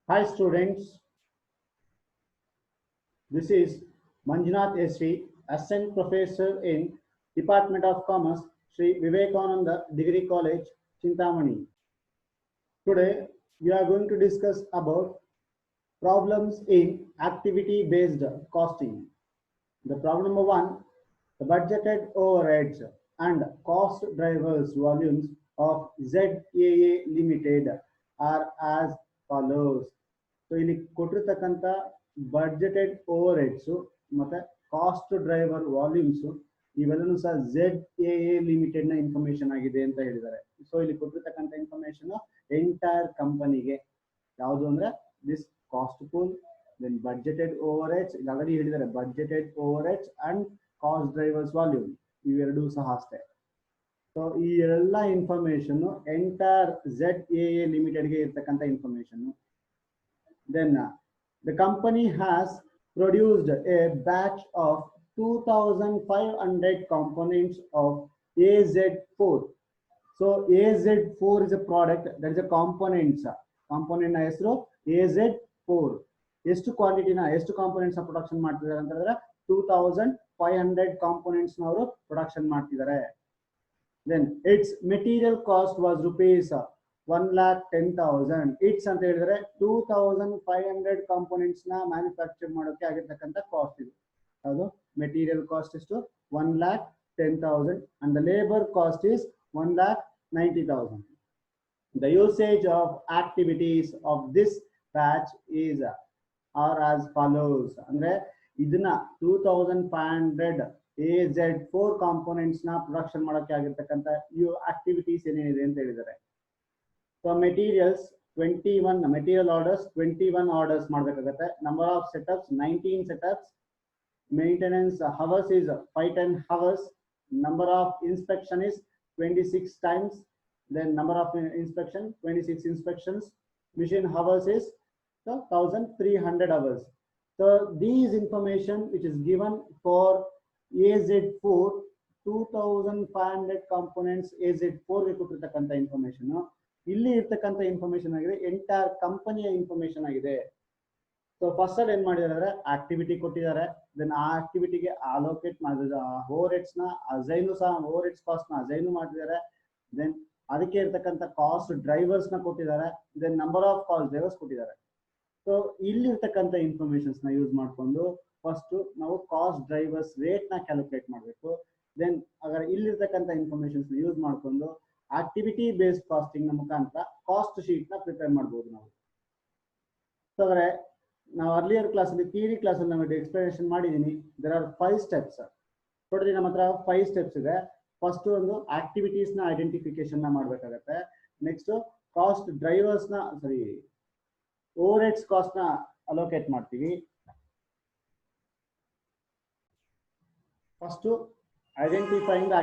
Hi students, this is Manjunath S.V., Assistant Professor in Department of Commerce, Sri Vivekananda Degree College, Chintamani. Today we are going to discuss about problems in activity-based costing. The problem number one, the budgeted overheads and cost drivers volumes of ZAA Limited are as follows. So ಇಲ್ಲಿ ಕೊಟ್ಟಿರ್ತಕ್ಕಂಥ budgeted over heads ಮತ್ತೆ cost driver volumes ಇವೆಲ್ಲನೂ ಸಹ ZAA limited ನ information ಆಗಿದೆ ಅಂತ ಹೇಳಿದ್ದಾರೆ. So ಇಲ್ಲಿ ಕೊಟ್ಟಿರ್ತಕ್ಕಂಥ ಇನ್ಫಾರ್ಮೇಶನ್ ಎಂಟೈರ್ ಕಂಪನಿಗೆ ಯಾವುದು ಅಂದ್ರೆ this cost pool, then budgeted overheads, ಇಲ್ಲಿ ಆಲ್ರೆಡಿ ಹೇಳಿದ್ದಾರೆ budgeted overheads and cost drivers volume ಇವೆರಡೂ ಸಹ ಅಷ್ಟೇ. ಸೊ ಈ ಎಲ್ಲ ಇನ್ಫಾರ್ಮೇಶನ್ ಎಂಟೈರ್ ZAA ಲಿಮಿಟೆಡ್ಗೆ ಇರ್ತಕ್ಕಂಥ information. Then the company has produced a batch of 2,500 components of AZ4. So AZ4 is a product, that is a components. Component na ಹೆಸರು AZ4. ಎಷ್ಟು ಕ್ವಾಂಟಿಟಿನ ಎಷ್ಟು components production ಮಾಡ್ತಿದ್ದಾರೆ ಅಂತ ಹೇಳಿದ್ರೆ 2,500 ಕಾಂಪೋನೆಂಟ್ಸ್ ಅವರು ಪ್ರೊಡಕ್ಷನ್ ಮಾಡ್ತಿದ್ದಾರೆ. Then its material cost was rupees 1,10,000. It's ಅಂತ ಹೇಳಿದ್ರೆ 2,500 ಕಾಂಪೋನೆಂಟ್ಸ್ ನ ಮ್ಯಾನುಫ್ಯಾಕ್ಚರ್ ಮಾಡೋಕೆ ಆಗಿರ್ತಕ್ಕಂಥ ಕಾಸ್ಟ್ ಇದು. ಅದು ಮೆಟೀರಿಯಲ್ ಕಾಸ್ಟ್ ಎಷ್ಟು 1,10,000 and the labor cost is 1,90,000. The usage of activities of this batch is are as follows. ಅಂದ್ರೆ ಇದನ್ನ 2,500 AZ4 ಕಾಂಪೋನೆಂಟ್ಸ್ ನ ಪ್ರೊಡಕ್ಷನ್ ಮಾಡೋಕೆ ಆಗಿರ್ತಕ್ಕಂಥ ಇವು ಆಕ್ಟಿವಿಟೀಸ್ ಏನೇನಿದೆ ಅಂತ ಹೇಳಿದ್ದಾರೆ. So materials 21 material orders 21 orders ಮಾಡಬೇಕಾಗುತ್ತೆ. Number of setups 19 setups. Maintenance hours is 510 hours. Number of inspection is 26 times. Then number of inspection 26 inspections. Machine hours is 1,300 hours. So these information which is given for AZ4 2,500 components AZ4 ಗೆ ಕೊಟ್ಟಿರ್ತಕ್ಕಂಥ information ಇಲ್ಲಿ ಇರ್ತಕ್ಕಂಥ information ಆಗಿದೆ, entire ಕಂಪನಿಯ information ಆಗಿದೆ. So first ಅಲ್ಲಿ ಏನ್ ಮಾಡಿದ್ದಾರೆ, ಆಕ್ಟಿವಿಟಿ ಕೊಟ್ಟಿದ್ದಾರೆ. ದೆನ್ ಆ ಆಕ್ಟಿವಿಟಿಗೆ ಅಲೋಕೇಟ್ ಮಾಡಿದ ಓವರ್ ಹೆಡ್ಸ್ ನ ಅಸೈನು ಸಹ ಓವರ್ ಹೆಡ್ಸ್ ಕಾಸ್ಟ್ ನ ಅಸೈನು ಮಾಡಿದ್ದಾರೆ. ದೆನ್ ಅದಕ್ಕೆ ಇರ್ತಕ್ಕಂಥ ಕಾಸ್ಟ್ ಡ್ರೈವರ್ಸ್ ನ ಕೊಟ್ಟಿದ್ದಾರೆ. Then number of cost drivers ಕೊಟ್ಟಿದ್ದಾರೆ. ಸೊ ಇಲ್ಲಿರ್ತಕ್ಕಂಥ ಇನ್ಫಾರ್ಮೇಶನ್ಸ್ ನ ಯೂಸ್ ಮಾಡಿಕೊಂಡು ಫಸ್ಟ್ ನಾವು ಕಾಸ್ಟ್ ಡ್ರೈವರ್ಸ್ ರೇಟ್ ನ ಕ್ಯಾಲ್ಕುಲೇಟ್ ಮಾಡಬೇಕು. ದೆನ್ ಅದರ ಇಲ್ಲಿರ್ತಕ್ಕಂಥ ಇನ್ಫಾರ್ಮೇಶನ್ಸ್ ನ ಯೂಸ್ ಮಾಡಿಕೊಂಡು ಆಕ್ಟಿವಿಟಿ ಬೇಸ್ಡ್ ಕಾಸ್ಟಿಂಗ್ ನ ಮುಖಾಂತರ ಕಾಸ್ಟ್ ಶೀಟ್ ನ ಪ್ರಿಪೇರ್ ಮಾಡಬಹುದು ನಾವು. ಸೊ ಅಂದ್ರೆ ನಾವು ಅರ್ಲಿಯರ್ ಕ್ಲಾಸ್ ಅಲ್ಲಿ ಥಿಯರಿ ಕ್ಲಾಸ್ ಅಲ್ಲಿ ನಾವು ಎಕ್ಸ್ಪ್ಲನೇಷನ್ ಮಾಡಿದೀನಿ. There are 5 steps. ನೋಡ್ರಿ ನಮ್ಮ ಹತ್ರ 5 ಸ್ಟೆಪ್ಸ್ ಇದೆ. ಫಸ್ಟ್ ಒಂದು ಆಕ್ಟಿವಿಟೀಸ್ ನ ಐಡೆಂಟಿಫಿಕೇಶನ್ ನ ಮಾಡಬೇಕಾಗತ್ತೆ. ನೆಕ್ಸ್ಟ್ ಕಾಸ್ಟ್ ಡ್ರೈವರ್ಸ್ ನ ಓವರ್ ಹೆಡ್ಸ್ ಕಾಸ್ಟ್ ನ ಅಲೋಕೇಟ್ ಮಾಡ್ತೀವಿ. ಫಸ್ಟ್ ಐಡೆಂಟಿಫೈಯಿಂಗ್ ದ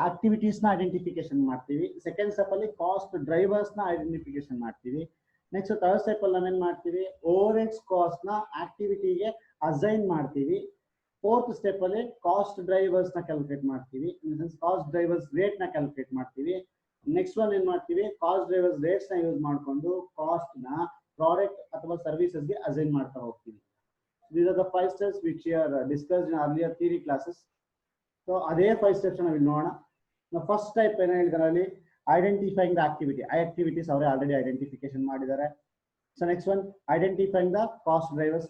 ಆಕ್ಟಿವಿಟೀಸ್ ನ ಐಡೆಂಟಿಫಿಕೇಶನ್ ಮಾಡ್ತೀವಿ. ಸೆಕೆಂಡ್ ಸ್ಟೆಪ್ ಅಲ್ಲಿ ಕಾಸ್ಟ್ ಡ್ರೈವರ್ಸ್ ನ ಐಡೆಂಟಿಫಿಕೇಶನ್ ಮಾಡ್ತೀವಿ. ನೆಕ್ಸ್ಟ್ ಥರ್ಡ್ ಸ್ಟೆಪ್ ಅಲ್ಲಿ ನಾವೇನ್ ಮಾಡ್ತೀವಿ, ಓವರ್ ಹೆಡ್ಸ್ ಕಾಸ್ಟ್ ನ ಆಕ್ಟಿವಿಟಿಗೆ ಅಸೈನ್ ಮಾಡ್ತೀವಿ. ಫೋರ್ತ್ ಸ್ಟೆಪ್ ಅಲ್ಲಿ ಕಾಸ್ಟ್ ಡ್ರೈವರ್ಸ್ ನ ಕ್ಯಾಲ್ಕುಲೇಟ್ ಮಾಡ್ತೀವಿ, ಕಾಸ್ಟ್ ಡ್ರೈವರ್ಸ್ ರೇಟ್ ನ ಕ್ಯಾಲ್ಕುಲೇಟ್ ಮಾಡ್ತೀವಿ. ನೆಕ್ಸ್ಟ್ ಒನ್ ಏನ್ ಮಾಡ್ತೀವಿ, ಕಾಸ್ಟ್ ಡ್ರೈವರ್ಸ್ ರೇಟ್ಸ್ ನ ಯೂಸ್ ಮಾಡ್ಕೊಂಡು ಕಾಸ್ಟ್ ನ ಪ್ರಾಡಕ್ಟ್ ಅಥವಾ ಸರ್ವಿಸಸ್ ಗೆ ಅಸೈನ್ ಮಾಡ್ತಾ ಹೋಗ್ತೀವಿ. These are the 5 steps which are discussed in earlier theory classes. So ಅದೇ 5 ಸ್ಟೆಪ್ಸ್ ನಾವು ಇಲ್ಲಿ ನೋಡೋಣ. ಫಸ್ಟ್ ಟೈಪ್ ಏನ ಹೇಳಿದಾರೆ ಅಲ್ಲಿ, ಐಡೆಂಟಿಫೈಯಿಂಗ್ ದ ಆಕ್ಟಿವಿಟೀಸ್ ಅವರೇ ಆಲ್ರೆಡಿ ಐಡೆಂಟಿಫಿಕೇಶನ್ ಮಾಡಿದ್ದಾರೆ. So next one identifying the cost drivers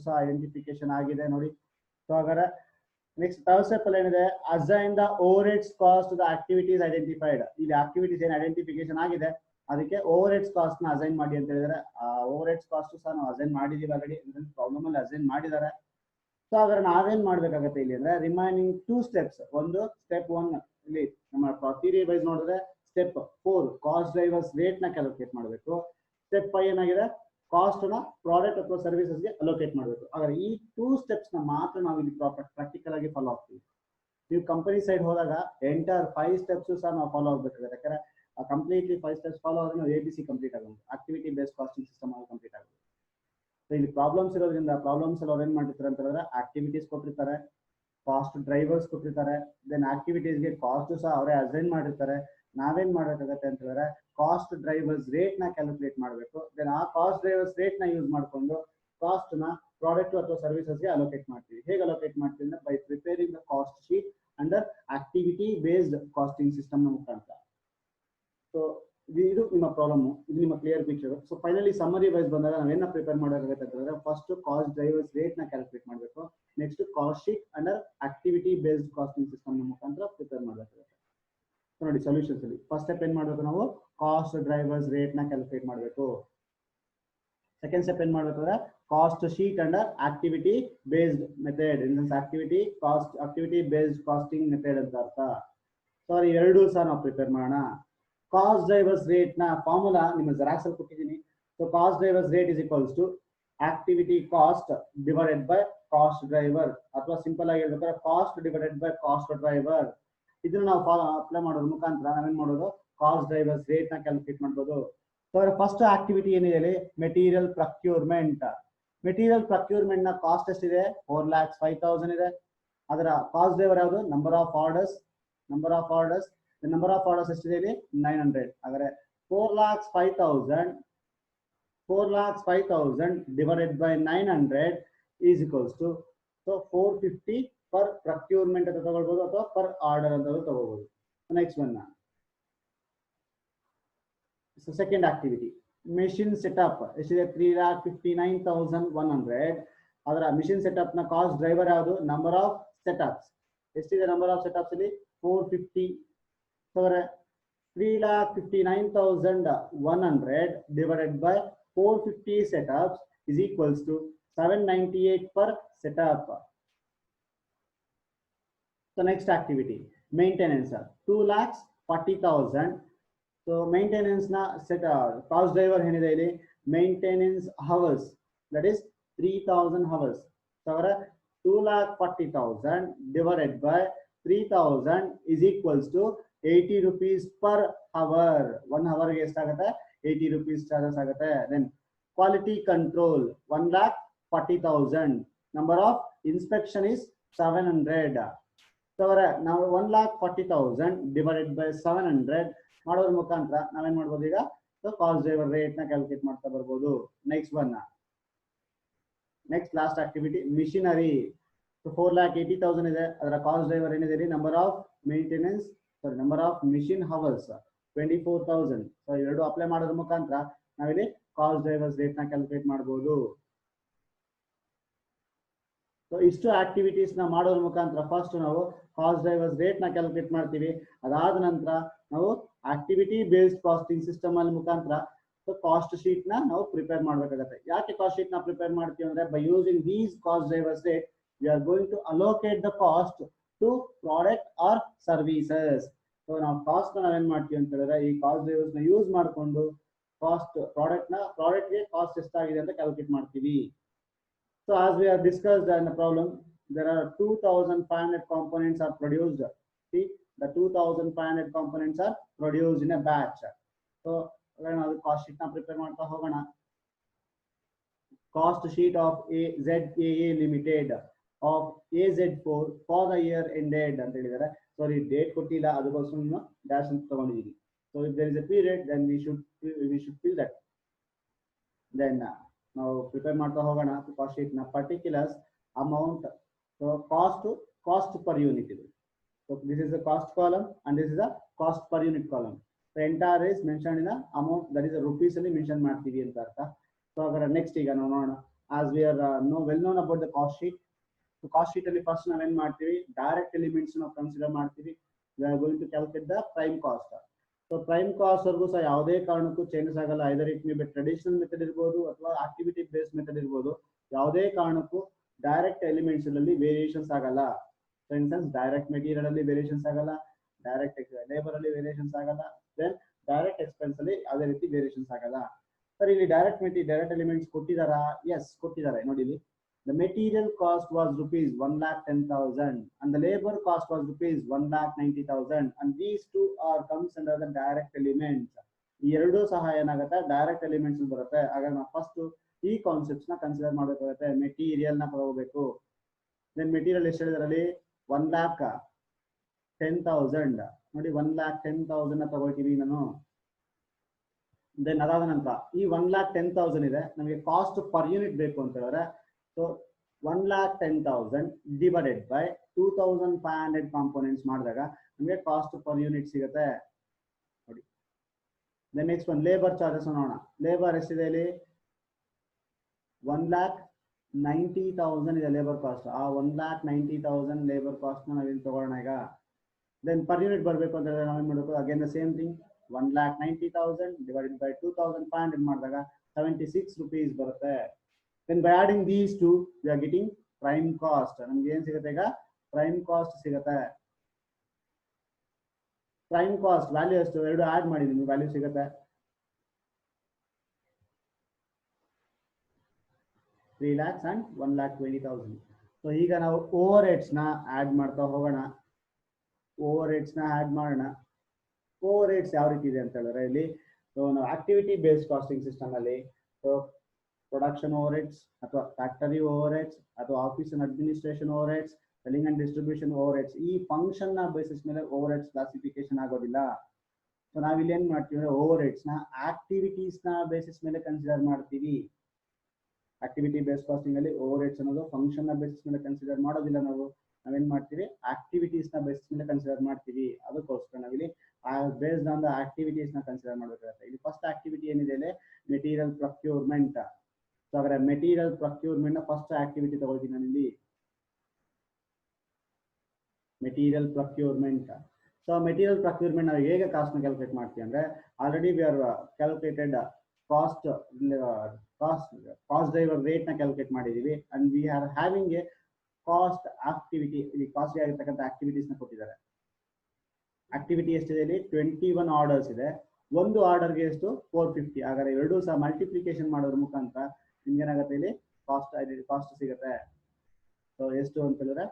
ಸಹ ಐಡೆಂಟಿಫಿಕೇಶನ್ ಆಗಿದೆ ನೋಡಿ. ಸೊ ಹಾಗಾದ್ರೆ ನೆಕ್ಸ್ಟ್ ಥರ್ಡ್ ಸ್ಟೆಪ್ ಅಲ್ಲಿ ಏನಿದೆ, assign the over heads cost the activities identified. ಇಲ್ಲಿ ಆಕ್ಟಿವಿಟೀಸ್ ಏನು ಐಡೆಂಟಿಫಿಕೇಶನ್ ಆಗಿದೆ ಅದಕ್ಕೆ ಓವರ್ ಹೆಡ್ಸ್ ಕಾಸ್ಟ್ ನ ಅಸೈನ್ ಮಾಡಿ ಅಂತ ಹೇಳಿದ್ರೆ, ಓವರ್ ಹೆಡ್ಸ್ ಕಾಸ್ಟ್ ಸಹ ನಾವು ಅಸೈನ್ ಮಾಡಿದೀವಿ ಆಲ್ರೆಡಿ, ಪ್ರಾಬ್ಲಮ್ ಅಲ್ಲಿ ಅಸೈನ್ ಮಾಡಿದ್ದಾರೆ. ಸೊ ಹಾಗಾದ್ರೆ ನಾವೇನ್ ಮಾಡ್ಬೇಕಾಗತ್ತೆ ಇಲ್ಲಿ ಅಂದ್ರೆ, ರಿಮೈನಿಂಗ್ 2 ಸ್ಟೆಪ್ಸ್. ಒಂದು ಸ್ಟೆಪ್ 1 ಇಲ್ಲಿ ನಮ್ಮ ಥಿಯರಿ ವೈಸ್ ನೋಡಿದ್ರೆ ಸ್ಟೆಪ್ 4 ಕಾಸ್ಟ್ ಡ್ರೈವರ್ಸ್ ರೇಟ್ ನ ಕ್ಯಾಲ್ಕುಲೇಟ್ ಮಾಡಬೇಕು. ಸ್ಟೆಪ್ 5 ಏನಾಗಿದೆ, ಕಾಸ್ಟ್ ನ ಪ್ರಾಡಕ್ಟ್ ಅಥವಾ ಸರ್ವಿಸಸ್ ಗೆ ಅಲೋಕೇಟ್ ಮಾಡಬೇಕು. ಹಾಗಾದ್ರೆ ಈ 2 ಸ್ಟೆಪ್ಸ್ ನ ಮಾತ್ರ ನಾವು ಇಲ್ಲಿ ಪ್ರಾಕ್ಟಿಕಲ್ ಆಗಿ ಫಾಲೋ ಆಗ್ತೀವಿ. ನೀವು ಕಂಪನಿ ಸೈಡ್ ಹೋದಾಗ ಎಂಟರ್ 5 ಸ್ಟೆಪ್ಸ್ ಸಹ ನಾವು ಫಾಲೋ ಆಗ್ಬೇಕಾಗುತ್ತೆ. ಯಾಕಂದ್ರೆ ಕಂಪ್ಲೀಟ್ಲಿ 5 ಸ್ಟೆಪ್ಸ್ ಫಾಲೋ ಆದ್ರೆ ನಾವು ABC ಕಂಪ್ಲೀಟ್ ಆಗುತ್ತೆ, ಆಕ್ಟಿವಿಟಿ ಬೇಸ್ಡ್ ಕಾಸ್ಟಿಂಗ್ ಸಿಸ್ಟಮ್ ಆಗಿ ಕಂಪ್ಲೀಟ್ ಆಗುತ್ತೆ. ಇಲ್ಲಿ ಪ್ರಾಬ್ಲಮ್ಸ್ ಇರೋದ್ರಿಂದ ಪ್ರಾಬ್ಲಮ್ಸ್ ಎಲ್ಲ ಅವ್ರು ಏನ್ ಮಾಡಿರ್ತಾರೆ ಅಂತ ಹೇಳಿದ್ರೆ, ಆಕ್ಟಿವಿಟೀಸ್ ಕೊಟ್ಟಿರ್ತಾರೆ, ಕಾಸ್ಟ್ ಡ್ರೈವರ್ಸ್ ಕೊಟ್ಟಿರ್ತಾರೆ, ದೆನ್ ಆಕ್ಟಿವಿಟೀಸ್ಗೆ ಕಾಸ್ಟ್ ಸಹ ಅವರೇ ಅಸೈನ್ ಮಾಡಿರ್ತಾರೆ. ನಾವೇನ್ ಮಾಡಬೇಕಾಗತ್ತೆ ಅಂತ ಹೇಳಿದ್ರೆ, ಕಾಸ್ಟ್ ಡ್ರೈವರ್ಸ್ ರೇಟ್ ನ ಕ್ಯಾಲ್ಕುಲೇಟ್ ಮಾಡಬೇಕು. ದೆನ್ ಆ ಕಾಸ್ಟ್ ಡ್ರೈವರ್ಸ್ ರೇಟ್ ನ ಯೂಸ್ ಮಾಡಿಕೊಂಡು ಕಾಸ್ಟ್ ನ ಪ್ರಾಡಕ್ಟ್ ಅಥವಾ ಸರ್ವಿಸಸ್ ಗೆ ಅಲೋಕೇಟ್ ಮಾಡ್ತೀವಿ. ಹೇಗೆ ಅಲೋಕೇಟ್ ಮಾಡ್ತೀವಿ ಅಂದ್ರೆ by preparing the cost sheet under activity based costing system ನ ಮುಖಾಂತರ. ಸೊ ಇದು ನಿಮ್ಮ ಪ್ರಾಬ್ಲಮ್, ಇದು ನಿಮ್ಮ clear picture. So finally summary wise ಬಂದಾಗ ನಾವೇನ ಪ್ರಿಪೇರ್ ಮಾಡಬೇಕಾಗುತ್ತೆ ಅಂತಂದ್ರೆ ಫಸ್ಟ್ ಕಾಸ್ಟ್ ಡ್ರೈವರ್ಸ್ ರೇಟ್ ನ ಕ್ಯಾಲ್ಕುಲೇಟ್ ಮಾಡಬೇಕು. Next cost sheet under activity based costing system ನ ಮುಖಾಂತರ ಪ್ರಿಪೇರ್ ಮಾಡಬೇಕಾಗುತ್ತೆ. ನೋಡಿ ಸೊಲ್ಯೂಷನ್ಸ್ ಅಲ್ಲಿ ಫಸ್ಟ್ ಸ್ಟೆಪ್ ಏನ್ ಮಾಡಬೇಕು, ನಾವು ಕಾಸ್ಟ್ ಡ್ರೈವರ್ಸ್ ರೇಟ್ ನ ಕ್ಯಾಲ್ಕುಲೇಟ್ ಮಾಡಬೇಕು. ಸೆಕೆಂಡ್ ಸ್ಟೆಪ್ ಏನ್ ಮಾಡಬೇಕಂದ್ರೆ cost sheet under activity based method, in activity based costing method ಅಂತ ಅರ್ಥ. ಸಾರಿ ಎರಡು ಸಹ ನಾವು ಪ್ರಿಪೇರ್ ಮಾಡೋಣ. ಕಾಸ್ಟ್ ಡ್ರೈವರ್ಸ್ ರೇಟ್ ನ ಫಾರ್ಮುಲಾ ನಿಮ್ಮ ಜೆರಾಕ್ಸ್ ಅಲ್ಲಿ ಕೊಟ್ಟಿದ್ದೀನಿ. So cost drivers rate is equals to activity cost divided by cost driver, ಅಥವಾ ಸಿಂಪಲ್ ಆಗಿ ಹೇಳ್ಬೇಕಾದ್ರೆ cost divided by cost driver. ಇದನ್ನ ನಾವು ಅಪ್ಲೈ ಮಾಡೋದ್ರ ಮುಖಾಂತರ ನಾವೇನ್ ಮಾಡೋದು, ಕಾಸ್ಟ್ ಡ್ರೈವರ್ಸ್ ರೇಟ್ ನ ಕ್ಯಾಲ್ಕುಲೇಟ್ ಮಾಡ್ಬೋದು. ಸೊ ಫಸ್ಟ್ ಆಕ್ಟಿವಿಟಿ ಏನಿದೆ, ಮೆಟೀರಿಯಲ್ ಪ್ರೊಕ್ಯೂರ್ಮೆಂಟ್. ಮೆಟೀರಿಯಲ್ ಪ್ರೊಕ್ಯೂರ್ಮೆಂಟ್ ನ ಕಾಸ್ಟ್ ಎಷ್ಟಿದೆ, 4,05,000 ಇದೆ. ಅದರ ಕಾಸ್ಟ್ ಡ್ರೈವರ್ ಯಾವುದು, number of orders. Number of orders ಎಷ್ಟಿದೆ ಇಲ್ಲಿ, 900. ಹಾಗಾದ್ರೆ 4,05,000 divided by 900 is equals to 450 per procurement ಅಂತ ತಗೊಳ್ಬಹುದು ಅಥವಾ ಪರ್ ಆರ್ಡರ್ ಅಂತ ತಗೋಬಹುದು. Next one, second activity machine setup ಎಷ್ಟಿದೆ, 3,59,100. ಅದರ ಮಿಷಿನ್ ಸೆಟಪ್ ನ ಕಾಸ್ಟ್ ಡ್ರೈವರ್ ಯಾವುದು, ನಂಬರ್ ಆಫ್ ಸೆಟಪ್ಸ್ ಎಷ್ಟಿದೆ, ನಂಬರ್ ಆಫ್ ಸೆಟಪ್ಸ್ ಇಲ್ಲಿ 450. 3,59,100 divided by 450 setups is equals to 798 per setup. So next activity, maintenance, 2,40,000. So maintenance na set cost driver ಏನಿದೆ ಇಲ್ಲಿ, maintenance hours, that is 3,000 hours. So 2,40,000 divided by 3,000 is equals to 80 rupees per hour. 1 hour ಗೆ ಎಷ್ಟಾಗುತ್ತೆ, 80 rupees charges ಆಗುತ್ತೆ. Then quality control 1,40,000. number of inspection is 700. So ನಾವು 1,40,000 divided by 700 ಮಾಡೋದ್ರ ಮುಖಾಂತರ ನಾವೇನ್ ಮಾಡ್ಬೋದು, ಈಗ ಕಾಸ್ಟ್ ಡ್ರೈವರ್ ರೇಟ್ ನ ಕ್ಯಾಲ್ಕುಲೇಟ್ ಮಾಡ್ತಾ ಬರ್ಬೋದು. Next one, next last activity machinery. 4,80,000 ಇದೆ. ಅದರ ಕಾಸ್ಟ್ ಡ್ರೈವರ್ ಏನಿದೆ, number of maintenance, number of machine hours 24,000. So ಎರಡು ಅಪ್ಲೈ ಮಾಡೋದ್ರ ಮುಖಾಂತರ ನಾವಿಲ್ಲಿ ಕಾಸ್ಟ್ ಡ್ರೈವರ್ಸ್ ರೇಟ್ ನ ಕ್ಯಾಲ್ಕುಲೇಟ್ ಮಾಡಬಹುದು. ಸೊ ಇಷ್ಟು ಆಕ್ಟಿವಿಟೀಸ್ ನ ಮಾಡೋದ್ರ ಮುಖಾಂತರ ಫಸ್ಟ್ ನಾವು ಕಾಸ್ಟ್ ಡ್ರೈವರ್ಸ್ ರೇಟ್ ನ ಕ್ಯಾಲ್ಕುಲೇಟ್ ಮಾಡ್ತೀವಿ. ಅದಾದ ನಂತರ ನಾವು ಆಕ್ಟಿವಿಟಿ ಬೇಸ್ಡ್ ಕಾಸ್ಟಿಂಗ್ ಸಿಸ್ಟಮ್ ಅಲ್ಲಿ ಮುಖಾಂತರ ಕಾಸ್ಟ್ ಶೀಟ್ ನ ನಾವು ಪ್ರಿಪೇರ್ ಮಾಡಬೇಕಾಗುತ್ತೆ. ಯಾಕೆ ಕಾಸ್ಟ್ ಶೀಟ್ ನ ಪ್ರಿಪೇರ್ ಮಾಡ್ತೀವಿ ಅಂದ್ರೆ by using these cost drivers rate we are going to allocate the cost to product or services. So ನಾವು ಕಾಸ್ಟ್ ನಾವೇನ್ ಮಾಡ್ತೀವಿ ಅಂತ ಹೇಳಿದ್ರೆ ಈ ಕಾಸ್ಟ್ ಡ್ರೈವರ್ಸ್ ನ ಯೂಸ್ ಮಾಡಿಕೊಂಡು ಕಾಸ್ಟ್ ಪ್ರಾಡಕ್ಟ್ ಗೆ ಕಾಸ್ಟ್ ಎಷ್ಟಾಗಿದೆ ಅಂತ ಕ್ಯಾಲ್ಕುಲೇಟ್ ಮಾಡ್ತೀವಿ. So as we have discussed in the problem, there are 2,500 components are produced. See, the 2,500 components are produced in a batch. So now the cost sheet na prepare ಮಾಡ್ತಾ ಹೋಗೋಣ. Cost sheet of ZAA Limited of AZ4 for the year ended ಅಂತ ಹೇಳಿದ್ದಾರೆ. Sorry, date ಕೊಟ್ಟಿಲ್ಲ, ಅದಕ್ಕೋಸ್ಕರ ನಾನು dash ಅಂತ ತಗೊಂಡಿದ್ದೀನಿ. So if there is a period, then we should fill that. Then ನಾವು ಪ್ರಿಪೇರ್ ಮಾಡ್ತಾ ಹೋಗೋಣ. ಕಾಸ್ಟ್ ಶೀಟ್ ನ particulars amount, so cost per unit ಇದೆ. So this is the cost column and this is the cost per unit column. So entire is mention in amount, that is rupees ಅಲ್ಲಿ mention ಮಾಡ್ತೀವಿ ಅಂತ ಅರ್ಥ. So ಹಾಗಾದ್ರೆ next ಈಗ ನಾವು ನೋಡೋಣ. As we are well known about the cost sheet. So cost sheet ಅಲ್ಲಿ first ನಾವೇನ್ ಮಾಡ್ತೀವಿ, ಡೈರೆಕ್ಟ್ ಎಲಿಮೆಂಟ್ಸ್ ನಾವು ಕನ್ಸಿಡರ್ ಮಾಡ್ತೀವಿ. We are going to calculate the prime cost. So prime cost ವರ್ಗೂ ಸಹ ಯಾವುದೇ ಕಾರಣಕ್ಕೂ ಚೇಂಜಸ್ ಆಗಲ್ಲ. Either it may be traditional method ಇರ್ಬೋದು ಅಥವಾ ಆಕ್ಟಿವಿಟಿ ಬೇಸ್ಡ್ ಮೆಥಡ್ ಇರ್ಬೋದು. ಯಾವುದೇ ಕಾರಣಕ್ಕೂ ಡೈರೆಕ್ಟ್ ಎಲಿಮೆಂಟ್ಸ್ ಅಲ್ಲಿ ವೇರಿಯೇಷನ್ಸ್ ಆಗಲ್ಲ. ಫಾರ್ ಇನ್ಸ್ಟೆನ್ಸ್ ಡೈರೆಕ್ಟ್ ಮೆಟೀರಿಯಲ್ ಅಲ್ಲಿ ವೇರಿಯೇಷನ್ಸ್ ಆಗಲ್ಲ, ಡೈರೆಕ್ಟ್ ಲೇಬರ್ ಅಲ್ಲಿ ವೇರಿಯೇಷನ್ಸ್ ಆಗಲ್ಲ, ದೆನ್ ಡೈರೆಕ್ಟ್ ಎಕ್ಸ್ಪೆನ್ಸ್ ಅಲ್ಲಿ ಯಾವುದೇ ರೀತಿ ವೇರಿಯೇಷನ್ಸ್ ಆಗಲ್ಲ. ಸರ್ ಇಲ್ಲಿ ಡೈರೆಕ್ಟ್ ಎಲಿಮೆಂಟ್ಸ್ ಕೊಟ್ಟಿದಾರಾ? ಎಸ್ ಕೊಟ್ಟಿದ್ದಾರೆ. ನೋಡಿ ಇಲ್ಲಿ the material cost was rupees 1,10,000 and the labor cost was rupees 1,90,000 and these two are comes under the direct elements. ಈ ಎರಡೂ ಸಹ ಏನಾಗುತ್ತೆ, ಡೈರೆಕ್ಟ್ ಎಲಿಮೆಂಟ್ಸ್ ಬರುತ್ತೆ. ಹಾಗಾಗಿ ನಾವು ಫಸ್ಟ್ ಈ ಕಾನ್ಸೆಪ್ಟ್ಸ್ ನ ಕನ್ಸಿಡರ್ ಮಾಡಬೇಕಾಗುತ್ತೆ. ಮೆಟೀರಿಯಲ್ ನ ತಗೋಬೇಕು. ದೆನ್ ಮೆಟೀರಿಯಲ್ ಎಷ್ಟು ಹೇಳಿದ್ರಲ್ಲಿ 1,10,000. ನೋಡಿ 1,10,000 ನ ತಗೋತೀವಿ ನಾನು. ದೆನ್ ಅದಾದ ನಂತರ ಈ 1,10,000 ಇದೆ, ನಮಗೆ ಕಾಸ್ಟ್ ಪರ್ ಯೂನಿಟ್ ಬೇಕು ಅಂತ ಹೇಳಿದ್ರೆ ಸೊ 1,10,000 ಡಿವೈಡೆಡ್ ಬೈ 2,500 ಕಾಂಪೋನೆಂಟ್ಸ್ ಮಾಡಿದಾಗ ನಮಗೆ ಕಾಸ್ಟ್ ಪರ್ ಯೂನಿಟ್ ಸಿಗುತ್ತೆ ನೋಡಿ. Then next one labour charges ನೋಡೋಣ. ಲೇಬರ್ ಎಷ್ಟಿದೆ ಇಲ್ಲಿ 1,90,000 ಇದೆ ಲೇಬರ್ ಕಾಸ್ಟ್. ಆ 1,90,000 ಲೇಬರ್ ಕಾಸ್ಟ್ ನಾವಿಲ್ಲಿ ತಗೊಳ್ಳೋಣ ಈಗ. ದೆನ್ ಪರ್ ಯೂನಿಟ್ ಬರಬೇಕು ಅಂತ ಹೇಳಿದ್ರೆ ನಾವೇನ್ ಮಾಡಬೇಕು, again the same thing 1,90,000 divided by 2,500 ಮಾಡಿದಾಗ 76 rupees ಬರುತ್ತೆ. Then by adding these two we are getting prime cost. ನಮ್ಗೆ ಏನ್ ಸಿಗುತ್ತೆ ಈಗ, ಪ್ರೈಮ್ ಕಾಸ್ಟ್ ಸಿಗುತ್ತೆ. ಪ್ರೈಮ್ ಕಾಸ್ಟ್ ವ್ಯಾಲ್ಯೂ ಎಷ್ಟು, ಎರಡು ಆಡ್ ಮಾಡಿ ನಿಮ್ಗೆ ವ್ಯಾಲ್ಯೂ ಸಿಗುತ್ತೆ 3 lakhs and 1,20,000. ಸೊ ಈಗ ನಾವು ಓವರ್ ಹೆಡ್ಸ್ ನ ಆಡ್ ಮಾಡ್ತಾ ಹೋಗೋಣ. ಓವರ್ ಹೆಡ್ಸ್ ನ ಆಡ್ ಮಾಡೋಣ. ಓವರ್ ಹೆಡ್ಸ್ ಯಾವ ರೀತಿ ಇದೆ ಅಂತ ಹೇಳಿದ್ರೆ ಇಲ್ಲಿ ಸೊ ನಾವು ಆಕ್ಟಿವಿಟಿ ಬೇಸ್ಡ್ ಕಾಸ್ಟಿಂಗ್ ಸಿಸ್ಟಮ್ ಅಲ್ಲಿ ಸೊ ಪ್ರೊಡಕ್ಷನ್ ಓವರ್ ಹೆಡ್ಸ್ ಅಥವಾ ಫ್ಯಾಕ್ಟರಿ ಓವರ್ ಹೆಡ್ಸ್ ಅಥವಾ office and administration over heads, selling and distribution over heads, ಈ ಫಂಕ್ಷನ್ ನ ಬೇಸಿಸ್ ಮೇಲೆ ಓವರ್ ಹೆಡ್ಸ್ ಕ್ಲಾಸಿಫಿಕೇಶನ್ ಆಗೋದಿಲ್ಲ. ಸೊ ನಾವಿಲ್ಲಿ ಏನ್ ಮಾಡ್ತೀವಿ ಅಂದ್ರೆ ಓವರ್ ಹೆಡ್ಸ್ ನ ಆಕ್ಟಿವಿಟೀಸ್ ನ ಬೇಸಿಸ್ ಮೇಲೆ ಕನ್ಸಿಡರ್ ಮಾಡ್ತೀವಿ. ಆಕ್ಟಿವಿಟಿ ಬೇಸ್ಡ್ ಕಾಸ್ಟಿಂಗ್ ಅಲ್ಲಿ ಓವರ್ ಹೆಡ್ಸ್ ಅನ್ನೋದು ಫಂಕ್ಷನ್ ನ ಬೇಸಿಸ್ ಮೇಲೆ ಕನ್ಸಿಡರ್ ಮಾಡೋದಿಲ್ಲ. ನಾವೇನ್ ಮಾಡ್ತೀವಿ, ಆಕ್ಟಿವಿಟೀಸ್ ನ ಬೇಸಿಸ್ ಮೇಲೆ ಕನ್ಸಿಡರ್ ಮಾಡ್ತೀವಿ. ಅದಕ್ಕೋಸ್ಕರ ನಾವಿಲ್ಲಿ ಬೇಸ್ಡ್ ಆನ್ ದ ಆಕ್ಟಿವಿಟೀಸ್ ನ ಕನ್ಸಿಡರ್ ಮಾಡಬೇಕಾಗುತ್ತೆ. ಇಲ್ಲಿ ಫಸ್ಟ್ ಆಕ್ಟಿವಿಟಿ ಏನಿದೆ ಇಲ್ಲಿ ಮೆಟೀರಿಯಲ್ ಪ್ರೊಕ್ಯೂರ್ಮೆಂಟ್. ಸೊ ಹಾಗಾದ್ರೆ ಮೆಟೀರಿಯಲ್ ಪ್ರೊಕ್ಯೂರ್ಮೆಂಟ್ ನ ಫಸ್ಟ್ ಆಕ್ಟಿವಿಟಿ ತಗೊಳ್ತೀನಿ ನಾನು ಇಲ್ಲಿ, material procurement. So material procurement ನಾವು ಹೇಗೆ ಕಾಸ್ಟ್ ನ ಕ್ಯಾಲ್ಕುಲೇಟ್ ಮಾಡ್ತೀವಿ ಅಂದ್ರೆ already we are calculated cost driver rate ನ ಕ್ಯಾಲ್ಕುಲೇಟ್ ಮಾಡಿದೀವಿ and we are having A cost activity. ಇಲ್ಲಿ ಕಾಸ್ಟ್ಲಿ ಆಗಿರ್ತಕ್ಕಂಥ ಆಕ್ಟಿವಿಟೀಸ್ ನ ಕೊಟ್ಟಿದ್ದಾರೆ. ಆಕ್ಟಿವಿಟಿ ಎಷ್ಟಿದೆ ಇಲ್ಲಿ 21 ಆರ್ಡರ್ಸ್ ಇದೆ. ಒಂದು ಆರ್ಡರ್ಗೆ ಎಷ್ಟು 450. ಹಾಗಾದ್ರೆ ಎರಡೂ ಸಹ ಮಲ್ಟಿಪ್ಲಿಕೇಶನ್ ಮಾಡೋದ್ರ ಮುಖಾಂತರ ನಿಮ್ಗೆ ಏನಾಗುತ್ತೆ ಇಲ್ಲಿ ಕಾಸ್ಟ್ ಸಿಗುತ್ತೆ. ಸೊ ಎಷ್ಟು ಅಂತ ಹೇಳಿದ್ರೆ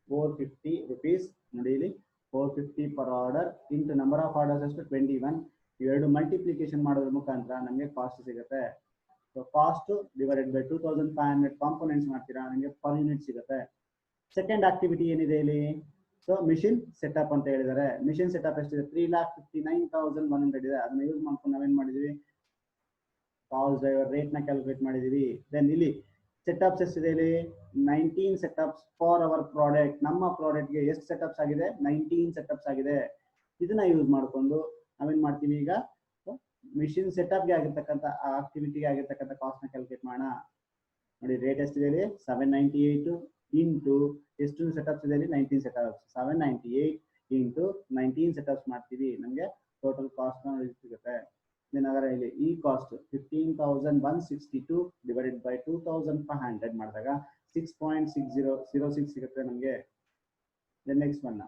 450 rupees. ನೋಡಿ ಇಲ್ಲಿ 450 per order into number of orders ಎಷ್ಟು 21. ಇವೆರಡು ಮಲ್ಟಿಪ್ಲಿಕೇಶನ್ ಮಾಡೋದ್ರ ಮುಖಾಂತರ ನಮಗೆ ಕಾಸ್ಟ್ ಸಿಗುತ್ತೆ. So cost divided by 2,500 components ಮಾಡ್ತೀರಾ, ನಿಮಗೆ ಪರ್ ಯೂನಿಟ್ ಸಿಗುತ್ತೆ. ಸೆಕೆಂಡ್ ಆಕ್ಟಿವಿಟಿ ಏನಿದೆ ಇಲ್ಲಿ, ಸೊ ಮಿಷಿನ್ ಸೆಟಪ್ ಅಂತ ಹೇಳಿದ್ದಾರೆ. ಮಿಷಿನ್ ಸೆಟಪ್ ಎಷ್ಟಿದೆ 3,59,100 ಇದೆ. ಅದನ್ನ ಯೂಸ್ ಮಾಡ್ಕೊಂಡು ನಾವೇನ್ ಮಾಡಿದೀವಿ, ಕಾಸ್ಟ್ ಡ್ರೈವರ್ ರೇಟ್ ನ ಕ್ಯಾಲ್ಕುಲೇಟ್ ಮಾಡಿದೀವಿ. ದೆನ್ ಇಲ್ಲಿ ಸೆಟಪ್ಸ್ ಎಷ್ಟಿದೆ ಇಲ್ಲಿ 19 ಸೆಟಪ್ಸ್ ಫಾರ್ ಅವರ್ ಪ್ರಾಡಕ್ಟ್. ನಮ್ಮ ಪ್ರಾಡಕ್ಟ್ ಗೆ ಎಷ್ಟು ಸೆಟಪ್ಸ್ ಆಗಿದೆ 19 ಸೆಟಪ್ಸ್ ಆಗಿದೆ. ಇದನ್ನ ಯೂಸ್ ಮಾಡ್ಕೊಂಡು ನಾವೇನ್ ಮಾಡ್ತೀವಿ ಈಗ ಮಿಷಿನ್ ಸೆಟಪ್ ಗೆ ಆಗಿರ್ತಕ್ಕಂಥ ಆಕ್ಟಿವಿಟಿಗೆ ಆಗಿರ್ತಕ್ಕಂಥ ಕಾಸ್ಟ್ ನ ಕ್ಯಾಲ್ಕುಲೇಟ್ ಮಾಡೋಣ. ನೋಡಿ ರೇಟ್ ಎಷ್ಟಿದೆ ಇಲ್ಲಿ 798 ಇಂಟು ಎಷ್ಟು ಸೆಟಪ್ಸ್ ಇದೆ ಇಲ್ಲಿ 19 ಸೆಟಪ್ಸ್. 798 ಇಂಟು 19 ಸೆಟಪ್ಸ್ ಮಾಡ್ತೀವಿ, ನಮಗೆ ಟೋಟಲ್ ಕಾಸ್ಟ್ ಸಿಗುತ್ತೆ. ಹಾಗಾದ್ರೆ ಇಲ್ಲಿ ಈ ಕಾಸ್ಟ್ 15,162 ಡಿವೈಡೆಡ್ ಬೈ 2,500 ಮಾಡಿದಾಗ 6.6006 ಸಿಗುತ್ತೆ ನಮಗೆ. Then next one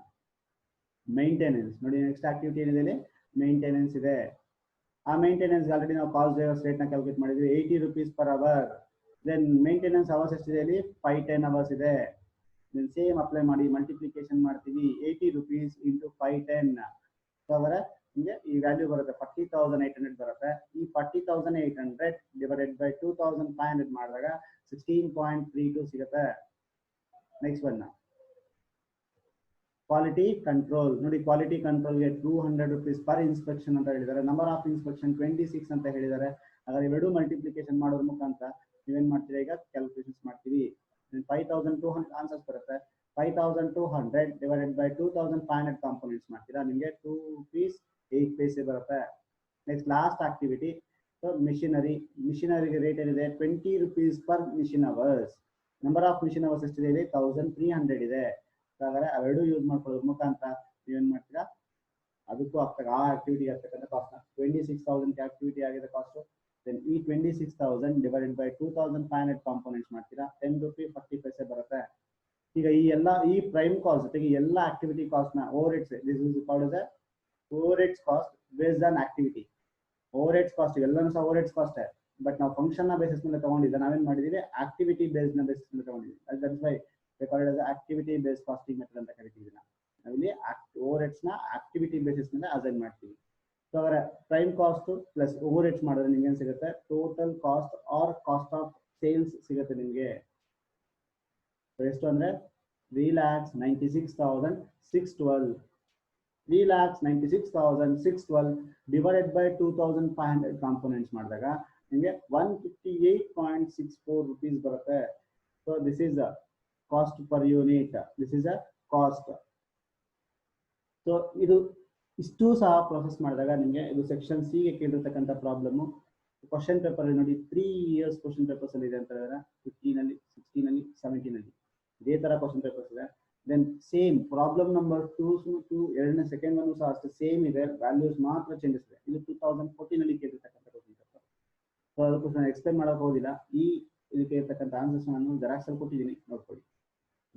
maintenance. ನೋಡಿ ನೆಕ್ಸ್ಟ್ ಆಕ್ಟಿವಿಟಿ ಏನಿದೆ ಇಲ್ಲಿ ಮೇಂಟೆನೆನ್ಸ್ ಇದೆ. ಆ ಮೇಂಟೆನೆನ್ಸ್ ಆಲ್ರೆಡಿ ನಾವು ಕಾಸ್ಟ್ ಡ್ರೈವರ್ಸ್ ರೇಟ್ ನ ಕ್ಯಾಲ್ಕುಲೇಟ್ ಮಾಡಿದ್ವಿ 80 rupees per hour. Then maintenance hours ಎಷ್ಟಿದೆ ಇಲ್ಲಿ 510 ಅವರ್ಸ್ ಇದೆ. ದೆನ್ ಸೇಮ್ ಅಪ್ಲೈ ಮಾಡಿ ಮಲ್ಟಿಪ್ಲಿಕೇಶನ್ ಮಾಡ್ತೀವಿ 80 rupees ಇಂಟು 510. ಸೊ ಅವರ ನಿಮಗೆ ಈ ವ್ಯಾಲ್ಯೂ ಬರುತ್ತೆ 40,800 ಬರುತ್ತೆ. ಈ 40,800 ಡಿವೈಡೆಡ್ ಬೈ 2,500 ಮಾಡಿದಾಗ 16.32 ಸಿಗುತ್ತೆ. Next one quality control. ನೋಡಿ ಕ್ವಾಲಿಟಿ ಕಂಟ್ರೋಲ್ಗೆ 200 rupees ಪರ್ ಇನ್ಸ್ಪೆಕ್ಷನ್ ಅಂತ ಹೇಳಿದ್ದಾರೆ. ನಂಬರ್ ಆಫ್ ಇನ್ಸ್ಪೆಕ್ಷನ್ 26 ಅಂತ ಹೇಳಿದ್ದಾರೆ. ಹಾಗಾದ್ರೆ ಇವೆರಡು ಮಲ್ಟಿಪ್ಲಿಕೇಶನ್ ಮಾಡೋದ್ರ ಮುಖಾಂತರ ನೀವೇನ್ ಮಾಡ್ತೀರಾ ಈಗ ಕ್ಯಾಲ್ಕುಲೇಷನ್ಸ್ ಮಾಡ್ತೀವಿ. 5,200 ಆನ್ಸರ್ಸ್ ಬರುತ್ತೆ. 5,200 ಡಿವೈಡೆಡ್ ಬೈ 2,500 ಕಾಂಪೋನೆಂಟ್ಸ್ ಮಾಡ್ತೀರಾ, ನಿಮಗೆ 2 rupees 8 paise ಬರುತ್ತೆ. ನೆಕ್ಸ್ಟ್ ಲಾಸ್ಟ್ ಆಕ್ಟಿವಿಟಿ ಸೊ ಮಿಷಿನರಿಗೆ ರೇಟ್ ಏನಿದೆ 20 rupees per machine hours. Number of machine hours ಎಷ್ಟಿದೆ ಇಲ್ಲಿ 1,300 ಇದೆ. ಹಾಗಾದ್ರೆ ಅವೆರಡು ಯೂಸ್ ಮಾಡ್ಕೊಳ್ಳೋದ್ರ ಮುಖಾಂತರ ನೀವೇನ್ ಮಾಡ್ತೀರಾ ಅದಕ್ಕೂ ಆಗ್ತಕ್ಕ ಆ ಆಕ್ಟಿವಿಟಿಗೆ ಆಗ್ತಕ್ಕಂಥ ಕಾಸ್ಟ್ 26,000 ಆಕ್ಟಿವಿಟಿ ಆಗಿದೆ ಕಾಸ್ಟ್. ದೆನ್ ಈ 26,000 ಡಿವೈಡೆಡ್ ಬೈ 2,500 ಕಾಂಪೋನೆಂಟ್ಸ್ ಮಾಡ್ತೀರಾ 10 rupees 40 paise ಬರುತ್ತೆ. ಈಗ ಈ ಪ್ರೈಮ್ ಕಾಸ್ಟ್ ಜೊತೆಗೆ ಎಲ್ಲ ಆಕ್ಟಿವಿಟಿ ಕಾಸ್ಟ್ ನ over heads this is called as over heads cost based on activity. Over heads cost ಎಲ್ಲಾನು ಸಹ ಓವರ್ ಹೆಡ್ಸ್ ಕಾಸ್ಟ್ ಬಟ್ ನಾವು ಫಂಕ್ಷನ್ ನ ಬೇಸಿಸ್ ಮೇಲೆ ತಗೊಂಡಿದ್ದ ನಾವೇನ್ ಮಾಡಿದೀವಿ ಆಕ್ಟಿವಿಟಿ ಬೇಸ್ಡ್ ನ ಬೇಸಿಸ್ ಮೇಲೆ ತಗೊಂಡಿದ್ದೀವಿ. That's why recorded as activity based costing method ಅಂತ ಕರಿತೀವಿ. ನಾವಿಲ್ಲಿ ಓವರ್ ಹೆಡ್ಸ್ ನ ಆಕ್ಟಿವಿಟಿ ಬೇಸಿಸ್ ಮೇಲೆ ಅಸೈನ್ ಮಾಡ್ತೀವಿ. ಸೊ ಅವರ prime cost plus overheads ಮಾಡಿದ್ರೆ ನಿಮ್ಗೆ ಏನ್ ಸಿಗುತ್ತೆ total cost or cost of sales ಸಿಗುತ್ತೆ ನಿಮ್ಗೆ. ಎಷ್ಟು ಅಂದ್ರೆ 3,96,612. 3,96,612 divided by 2,500 components ಮಾಡಿದಾಗ ನಿಮಗೆ 158.64 rupees ಬರುತ್ತೆ. So this is a cost per unit. This is a cost. So ಇದು ಇಷ್ಟು ಸಹ ಪ್ರೊಸೆಸ್ ಮಾಡಿದಾಗ ನಿಮಗೆ ಇದು ಸೆಕ್ಷನ್ ಸಿ ಗೆ ಕೇಳಿರ್ತಕ್ಕಂಥ ಪ್ರಾಬ್ಲಮ್. ಕ್ವಶನ್ ಪೇಪರ್ ನೋಡಿ 3 years ಕ್ವಶನ್ ಪೇಪರ್ಸ್ ಅಲ್ಲಿ ಇದೆ ಅಂತ ಹೇಳಿದ್ರೆ 15 ಅಲ್ಲಿ 16 ಅಲ್ಲಿ 17 ಅಲ್ಲಿ ಇದೇ ತರ ಕ್ವಶನ್ ಪೇಪರ್ಸ್ ಇದೆ. ದೆನ್ ಸೇಮ್ ಪ್ರಾಬ್ಲಮ್ ನಂಬರ್ 2 ಎರಡನೇ ಸೆಕೆಂಡ್ ಒನ್ ಸಹ ಅಷ್ಟೇ ಸೇಮ್ ಇದೆ, ವ್ಯಾಲ್ಯೂಸ್ ಮಾತ್ರ ಚೇಂಜಸ್ ಇದೆ. ಇದು 2014 ಅಲ್ಲಿ ಕೇಳಿರ್ತಕ್ಕಂಥ ಕ್ವಶನ್ ಪೇಪರ್. ಸೊ ಅದಕ್ಕೆ ನಾನು ಎಕ್ಸ್ಪ್ಲೈನ್ ಮಾಡಕ್ ಹೋಗಿಲ್ಲ. ಈ ಇದಕ್ಕೆ ಇರ್ತಕ್ಕಂಥ ಆನ್ಸರ್ಸ್ ನಾನು ಜೆರಾಕ್ಸ್ ಅಲ್ಲಿ ಕೊಟ್ಟಿದ್ದೀನಿ, ನೋಡ್ಕೊಳ್ಳಿ.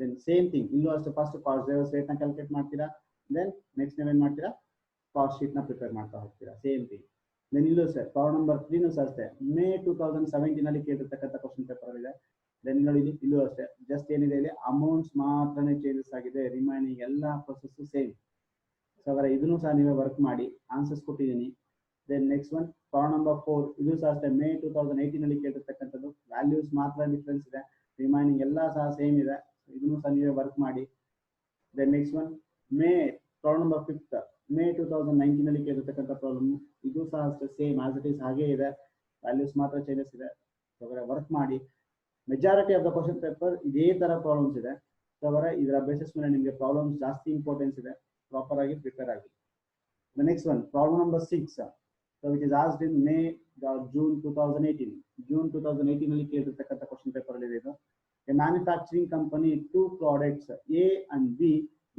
ದೆನ್ ಸೇಮ್ ಥಿಂಗ್ ಇಲ್ಲೂ ಅಷ್ಟೇ, ಫಸ್ಟ್ ಕಾಸ್ಟ್ ಡ್ರೈವರ್ಸ್ ರೇಟ್ ನ ಕ್ಯಾಲ್ಕುಲೇಟ್ ಮಾಡ್ತೀರಾ, ದೆನ್ ನೆಕ್ಸ್ಟ್ ನೀವೇನ್ ಮಾಡ್ತೀರಾ, ಕಾಸ್ಟ್ ಶೀಟ್ ನ ಪ್ರಿಪೇರ್ ಮಾಡ್ತಾ ಹೋಗ್ತೀರಾ. Same thing. ದೆನ್ ಇಲ್ಲೂ ಸರ್ ಪ್ರಾಬ್ಲಮ್ ನಂಬರ್ 3 ಸಹ ಅಷ್ಟೇ, ಮೇ 2017 ಅಲ್ಲಿ ಕೇಳಿರ್ತಕ್ಕಂಥ ಕ್ವಶನ್ ಪೇಪರ್ ಇದೆ. ದೆನ್ ನೋಡಿ ಇಲ್ಲೂ ಅಷ್ಟೇ, ಜಸ್ಟ್ ಏನಿದೆ ಇಲ್ಲಿ ಅಮೌಂಟ್ಸ್ ಮಾತ್ರನೇ ಚೇಂಜಸ್ ಆಗಿದೆ, ರಿಮೈನಿಂಗ್ ಎಲ್ಲ ಪ್ರೊಸೆಸ್ ಸೇಮ್. ಸೊ ಅವರ ಇದನ್ನು ಸಹ ನೀವೇ ವರ್ಕ್ ಮಾಡಿ, ಆನ್ಸರ್ಸ್ ಕೊಟ್ಟಿದ್ದೀನಿ. Then next one problem number 4, ಇದು ಸಹ ಅಷ್ಟೇ ಮೇ 2018 ಅಲ್ಲಿ ಕೇಳಿರ್ತಕ್ಕಂಥದ್ದು, ವ್ಯಾಲ್ಯೂಸ್ ಮಾತ್ರ ಡಿಫ್ರೆನ್ಸ್ ಇದೆ, ರಿಮೈನಿಂಗ್ ಎಲ್ಲ ಸಹ ಸೇಮ್ ಇದೆ, ಇದನ್ನು ಸಹ ನೀವೇ ವರ್ಕ್ ಮಾಡಿ. Then next one problem number 5 May 2019 ಅಲ್ಲಿ ಕೇಳಿರ್ತಕ್ಕಂಥ ಪ್ರಾಬ್ಲಮ್, ಇದು ಸಹ ಅಷ್ಟೇ ಸೇಮ್ ಆಸ್ ಇಟ್ ಈಸ್ ಹಾಗೇ ಇದೆ, ವ್ಯಾಲ್ಯೂಸ್ ಮಾತ್ರ ಚೇಂಜಸ್ ಇದೆ. ಸೊ ಅವರ ವರ್ಕ್ ಮಾಡಿ. Majority of the question paper ಇದೇ ತರ ಪ್ರಾಬ್ಲಮ್ಸ್ ಇದೆ. ಸೊ ಅವರ ಇದರ ಬೇಸಿಸ್ ಮೇಲೆ ನಿಮಗೆ ಪ್ರಾಬ್ಲಮ್ಸ್ ಜಾಸ್ತಿ ಇಂಪಾರ್ಟೆನ್ಸ್ ಇದೆ, ಪ್ರಾಪರ್ ಆಗಿ ಪ್ರಿಪೇರ್ ಆಗಿ. The next one problem number 6 which is asked in June 2018 ಅಲ್ಲಿ ಕೇಳಿರ್ತಕ್ಕಂಥ ಕ್ವಶನ್ ಪೇಪರ್ ಅಲ್ಲಿ ಇದು. A manufacturing company 2 products A and B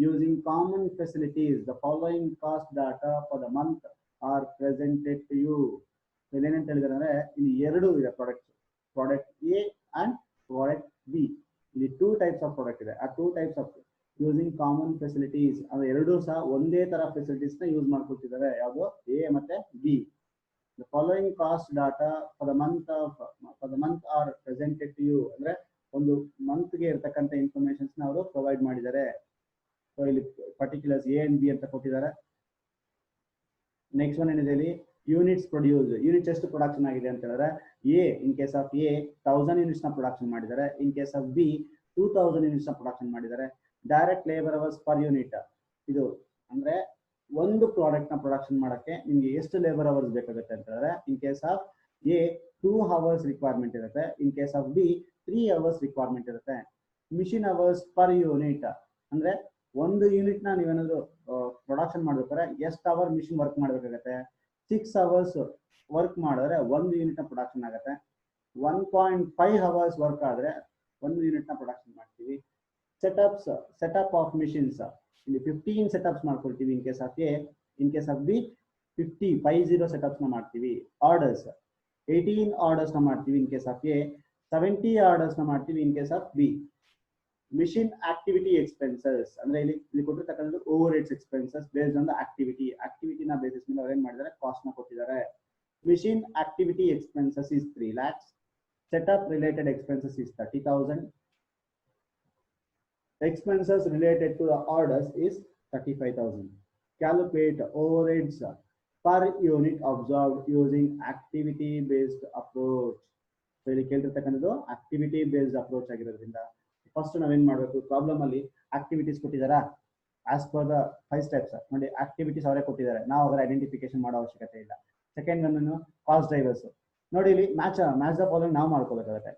using common facilities. The following cost data for the month are presented to you. ಇಲ್ಲೇನಂತ ಹೇಳಿದ್ರೆ ಅಂದ್ರೆ ಇಲ್ಲಿ ಎರಡು ಇದೆ product A and product B. ಇಲ್ಲಿ 2 types of product ಇದೆ. ಆ 2 types of using common facilities, ಅಂದ್ರೆ ಎರಡೂ ಸಹ ಒಂದೇ ತರ ಫೆಸಿಲಿಟೀಸ್ ನ ಯೂಸ್ ಮಾಡ್ಕೊಳ್ತಿದ್ದಾರೆ, ಯಾವುದು ಎ ಮತ್ತೆ B. The following cost data for the month are presented to you. ಅಂದ್ರೆ ಒಂದು ಮಂತ್ ಗೆ ಇರತಕ್ಕಂತ ಇನ್ಫಾರ್ಮೇಶನ್ಸ್ ನ ಅವರು ಪ್ರೊವೈಡ್ ಮಾಡಿದ್ದಾರೆ. ಸೊ ಇಲ್ಲಿ ಪರ್ಟಿಕ್ಯುಲರ್ಸ್ ಎ ಅಂಡ್ ಬಿ ಅಂತ ಕೊಟ್ಟಿದ್ದಾರೆ. ನೆಕ್ಸ್ಟ್ ಒನ್ ಏನಿದೆ ಇಲ್ಲಿ ಯೂನಿಟ್ಸ್ ಪ್ರೊಡ್ಯೂಸ್, ಯೂನಿಟ್ಸ್ ಎಷ್ಟು ಪ್ರೊಡಕ್ಷನ್ ಆಗಿದೆ ಅಂತ ಹೇಳಿದ್ರೆ A in case of A 1000 units ನ ಪ್ರೊಡಕ್ಷನ್ ಮಾಡಿದ್ದಾರೆ, ಇನ್ ಕೇಸ್ ಆಫ್ ಬಿ 2000 ಯೂನಿಟ್ಸ್ ನ ಪ್ರೊಡಕ್ಷನ್ ಮಾಡಿದ್ದಾರೆ. Direct labour hours per unit, ಇದು ಅಂದ್ರೆ ಒಂದು ಪ್ರಾಡಕ್ಟ್ ನ ಪ್ರೊಡಕ್ಷನ್ ಮಾಡಕ್ಕೆ ನಿಮ್ಗೆ ಎಷ್ಟು ಲೇಬರ್ ಅವರ್ಸ್ ಬೇಕಾಗುತ್ತೆ ಅಂತ ಹೇಳಿದ್ರೆ in case of A 2 hours requirement ಇರುತ್ತೆ, in case of B 3 hours requirement ಇರುತ್ತೆ. ಮಿಷಿನ್ ಅವರ್ಸ್ ಪರ್ ಯೂನಿಟ್ ಅಂದ್ರೆ ಒಂದು ಯೂನಿಟ್ ನ ನೀವೇನಾದ್ರು ಪ್ರೊಡಕ್ಷನ್ ಮಾಡ್ಬೇಕಾದ್ರೆ ಎಷ್ಟು ಅವರ್ ಮಿಷಿನ್ ವರ್ಕ್ ಮಾಡ್ಬೇಕಾಗತ್ತೆ, 6 hours ವರ್ಕ್ ಮಾಡಿದ್ರೆ ಒಂದು ಯೂನಿಟ್ ನ ಪ್ರೊಡಕ್ಷನ್ ಆಗುತ್ತೆ. 1.5 hours ವರ್ಕ್ ಆದ್ರೆ ಒಂದು ಯೂನಿಟ್ ನ ಪ್ರೊಡಕ್ಷನ್ ಮಾಡ್ತೀವಿ. ಸೆಟಪ್ ಆಫ್ ಮಿಷಿನ್ಸ್, ಇಲ್ಲಿ 15 ಸೆಟಪ್ಸ್ ಮಾಡ್ಕೊಳ್ತೀವಿ in case of A, in case of B 50 setups ನ ಮಾಡ್ತೀವಿ. ಆರ್ಡರ್ಸ್ 18 ಆರ್ಡರ್ಸ್ ನ ಮಾಡ್ತೀವಿ in case of A, 70 orders ನ ಮಾಡ್ತೀವಿ in case of B. Machine activity expenses ಅಂದ್ರೆ ಇಲ್ಲಿ ಕೊಟ್ಟಿರ್ತಕ್ಕಂಥದ್ದು overheads expenses based on the ಆಕ್ಟಿವಿಟಿನ ಬೇಸಿಸ್ ಮೇಲೆ ಅವ್ರು ಏನ್ ಮಾಡಿದ್ದಾರೆ, ಕಾಸ್ಟ್ ನ ಕೊಟ್ಟಿದ್ದಾರೆ. Machine activity expenses is 3 lakhs. Setup related expenses is 30,000. Expenses related to the orders is 35,000. Calculate overheads per unit observed using activity based approach. So ಇಲ್ಲಿ ಕೇಳಿರ್ತಕ್ಕಂಥದ್ದು activity based approach ಆಗಿರೋದ್ರಿಂದ ಫಸ್ಟ್ ನಾವೇನ್ ಮಾಡಬೇಕು, ಪ್ರಾಬ್ಲಮ್ ಅಲ್ಲಿ activities ಕೊಟ್ಟಿದ್ದಾರಾ as per the 5 steps ನೋಡಿ, activities ಅವರೇ ಕೊಟ್ಟಿದ್ದಾರೆ, ನಾವು ಅದರ ಐಡೆಂಟಿಫಿಕೇಶನ್ ಮಾಡೋ ಅವಶ್ಯಕತೆ ಇಲ್ಲ. ಸೆಕೆಂಡ್ ಒನ್ ಕಾಸ್ಟ್ ಡ್ರೈವರ್ಸ್, ನೋಡಿ ಇಲ್ಲಿ ಮ್ಯಾಚ್ ದ ಫಾಲೋಯಿಂಗ್ ನಾವು ಮಾಡ್ಕೋಬೇಕಾಗುತ್ತೆ.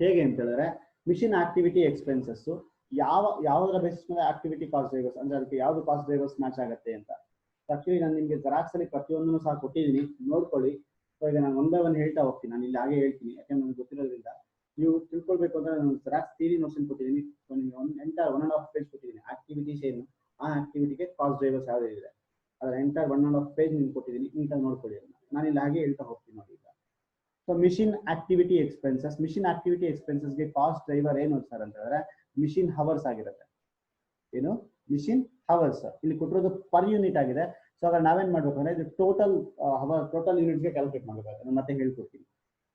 ಹೇಗೆ ಅಂತ ಹೇಳಿದ್ರೆ ಮಿಷಿನ್ ಆಕ್ಟಿವಿಟಿ ಎಕ್ಸ್ಪೆನ್ಸಸ್ ಯಾವುದರ ಬೇಸಿಸ್ ಮೇಲೆ ಆಕ್ಟಿವಿಟಿ ಕಾಸ್ಟ್ ಡ್ರೈವರ್ಸ್ ಅಂದ್ರೆ ಅದಕ್ಕೆ ಯಾವ್ದು ಕಾಸ್ಟ್ ಡ್ರೈವರ್ಸ್ ಮ್ಯಾಚ್ ಆಗುತ್ತೆ ಅಂತ. ಆಕ್ಚುಲಿ ನಾನು ನಿಮಗೆ ಜೆರಾಕ್ಸ್ ಅಲ್ಲಿ ಪ್ರತಿಯೊಂದನ್ನು ಸಹ ಕೊಟ್ಟಿದ್ದೀನಿ, ನೋಡ್ಕೊಳ್ಳಿ. ಸೊ ಈಗ ನಾನು ಒಂದೇ ಒಂದು ಹೇಳ್ತಾ ಹೋಗ್ತೀನಿ, ನಾನು ಇಲ್ಲಿ ಹಾಗೆ ಹೇಳ್ತೀನಿ ಯಾಕಂದ್ರೆ ನನಗೆ ಗೊತ್ತಿರೋದ್ರಿಂದ. ನೀವು ತಿಳ್ಕೊಳ್ಬೇಕು ಅಂದ್ರೆ ನಾನು ಜೆರಾಕ್ಸ್ ಥಿಯರಿ ನೋಟ್ಸ್ ಕೊಟ್ಟಿದ್ದೀನಿ. ಸೊ ನಿಮಗೆ ಎಂಟರ್ 1.5 page ಕೊಟ್ಟಿದ್ದೀನಿ. ಆಕ್ಟಿವಿಟೀಸ್ ಏನು, ಆ ಆಕ್ಟಿವಿಟಿಗೆ ಕಾಸ್ಟ್ ಡ್ರೈವರ್ಸ್ ಯಾವ್ದು ಇದೆ ಅದರ ಎಂಟರ್ 1.5 page ನಿಮ್ಗೆ ಕೊಟ್ಟಿದ್ದೀನಿ, ನೀಟಾಗಿ ನೋಡ್ಕೊಳ್ಳಿ ಅದನ್ನ. ನಾನು ಇಲ್ಲಿ ಹಾಗೆ ಹೇಳ್ತಾ ಹೋಗ್ತೀನಿ ನೋಡಿ ಈಗ. ಸೊ ಮಿಷಿನ್ ಆಕ್ಟಿವಿಟಿ ಎಕ್ಸ್ಪೆನ್ಸಸ್ ಗೆ ಕಾಸ್ಟ್ ಡ್ರೈವರ್ ಏನು ಸರ್ ಅಂತ ಹೇಳಿದ್ರೆ ಮಿಷಿನ್ ಹವರ್ಸ್ ಆಗಿರುತ್ತೆ. ಏನು ಮಿಷಿನ್ ಹವರ್ಸ್ ಇಲ್ಲಿ ಕೊಟ್ಟಿರೋದು ಪರ್ ಯೂನಿಟ್ ಆಗಿದೆ. ಸೊ ಅದ್ರ ನಾವೇನ್ ಮಾಡ್ಬೇಕು ಅಂದ್ರೆ ಇದು ಟೋಟಲ್ ಯೂನಿಟ್ ಗೆ ಕ್ಯಾಲ್ಕುಲೇಟ್ ಮಾಡಬೇಕಾಗುತ್ತೆ. ನಾನು ಮತ್ತೆ ಹೇಳ್ಕೊಡ್ತೀನಿ.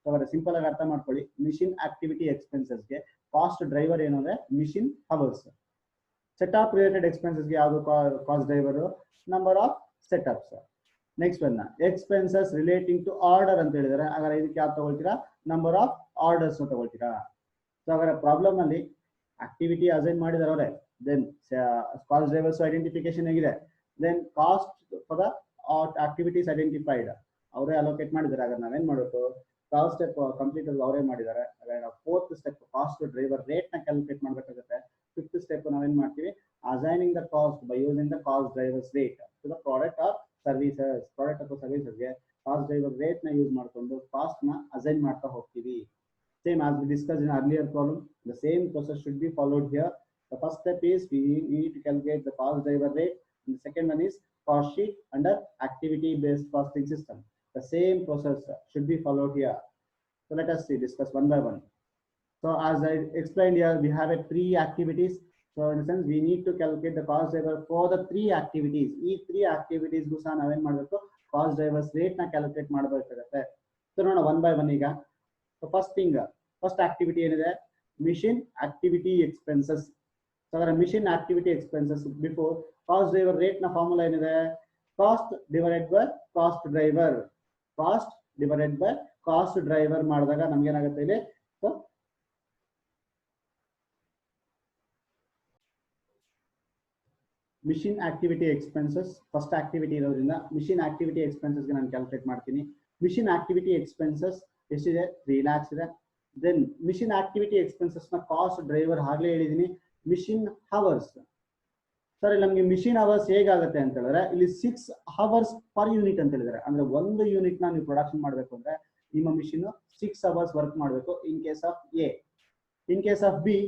ಸೊ ಅದರ ಸಿಂಪಲ್ ಆಗಿ ಅರ್ಥ ಮಾಡ್ಕೊಳ್ಳಿ. ಮಿಷಿನ್ ಆಕ್ಟಿವಿಟಿ ಎಕ್ಸ್ಪೆನ್ಸಸ್ ಗೆ ಕಾಸ್ಟ್ ಡ್ರೈವರ್ ಏನು ಅಂದ್ರೆ machine hours. Setup related expenses ಗೆ ಯಾವುದು cost driver, number of setups. Next one expenses relating to order ಅಂತ ಹೇಳಿದರೆ ಹಾಗಾದ್ರೆ ಇದಕ್ಕೆ ಯಾವ್ದು ತಗೊಳ್ತೀರಾ, ನಂಬರ್ ಆಫ್ ಆರ್ಡರ್ಸ್ ತಗೊಳ್ತೀರಾ. ಸೊ ಹಾಗಾದ್ರೆ ಪ್ರಾಬ್ಲಮ್ ಅಲ್ಲಿ ಆಕ್ಟಿವಿಟಿ ಅಸೈನ್ ಮಾಡಿದಾರೆ ಅವರೇ, then cost drivers identification ಆಗಿದೆ. Then cost for the activities identified ಅವರೇ ಅಲೋಕೇಟ್ ಮಾಡಿದ್ದಾರೆ. ಹಾಗಾದ್ರೆ ನಾವೇನ್ ಮಾಡಬೇಕು, ಥರ್ಡ್ ಸ್ಟೆಪ್ ಕಂಪ್ಲೀಟ್ ಅವರೇ ಮಾಡಿದ್ದಾರೆ. ಹಾಗಾದ್ರೆ fourth step cost driver rate ನ ಕ್ಯಾಲ್ಕುಲೇಟ್ ಮಾಡಬೇಕಾಗುತ್ತೆ. ಫಿಫ್ತ್ ಸ್ಟೆಪ್ ನಾವೇನ್ ಮಾಡ್ತೀವಿ, assigning the cost by using the cost drivers rate to the product or services. Product ಅಥವಾ ಸರ್ವಿಸಸ್ಗೆ ಕಾಸ್ಟ್ ಡ್ರೈವರ್ ರೇಟ್ ನ ಯೂಸ್ ಮಾಡಿಕೊಂಡು ಕಾಸ್ಟ್ ನ ಅಸೈನ್ ಮಾಡ್ತಾ ಹೋಗ್ತೀವಿ. Same as we discussed in earlier problem, the same process should be followed here. The first step is we need to calculate the cost driver rate, and the second one is cost sheet under activity based costing system. The same process should be followed here. So let us discuss one by one. So as I explained here, we have 3 activities. So in a sense we need to calculate the cost driver for the 3 activities. Each 3 activities ಗೂ ಸಹ ನಾವೇನ್ ಮಾಡಬೇಕು, cost drivers rate ನ calculate ಮಾಡಬೇಕಾಗುತ್ತೆ. So ನೋಡೋಣ one by one ಈಗ. So first activity ಏನಿದೆ, machine activity expenses. So ಅದರ machine activity expenses before cost driver rate ನ ಫಾರ್ಮುಲಾ ಏನಿದೆ, cost divided by cost driver. Cost divided by cost driver ಮಾಡಿದಾಗ ನಮ್ಗೆ ಏನಾಗುತ್ತೆ ಇಲ್ಲಿ, so machine activity expenses first activity ಇರೋದ್ರಿಂದ machine activity expenses ಗೆ ನಾನು ಕ್ಯಾಲ್ಕುಲೇಟ್ ಮಾಡ್ತೀನಿ. ಮಿಷಿನ್ ಆಕ್ಟಿವಿಟಿ ಎಕ್ಸ್ಪೆನ್ಸಸ್ ಎಷ್ಟಿದೆ, 3 lakhs ಇದೆ. ದೆನ್ ಮಿಷಿನ್ ಆಕ್ಟಿವಿಟಿ ಎಕ್ಸ್ಪೆನ್ಸಸ್ ನ ಕಾಸ್ಟ್ ಡ್ರೈವರ್ ಆಗ್ಲೇ ಹೇಳಿದೀನಿ, ಮಿಷಿನ್ ಅವರ್ಸ್. ಸರಿ, ನಮ್ಗೆ ಮಿಷಿನ್ ಅವರ್ಸ್ ಹೇಗಾಗುತ್ತೆ ಅಂತ ಹೇಳಿದ್ರೆ ಇಲ್ಲಿ 6 hours per unit ಅಂತ ಹೇಳಿದ್ದಾರೆ. ಅಂದ್ರೆ ಒಂದು ಯೂನಿಟ್ ನ ನೀವು ಪ್ರೊಡಕ್ಷನ್ ಮಾಡಬೇಕು ಅಂದ್ರೆ ನಿಮ್ಮ ಮಿಷಿನ್ 6 hours ವರ್ಕ್ ಮಾಡಬೇಕು ಇನ್ case of A. In case of B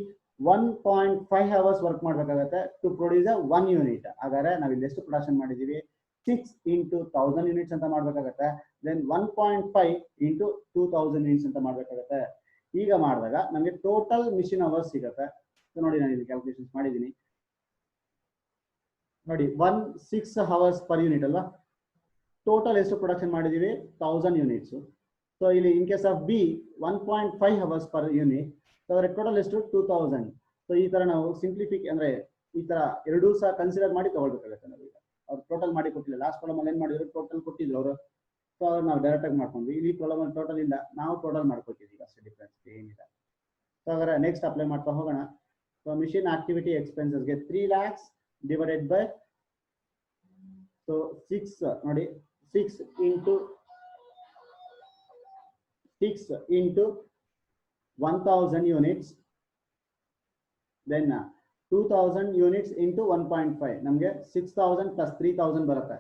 1.5 hours work ಮಾಡಬೇಕಾಗುತ್ತೆ ಟು ಪ್ರೊಡ್ಯೂಸ್ 1 ಯೂನಿಟ್. ಹಾಗಾದ್ರೆ ನಾವು ಇಲ್ಲಿ ಎಷ್ಟು ಪ್ರೊಡಕ್ಷನ್ ಮಾಡಿದೀವಿ, 6 into 1000 units ಅಂತ ಮಾಡ್ಬೇಕಾಗತ್ತೆ. ದೆನ್ 1.5 into 2000 units ಅಂತ ಮಾಡ್ಬೇಕಾಗತ್ತೆ. ಈಗ ಮಾಡಿದಾಗ ನಮಗೆ ಟೋಟಲ್ ಮಿಷಿನ್ ಅವರ್ಸ್ ಸಿಗುತ್ತೆ. ಸೊ ನೋಡಿ, ನಾನು ಇಲ್ಲಿ ಕ್ಯಾಲ್ಕುಲೇಷನ್ಸ್ ಮಾಡಿದ್ದೀನಿ ನೋಡಿ. 6 hours per unit ಅಲ್ವಾ, ಟೋಟಲ್ ಎಷ್ಟು ಪ್ರೊಡಕ್ಷನ್ ಮಾಡಿದೀವಿ, 1000 units. ಸೊ ಇಲ್ಲಿ ಇನ್ case of B 1.5 hours per unit. So ಅದರ ಟೋಟಲ್ ಎಷ್ಟು, 2000. ಸೊ ಈ ತರ ನಾವು ಅಂದ್ರೆ ಈ ತರ ಎರಡೂ ಸಹ ಕನ್ಸಿಡರ್ ಮಾಡಿ ತಗೊಳ್ಬೇಕಾಗುತ್ತೆ. ನಾವು ಈಗ ಅವ್ರು ಟೋಟಲ್ ಮಾಡಿ ಕೊಟ್ಟಿಲ್ಲ. ಲಾಸ್ಟ್ ಪ್ರಾಬ್ಲಮ್ ಅಲ್ಲಿ ಏನ್ ಮಾಡಿದ್ರು, ಟೋಟಲ್ ಕೊಟ್ಟಿದ್ರು ಅವರು. ಸೊ ಅವ್ರು ನಾವು ಡೈರೆಕ್ಟ್ ಆಗಿ ಮಾಡ್ಕೊಂಡ್ವಿ. ಇಲ್ಲಿ ಪ್ರಾಬ್ಲಮ್ ಅಲ್ಲಿ ಟೋಟಲ್ ಇಲ್ಲ, ನಾವು ಟೋಟಲ್ ಮಾಡ್ಕೊಟ್ಟಿದ್ದೀವಿ, ಅಷ್ಟೇ ಡಿಫ್ರೆನ್ಸ್ ಏನಿಲ್ಲ. ಸೊ ಹಾಗಾದ್ರೆ ನೆಕ್ಸ್ಟ್ ಅಪ್ಲೈ ಮಾಡ್ತಾ ಹೋಗೋಣ. ಸೊ ಮಿಷಿನ್ ಆಕ್ಟಿವಿಟಿ ಎಕ್ಸ್ಪೆನ್ಸಸ್ಗೆ 3 lakhs ಡಿವೈಡೆಡ್ ಬೈ, ಸೊ 6 ನೋಡಿ, 6 into 1000 units, then 2000 units into 1.5, ನಮಗೆ 6000 plus 3000 ಬರುತ್ತೆ.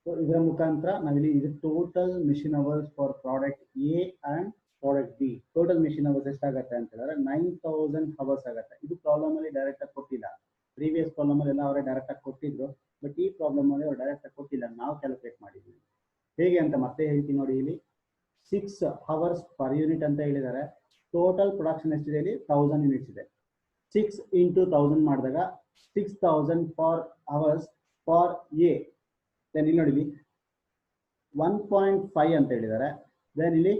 ಸೊ ಇದರ ಮುಖಾಂತರ ನಾವಿಲ್ಲಿ ಇದು total machine hours for product A and product B. Total machine hours ಎಷ್ಟಾಗುತ್ತೆ ಅಂತ ಹೇಳಿದ್ರೆ 9000 hours ಆಗುತ್ತೆ. ಇದು ಪ್ರಾಬ್ಲಮ್ ಅಲ್ಲಿ ಡೈರೆಕ್ಟ್ ಆಗಿ ಕೊಟ್ಟಿಲ್ಲ. ಪ್ರೀವಿಯಸ್ ಪ್ರಾಬ್ಲಮ್ ಅಲ್ಲಿ ಎಲ್ಲ ಅವರೇ ಡೈರೆಕ್ಟ್ ಆಗಿ ಕೊಟ್ಟಿದ್ರು, ಬಟ್ ಈ ಪ್ರಾಬ್ಲಮ್ ಅಲ್ಲಿ ಅವ್ರು ಡೈರೆಕ್ಟ್ ಆಗಿ ಕೊಟ್ಟಿಲ್ಲ, ನಾವು ಕ್ಯಾಲ್ಕುಲೇಟ್ ಮಾಡಿದ್ವಿ. ಹೇಗೆ ಅಂತ ಮತ್ತೆ ಹೇಳ್ತೀನಿ ನೋಡಿ. ಇಲ್ಲಿ 6 hours per unit ಅಂತ ಹೇಳಿದ್ದಾರೆ. ಟೋಟಲ್ ಪ್ರೊಡಕ್ಷನ್ ಎಷ್ಟಿದೆ, ಇಲ್ಲಿ 1000 units ಇದೆ. 6 into 1000 ಮಾಡಿದಾಗ 6000 per hours for A. Then ಇಲ್ಲಿ ನೋಡಿ 1.5 ಅಂತ ಹೇಳಿದ್ದಾರೆ. ದೆನ್ ಇಲ್ಲಿ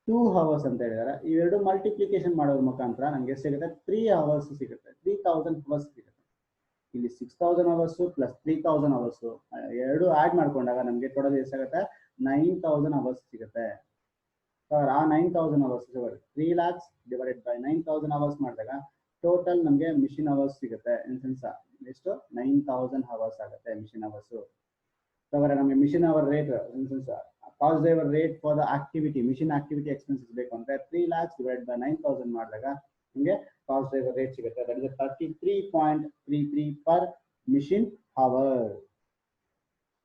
2 hours ಅಂತ ಹೇಳಿದ್ದಾರೆ. ಇವೆರಡು ಮಲ್ಟಿಪ್ಲಿಕೇಶನ್ ಮಾಡೋದ್ರ ಮುಖಾಂತರ ನಮ್ಗೆ ಎಷ್ಟು ಸಿಗುತ್ತೆ, 3 hours ಸಿಗುತ್ತೆ. 3000 hours ಸಿಗುತ್ತೆ. ಇಲ್ಲಿ 6000 hours ಪ್ಲಸ್ 3000 hours ಎರಡು ಆಡ್ ಮಾಡ್ಕೊಂಡಾಗ ನಮ್ಗೆ ಟೋಟಲ್ ಎಷ್ಟಾಗುತ್ತೆ, 9000 hours ಸಿಗುತ್ತೆ. ಆ 9000 hours 3 lakhs divided by 9000 hours ಮಾಡಿದಾಗ ಟೋಟಲ್ ನಮಗೆ ಮಿಷಿನ್ ಅವರ್ಸ್ ಸಿಗುತ್ತೆ. ಇನ್ ಸೆನ್ಸ್ ಎಷ್ಟು, 9000 hours ಆಗುತ್ತೆ ಮಿಷಿನ್ ಅವರ್ಸ್. ಹಾಗಾದ್ರೆ ನಮಗೆ machine hour rate in sense cost driver rate for the activity, machine activity expenses ಬೇಕು ಅಂದ್ರೆ 3 lakhs ಡಿವೈಡೆಡ್ ಬೈ 9000 ಮಾಡಿದಾಗ ನಿಮಗೆ ಕಾಸ್ಟ್ ಡ್ರೈವರ್ ರೇಟ್ ಸಿಗುತ್ತೆ. That is 33.33 per machine hour.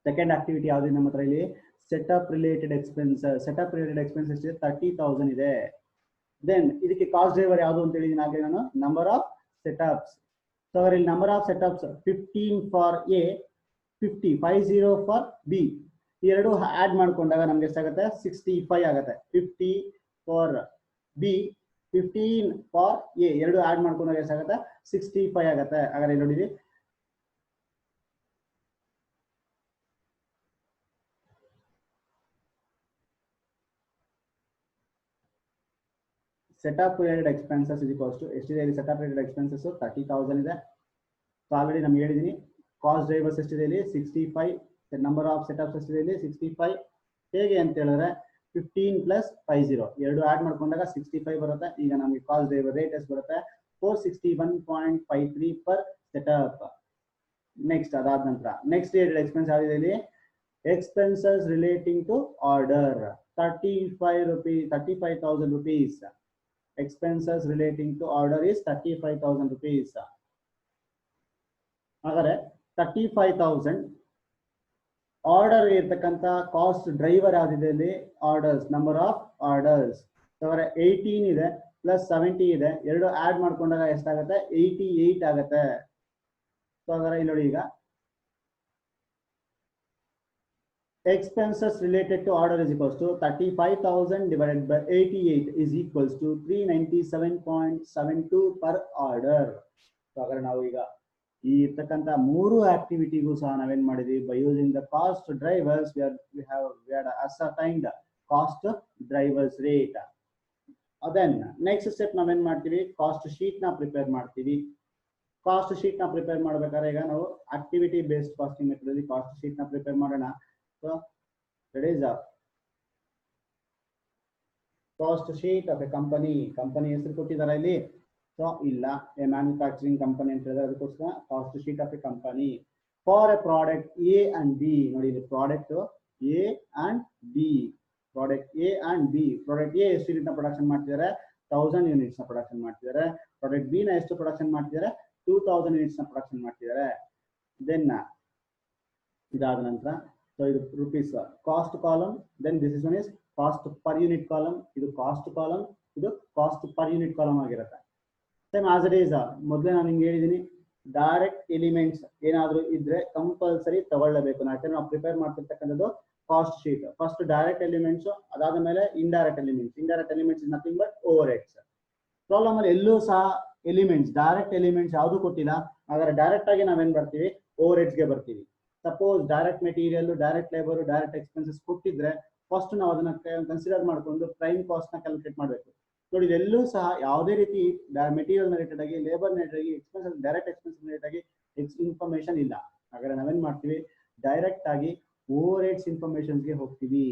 Second activity ಯಾವ್ದು ನಮ್ಮ ಹತ್ರ, ಇಲ್ಲಿ setup related expense. Setup related expense ಎಷ್ಟಿದೆ, 30,000 ಇದೆ. ದೆನ್ ಇದಕ್ಕೆ ಕಾಸ್ಟ್ ಡ್ರೈವರ್ ಯಾವುದು ಅಂತ ಹೇಳಿದೀನಿ ಆಗಲೇ ನಾನು, ನಂಬರ್ ಆಫ್ ಸೆಟಪ್ಸ್. ಸೊ ಇಲ್ಲಿ number of setups 15 for A, 50 for B. ಈ ಎರಡು ಆಡ್ ಮಾಡ್ಕೊಂಡಾಗ ನಮ್ಗೆ ಎಷ್ಟಾಗುತ್ತೆ, 65 ಆಗುತ್ತೆ. 50 ಫಾರ್ ಬಿ, 15 ಫಾರ್ ಎ, ಎರಡು ಆಡ್ ಮಾಡ್ಕೊಂಡಾಗ ಎಷ್ಟಾಗುತ್ತೆ, 65 ಆಗುತ್ತೆ. ಹಾಗಾದ್ರೆ ನೋಡಿದ್ವಿ setup related expenses is equals to ಎಷ್ಟಿದೆ ಇಲ್ಲಿ, setup related expenses 30,000 ಇದೆ. ಸೊ ಆಲ್ರೆಡಿ ನಮ್ಗೆ ಹೇಳಿದೀನಿ. ಕಾಸ್ಟ್ ಡ್ರೈವರ್ಸ್ ಎಷ್ಟಿದೆ ಇಲ್ಲಿ, 65. ನಂಬರ್ ಆಫ್ ಸೆಟಪ್ಸ್ ಎಷ್ಟಿದೆ ಇಲ್ಲಿ, 65. ಹೇಗೆ ಅಂತ ಹೇಳಿದ್ರೆ 15 ಪ್ಲಸ್ 50 ಎರಡು ಆಡ್ ಮಾಡ್ಕೊಂಡಾಗ 65 ಬರುತ್ತೆ. ಈಗ ನಮಗೆ ಕಾಸ್ಟ್ ಡ್ರೈವರ್ ರೇಟ್ ಎಷ್ಟು ಬರುತ್ತೆ? 461.53 ಪರ್ ಸೆಟಪ್. ನೆಕ್ಸ್ಟ್ ಅದಾದ ನಂತರ ನೆಕ್ಸ್ಟ್ ರೇಟೆಡ್ ಎಕ್ಸ್ಪೆನ್ಸ್ ಯಾವ್ದಿದೆ ಇಲ್ಲಿ? Expenses relating to order 35,000 rupees. Expenses relating to order is 35,000 rupees. ಹಾಗಾದ್ರೆ 35,000 ಆರ್ಡರ್ ಇರ್ತಕ್ಕಂಥ ಕಾಸ್ಟ್ ಡ್ರೈವರ್ ಯಾವ್ದಿದೆ ಇಲ್ಲಿ? Orders, number of orders. ಹಾಗಾದ್ರೆ 18 ಇದೆ ಪ್ಲಸ್ 70 ಇದೆ, ಎರಡು ಆಡ್ ಮಾಡ್ಕೊಂಡಾಗ ಎಷ್ಟಾಗುತ್ತೆ? 88 ಆಗುತ್ತೆ. ಸೊ ಹಾಗಾದ್ರೆ ಇಲ್ಲಿ ನೋಡಿ, ಈಗ expenses related to order is equals to 35,000 divided by 88 is equals to 397.72 per order. So agar ನಾವು ಈಗ ಈ ಇರ್ತಕ್ಕಂಥ ಮೂರು ಆಕ್ಟಿವಿಟಿಗೂ ಸಹ ನಾವೇನ್ ಮಾಡಿದ್ವಿ? by using the cost drivers we had ascertained cost drivers rate. then next step ನಾವೇನ್ ಮಾಡ್ತೀವಿ? ಕಾಸ್ಟ್ ಶೀಟ್ ನ ಪ್ರಿಪೇರ್ ಮಾಡ್ತೀವಿ. ಕಾಸ್ಟ್ ಶೀಟ್ ನ ಪ್ರಿಪೇರ್ ಮಾಡ್ಬೇಕಾದ್ರೆ ಈಗ ನಾವು ಆಕ್ಟಿವಿಟಿ ಬೇಸ್ಡ್ ಕಾಸ್ಟಿಂಗ್ ಮೆಥಡ್ ಅಲ್ಲಿ ಕಾಸ್ಟ್ ಶೀಟ್ ನ ಪ್ರಿಪೇರ್ ಮಾಡೋಣ. So that is a cost sheet of a company. Company ಹೆಸರು ಕೊಟ್ಟಿದ್ದಾರೆ ಇಲ್ಲಿ. ಸೊ ಇಲ್ಲ, ಎ ಮ್ಯಾನುಫ್ಯಾಕ್ಚರಿಂಗ್ ಕಂಪನಿ ಅಂತ ಹೇಳಿದ್ರೆ ಅದಕ್ಕೋಸ್ಕರ cost sheet of A company for A product A and B. ನೋಡಿ, ಇಲ್ಲಿ product A and B, product A and B. Product A ಎಷ್ಟು ಯೂನಿಟ್ ನ ಪ್ರೊಡಕ್ಷನ್ ಮಾಡ್ತಿದ್ದಾರೆ? 1000 ಯೂನಿಟ್ಸ್ ನ ಪ್ರೊಡಕ್ಷನ್ ಮಾಡ್ತಿದ್ದಾರೆ. ಪ್ರಾಡಕ್ಟ್ ಬಿ ನ ಎಷ್ಟು ಪ್ರೊಡಕ್ಷನ್ ಮಾಡ್ತಿದ್ದಾರೆ? 2000 ಯೂನಿಟ್ಸ್ ನ ಪ್ರೊಡಕ್ಷನ್ ಮಾಡ್ತಿದ್ದಾರೆ. ದೆನ್ ಇದಾದ ನಂತರ so ಇದು rupees cost column, then this is one is cost per unit column. ಇದು cost column, ಇದು cost per unit column ಆಗಿರುತ್ತೆ. Same as it is. ಮೊದಲೇ ನಾನು ನಿಮ್ಗೆ ಹೇಳಿದ್ದೀನಿ, ಡೈರೆಕ್ಟ್ ಎಲಿಮೆಂಟ್ಸ್ ಏನಾದರೂ ಇದ್ರೆ ಕಂಪಲ್ಸರಿ ತಗೊಳ್ಳಬೇಕು. ನಾವು ಪ್ರಿಪೇರ್ ಮಾಡ್ತಿರ್ತಕ್ಕಂಥದ್ದು cost sheet. First direct elements, ಅದಾದ ಮೇಲೆ indirect elements. Indirect elements is nothing but overheads. Problem ಅಲ್ಲಿ ಎಲ್ಲೂ ಸಹ ಎಲಿಮೆಂಟ್ಸ್, ಡೈರೆಕ್ಟ್ ಎಲಿಮೆಂಟ್ಸ್ ಯಾವುದು ಕೊಟ್ಟಿಲ್ಲ. ಹಾಗಾದ್ರೆ ಡೈರೆಕ್ಟ್ ಆಗಿ ನಾವೇನ್ ಬರ್ತೀವಿ? ಓವರ್ ಹೆಡ್ಸ್ ಗೆ ಬರ್ತೀವಿ. Suppose direct material, direct labour, direct expenses ಕೊಟ್ಟಿದ್ರೆ ಫಸ್ಟ್ ನಾವು ಅದನ್ನ ಕನ್ಸಿಡರ್ ಮಾಡ್ಕೊಂಡು ಪ್ರೈಮ್ ಕಾಸ್ಟ್ ನ ಕ್ಯಾಲ್ಕುಲೇಟ್ ಮಾಡಬೇಕು. ನೋಡಿ, ಇದೆಲ್ಲೂ ಸಹ ಯಾವುದೇ ರೀತಿ ಮೆಟೀರಿಯಲ್ ರಿಲೇಟೆಡ್ ಆಗಿ, ಲೇಬರ್ ರಿಲೇಟೆಡ್ ಆಗಿ, ಎಕ್ಸ್ಪೆನ್ಸಸ್, ಡೈರೆಕ್ಟ್ ಎಕ್ಸ್ಪೆನ್ಸಸ್ ರಿಲೇಟೆಡ್ ಆಗಿ ಇನ್ಫಾರ್ಮೇಶನ್ ಇಲ್ಲ. ಹಾಗಾದ್ರೆ ನಾವೇನ್ ಮಾಡ್ತೀವಿ? ಡೈರೆಕ್ಟ್ ಆಗಿ ಓವರ್ ಹೆಡ್ಸ್ ಇನ್ಫಾರ್ಮೇಶನ್ ಗೆ ಹೋಗ್ತೀವಿ.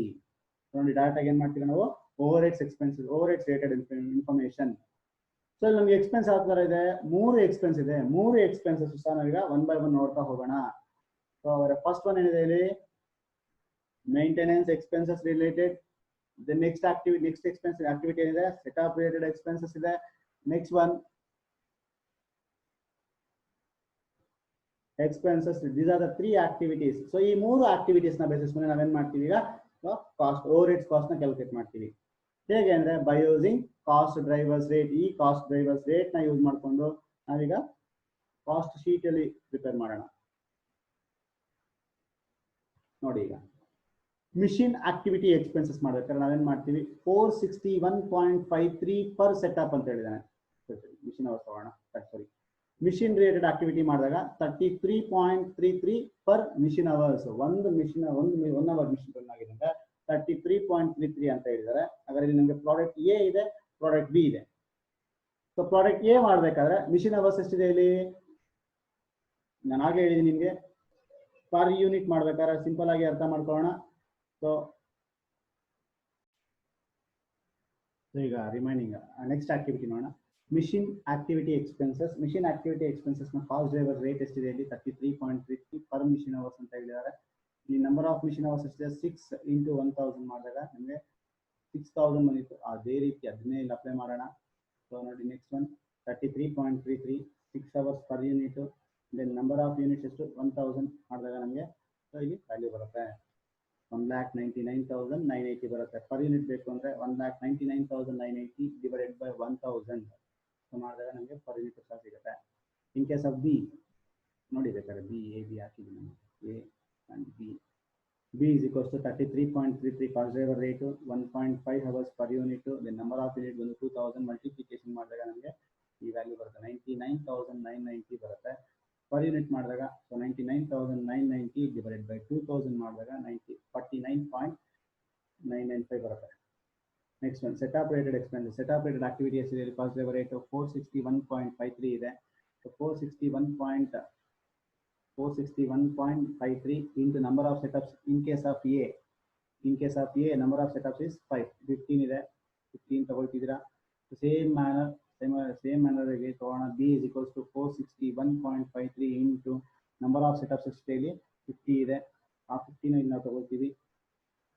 ನೋಡಿ, ಡೈರೆಕ್ಟ್ ಆಗಿ ಏನ್ ಮಾಡ್ತೀವಿ ನಾವು? Over heads expenses, over heads related information. So ಇಲ್ಲಿ ನಮ್ಗೆ ಎಕ್ಸ್ಪೆನ್ಸ್ ಯಾವ ತರ ಇದೆ? 3 ಎಕ್ಸ್ಪೆನ್ಸ್ ಇದೆ. 3 ಎಕ್ಸ್ಪೆನ್ಸಸ್ ಸಹ ನಾವೀಗ ಒನ್ ಬೈ ಒನ್ ನೋಡ್ತಾ ಹೋಗೋಣ. So our first one is maintenance expenses related. The next expense activity is setup related expenses is next one expenses. These are the 3 activities. So ಈ 3 activities ನ basis ಮೇಲೆ ನಾವೇನ್ ಮಾಡ್ತೀವಿ? ಈಗ ಕಾಸ್ಟ್, ಓವರ್ ಹೆಡ್ಸ್ ಕಾಸ್ಟ್ ನ calculate ಮಾಡ್ತೀವಿ. ಹೇಗೆ ಅಂದ್ರೆ by using cost drivers rate. ಈ ಕಾಸ್ಟ್ ಡ್ರೈವರ್ಸ್ ರೇಟ್ ನ ಯೂಸ್ ಮಾಡ್ಕೊಂಡು ನಾವೀಗ ಕಾಸ್ಟ್ ಶೀಟ್ ಅಲ್ಲಿ ಪ್ರಿಪೇರ್ ಮಾಡೋಣ. ನೋಡಿ, ಈಗ ಮಿಷಿನ್ ಆಕ್ಟಿವಿಟಿ ಎಕ್ಸ್ಪೆನ್ಸಸ್ ಮಾಡ್ಬೇಕಾದ್ರೆ ನಾವೇನ್ ಮಾಡ್ತೀವಿ? 461.53 ಪರ್ ಸೆಟಪ್ ಅಂತ ಹೇಳಿದಾನೆ. ಮಿಷಿನ್ ಅವರ್ಸ್ ತಗೋಣ. ಸಾರಿ, ಮಿಷಿನ್ ರಿಲೇಟೆಡ್ ಆಕ್ಟಿವಿಟಿ ಮಾಡಿದಾಗ 33.33 ಪರ್ ಮಿಷಿನ್ ಅವರ್ಸ್. ಒಂದು ಒನ್ ಅವರ್ ಮಿಷಿನ್ ರನ್ ಆಗಿದೆ ಅಂದ್ರೆ 33.33 ಅಂತ ಹೇಳಿದ್ದಾರೆ. ಹಾಗಾದ್ರೆ ಇಲ್ಲಿ ನಮಗೆ ಪ್ರಾಡಕ್ಟ್ ಎ ಇದೆ, ಪ್ರಾಡಕ್ಟ್ ಬಿ ಇದೆ. ಸೊ ಪ್ರಾಡಕ್ಟ್ ಎ ಮಾಡ್ಬೇಕಾದ್ರೆ ಮಿಷಿನ್ ಅವರ್ಸ್ ಎಷ್ಟಿದೆ ಇಲ್ಲಿ? ನಾನು ಹಾಗೆ ಹೇಳಿದ್ದೀನಿ ನಿಮ್ಗೆ, ಪರ್ ಯೂನಿಟ್ ಮಾಡ್ಬೇಕಾದ್ರೆ ಸಿಂಪಲ್ ಆಗಿ ಅರ್ಥ ಮಾಡ್ಕೊಳ್ಳೋಣ. ಸೊ ಈಗ ರಿಮೈನಿಂಗ್ ನೆಕ್ಸ್ಟ್ ಆಕ್ಟಿವಿಟಿ ನೋಡೋಣ. Machine activity expenses. Machine activity expenses ನ ಕಾಸ್ಟ್ ಡ್ರೈವರ್ ರೇಟ್ ಎಷ್ಟಿದೆ ಇಲ್ಲಿ? 33.33 ಪರ್ ಮಿಷಿನ್ ಅವರ್ಸ್ ಅಂತ ಹೇಳಿದ್ದಾರೆ. ಈ ನಂಬರ್ ಆಫ್ ಮಿಷಿನ್ ಅವರ್ಸ್ ಎಷ್ಟಿದೆ? 6 into 1000 ಮಾಡಿದಾಗ ನಮಗೆ 6000 ಬಂದಿತ್ತು. ಅದೇ ರೀತಿ ಅದನ್ನೇ ಇಲ್ಲಿ ಅಪ್ಲೈ ಮಾಡೋಣ. ಸೊ ನೋಡಿ, next one 33.33 6 hours per unit. Then number of units ಎಷ್ಟು? 1000 ಮಾಡಿದಾಗ ನಮಗೆ ಸೊ ಇಲ್ಲಿ ವ್ಯಾಲ್ಯೂ ಬರುತ್ತೆ 1,99,980 ಬರುತ್ತೆ. ಪರ್ ಯೂನಿಟ್ ಬೇಕು ಅಂದ್ರೆ 1,99,980 ಡಿವೈಡೆಡ್ ಬೈ 1000 ಸೊ ಮಾಡಿದಾಗ ನಮಗೆ ಪರ್ ಯೂನಿಟ್ ಸಹ ಸಿಗುತ್ತೆ. ಇನ್ ಕೇಸ್ ಆಫ್ ಬಿ ನೋಡಿ, ಬೇಕಾದ್ರೆ ಬಿ ಎ ಬಿ ಹಾಕಿದ್ದೀನಿ. A and B is equals to 33.33 cost driver rate, 1.5 hours per unit. The number of unit ಬಂದು 2000 ಮಲ್ಟಿಪ್ಲಿಕೇಶನ್ ಮಾಡಿದಾಗ ನಮಗೆ ಈ ವ್ಯಾಲ್ಯೂ ಬರುತ್ತೆ 99,990 ಬರುತ್ತೆ. ಪರ್ ಯೂನಿಟ್ ಮಾಡಿದಾಗ ಸೊ 99,990 ಡಿವೈಡೆಡ್ ಬೈ 2000 ಮಾಡಿದಾಗ 49.995 ಬರುತ್ತೆ. Next one setup rated expenses. Setup rated activity ಎಷ್ಟಿದೆ? ಕಾಸ್ಟ್ ಡ್ರೈವರ್ ರೇಟ್ 461.53 ಇದೆ. So 461.53 into number of setups in case of A. In case of A, number of setups is 5. 15 ಇದೆ, 15 ತಗೊಳ್ತಿದ್ದೀರಾ. Same manner ತಗೋಣ. B is equals to 461.53 into number of setups ಎಷ್ಟಿದೆ 50 ಇದೆ. ಆ 50 ನಾವು ತಗೊಳ್ತೀವಿ.